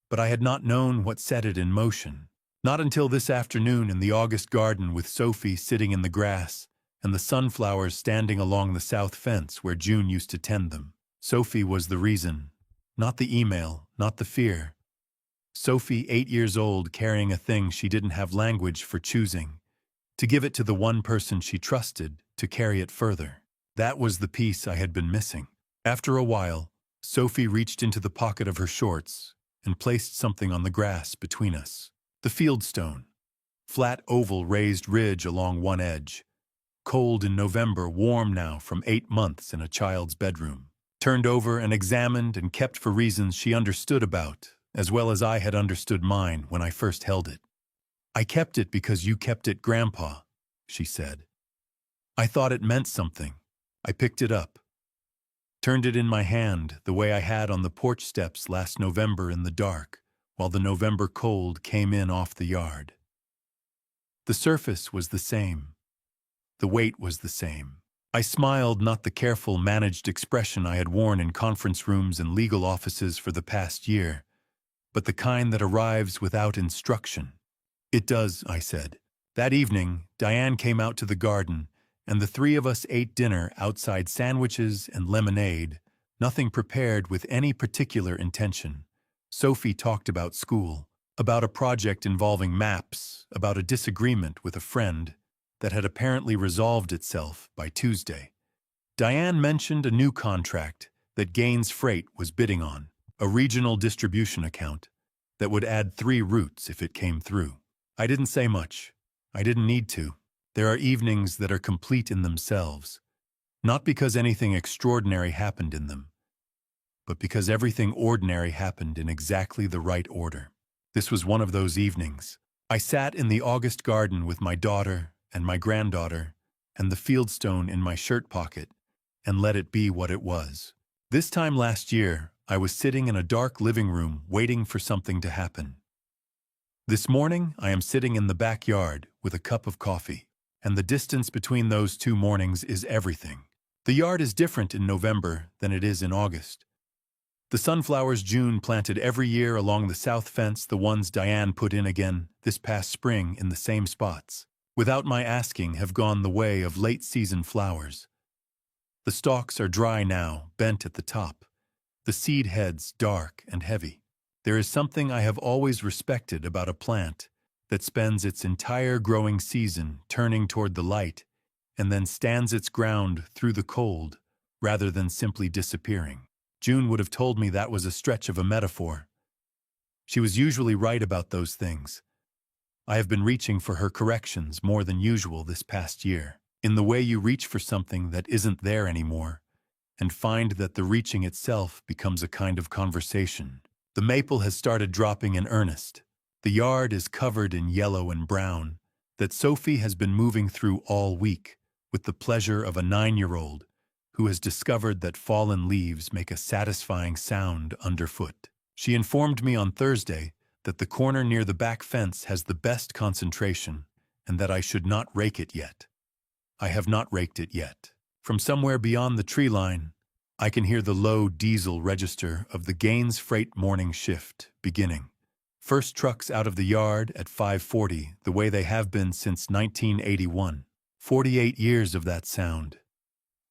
But I had not known what set it in motion. Not until this afternoon in the August garden, with Sophie sitting in the grass and the sunflowers standing along the south fence where June used to tend them. Sophie was the reason. Not the email, not the fear. Sophie, 8 years old, carrying a thing she didn't have language for choosing. To give it to the one person she trusted, to carry it further. That was the piece I had been missing. After a while, Sophie reached into the pocket of her shorts and placed something on the grass between us. The fieldstone. Flat oval raised ridge along one edge. Cold in November, warm now from 8 months in a child's bedroom. Turned over and examined and kept for reasons she understood about, as well as I had understood mine when I first held it. I kept it because you kept it, Grandpa, she said. I thought it meant something. I picked it up. Turned it in my hand the way I had on the porch steps last November in the dark, while the November cold came in off the yard. The surface was the same. The weight was the same. I smiled, not the careful, managed expression I had worn in conference rooms and legal offices for the past year, but the kind that arrives without instruction. It does, I said. That evening, Diane came out to the garden, and the 3 of us ate dinner outside, sandwiches and lemonade, nothing prepared with any particular intention. Sophie talked about school, about a project involving maps, about a disagreement with a friend that had apparently resolved itself by Tuesday. Diane mentioned a new contract that Gaines Freight was bidding on, a regional distribution account that would add 3 routes if it came through. I didn't say much. I didn't need to. There are evenings that are complete in themselves, not because anything extraordinary happened in them, but because everything ordinary happened in exactly the right order. This was one of those evenings. I sat in the August garden with my daughter and my granddaughter and the fieldstone in my shirt pocket and let it be what it was. This time last year, I was sitting in a dark living room waiting for something to happen. This morning, I am sitting in the backyard with a cup of coffee, and the distance between those 2 mornings is everything. The yard is different in November than it is in August. The sunflowers June planted every year along the south fence, the ones Diane put in again this past spring in the same spots, without my asking, have gone the way of late-season flowers. The stalks are dry now, bent at the top, the seed heads dark and heavy. There is something I have always respected about a plant that spends its entire growing season turning toward the light and then stands its ground through the cold rather than simply disappearing. June would have told me that was a stretch of a metaphor. She was usually right about those things. I have been reaching for her corrections more than usual this past year, in the way you reach for something that isn't there anymore, and find that the reaching itself becomes a kind of conversation. The maple has started dropping in earnest. The yard is covered in yellow and brown, that Sophie has been moving through all week, with the pleasure of a 9-year-old who has discovered that fallen leaves make a satisfying sound underfoot. She informed me on Thursday that the corner near the back fence has the best concentration and that I should not rake it yet. I have not raked it yet. From somewhere beyond the tree line, I can hear the low diesel register of the Gaines freight morning shift beginning. First trucks out of the yard at 5:40, the way they have been since 1981. 48 years of that sound.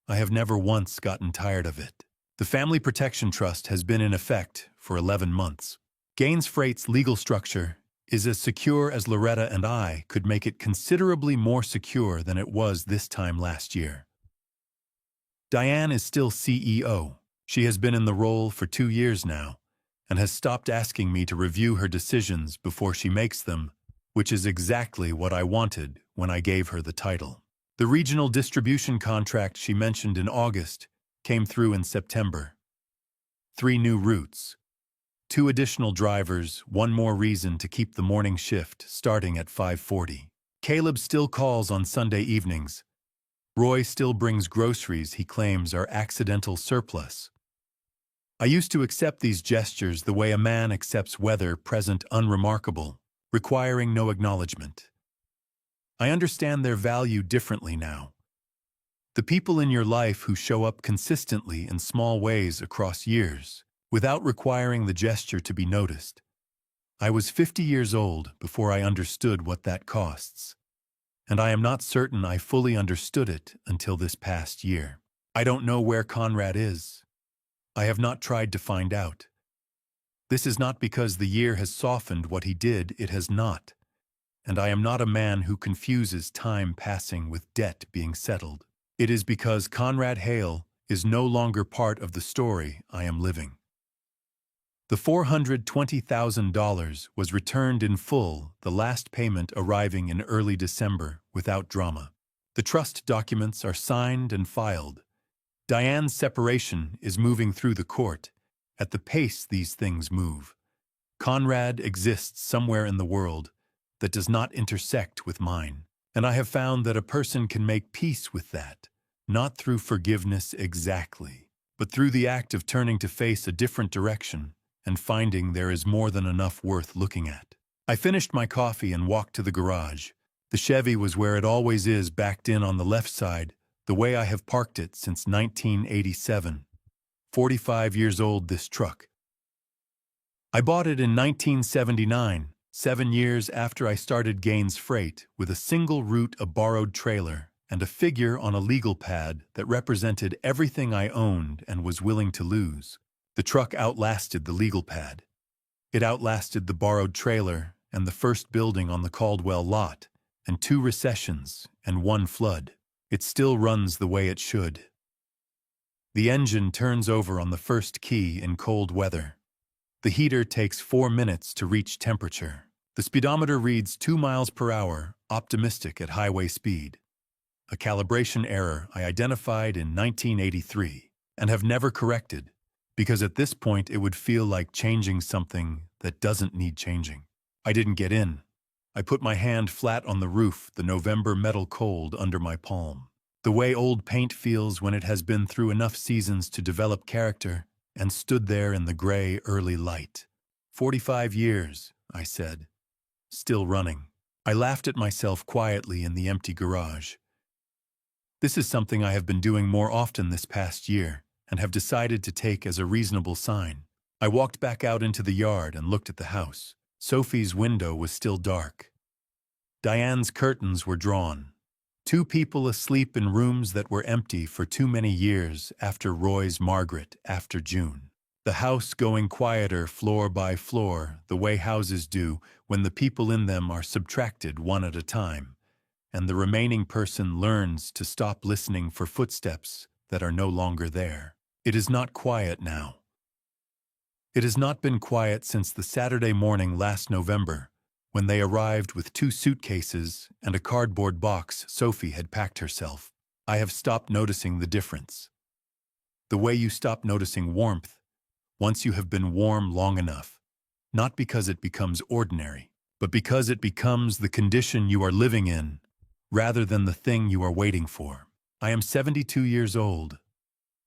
I have never once gotten tired of it. The Family Protection Trust has been in effect for 11 months. Gaines Freight's legal structure is as secure as Loretta and I could make it, considerably more secure than it was this time last year. Diane is still CEO. She has been in the role for 2 years now and has stopped asking me to review her decisions before she makes them, which is exactly what I wanted when I gave her the title. The regional distribution contract she mentioned in August came through in September. 3 new routes, 2 additional drivers, 1 more reason to keep the morning shift starting at 5:40. Caleb still calls on Sunday evenings. Roy still brings groceries he claims are accidental surplus. I used to accept these gestures the way a man accepts weather present unremarkable, requiring no acknowledgement. I understand their value differently now. The people in your life who show up consistently in small ways across years, without requiring the gesture to be noticed. I was 50 years old before I understood what that costs. And I am not certain I fully understood it until this past year. I don't know where Conrad is. I have not tried to find out. This is not because the year has softened what he did, it has not. And I am not a man who confuses time passing with debt being settled. It is because Conrad Hale is no longer part of the story I am living. The $420,000 was returned in full, the last payment arriving in early December without drama. The trust documents are signed and filed. Diane's separation is moving through the court, at the pace these things move. Conrad exists somewhere in the world that does not intersect with mine, and I have found that a person can make peace with that, not through forgiveness exactly, but through the act of turning to face a different direction and finding there is more than enough worth looking at. I finished my coffee and walked to the garage. The Chevy was where it always is, backed in on the left side, the way I have parked it since 1987. 45 years old, this truck. I bought it in 1979, 7 years after I started Gaines Freight, with a single route, a borrowed trailer, and a figure on a legal pad that represented everything I owned and was willing to lose. The truck outlasted the legal pad. It outlasted the borrowed trailer and the first building on the Caldwell lot, and 2 recessions and 1 flood. It still runs the way it should. The engine turns over on the first key in cold weather. The heater takes 4 minutes to reach temperature. The speedometer reads 2 miles per hour, optimistic at highway speed. A calibration error I identified in 1983 and have never corrected, because at this point it would feel like changing something that doesn't need changing. I didn't get in. I put my hand flat on the roof, the November metal cold under my palm. The way old paint feels when it has been through enough seasons to develop character and stood there in the gray early light. 45 years, I said. Still running. I laughed at myself quietly in the empty garage. This is something I have been doing more often this past year and have decided to take as a reasonable sign. I walked back out into the yard and looked at the house. Sophie's window was still dark. Diane's curtains were drawn. Two people asleep in rooms that were empty for too many years after Roy's Margaret after June. The house going quieter floor by floor, the way houses do when the people in them are subtracted one at a time, and the remaining person learns to stop listening for footsteps that are no longer there. It is not quiet now. It has not been quiet since the Saturday morning last November, when they arrived with 2 suitcases and a cardboard box Sophie had packed herself. I have stopped noticing the difference. The way you stop noticing warmth once you have been warm long enough, not because it becomes ordinary, but because it becomes the condition you are living in, rather than the thing you are waiting for. I am 72 years old.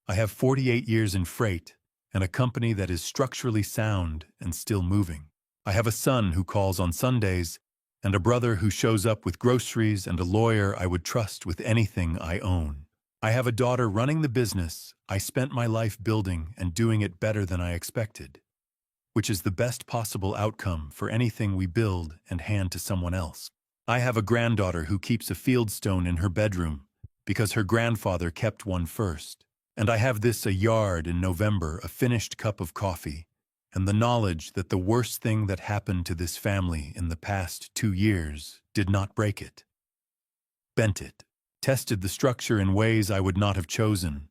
I have 48 years in freight and a company that is structurally sound and still moving. I have a son who calls on Sundays and a brother who shows up with groceries and a lawyer I would trust with anything I own. I have a daughter running the business I spent my life building and doing it better than I expected, which is the best possible outcome for anything we build and hand to someone else. I have a granddaughter who keeps a fieldstone in her bedroom because her grandfather kept one first. And I have a yard in November, a finished cup of coffee, and the knowledge that the worst thing that happened to this family in the past 2 years did not break it. Bent it, tested the structure in ways I would not have chosen,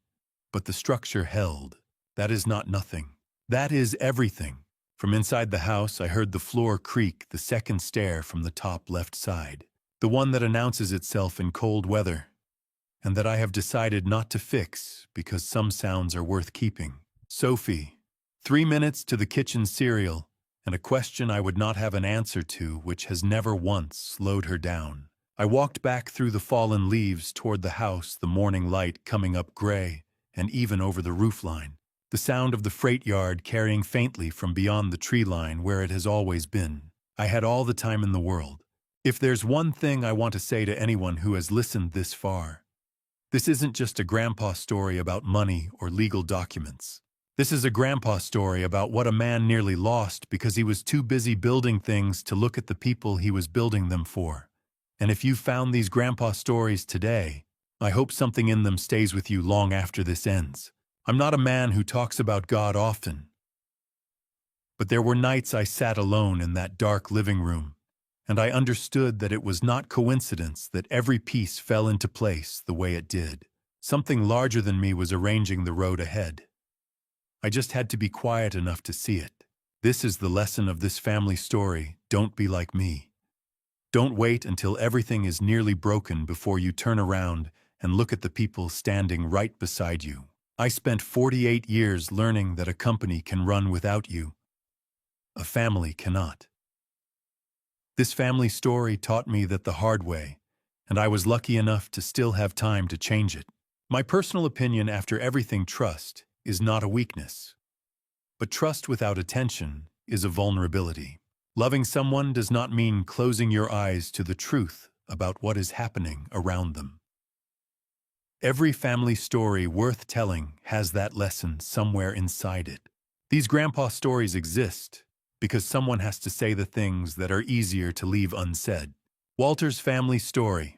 but the structure held. That is not nothing. That is everything. From inside the house, I heard the floor creak the second stair from the top left side, the one that announces itself in cold weather, and that I have decided not to fix because some sounds are worth keeping. Sophie, 3 minutes to the kitchen cereal, and a question I would not have an answer to which has never once slowed her down. I walked back through the fallen leaves toward the house, the morning light coming up gray and even over the roofline. The sound of the freight yard carrying faintly from beyond the tree line where it has always been. I had all the time in the world. If there's one thing I want to say to anyone who has listened this far, this isn't just a grandpa story about money or legal documents. This is a grandpa story about what a man nearly lost because he was too busy building things to look at the people he was building them for. And if you found these grandpa stories today, I hope something in them stays with you long after this ends. I'm not a man who talks about God often, but there were nights I sat alone in that dark living room, and I understood that it was not coincidence that every piece fell into place the way it did. Something larger than me was arranging the road ahead. I just had to be quiet enough to see it. This is the lesson of this family story. Don't be like me. Don't wait until everything is nearly broken before you turn around and look at the people standing right beside you. I spent 48 years learning that a company can run without you. A family cannot. This family story taught me that the hard way, and I was lucky enough to still have time to change it. My personal opinion after everything, trust is not a weakness. But trust without attention is a vulnerability. Loving someone does not mean closing your eyes to the truth about what is happening around them. Every family story worth telling has that lesson somewhere inside it. These grandpa stories exist because someone has to say the things that are easier to leave unsaid. Walter's family story.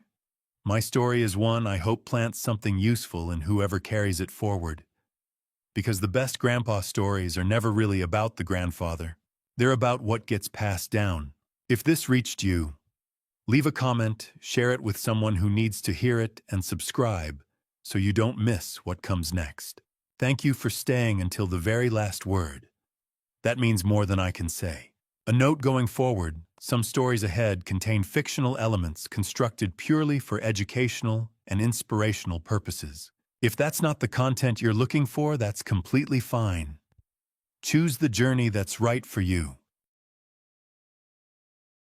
My story is one I hope plants something useful in whoever carries it forward. Because the best grandpa stories are never really about the grandfather. They're about what gets passed down. If this reached you, leave a comment, share it with someone who needs to hear it, and subscribe so you don't miss what comes next. Thank you for staying until the very last word. That means more than I can say. A note going forward, some stories ahead contain fictional elements constructed purely for educational and inspirational purposes. If that's not the content you're looking for, that's completely fine. Choose the journey that's right for you.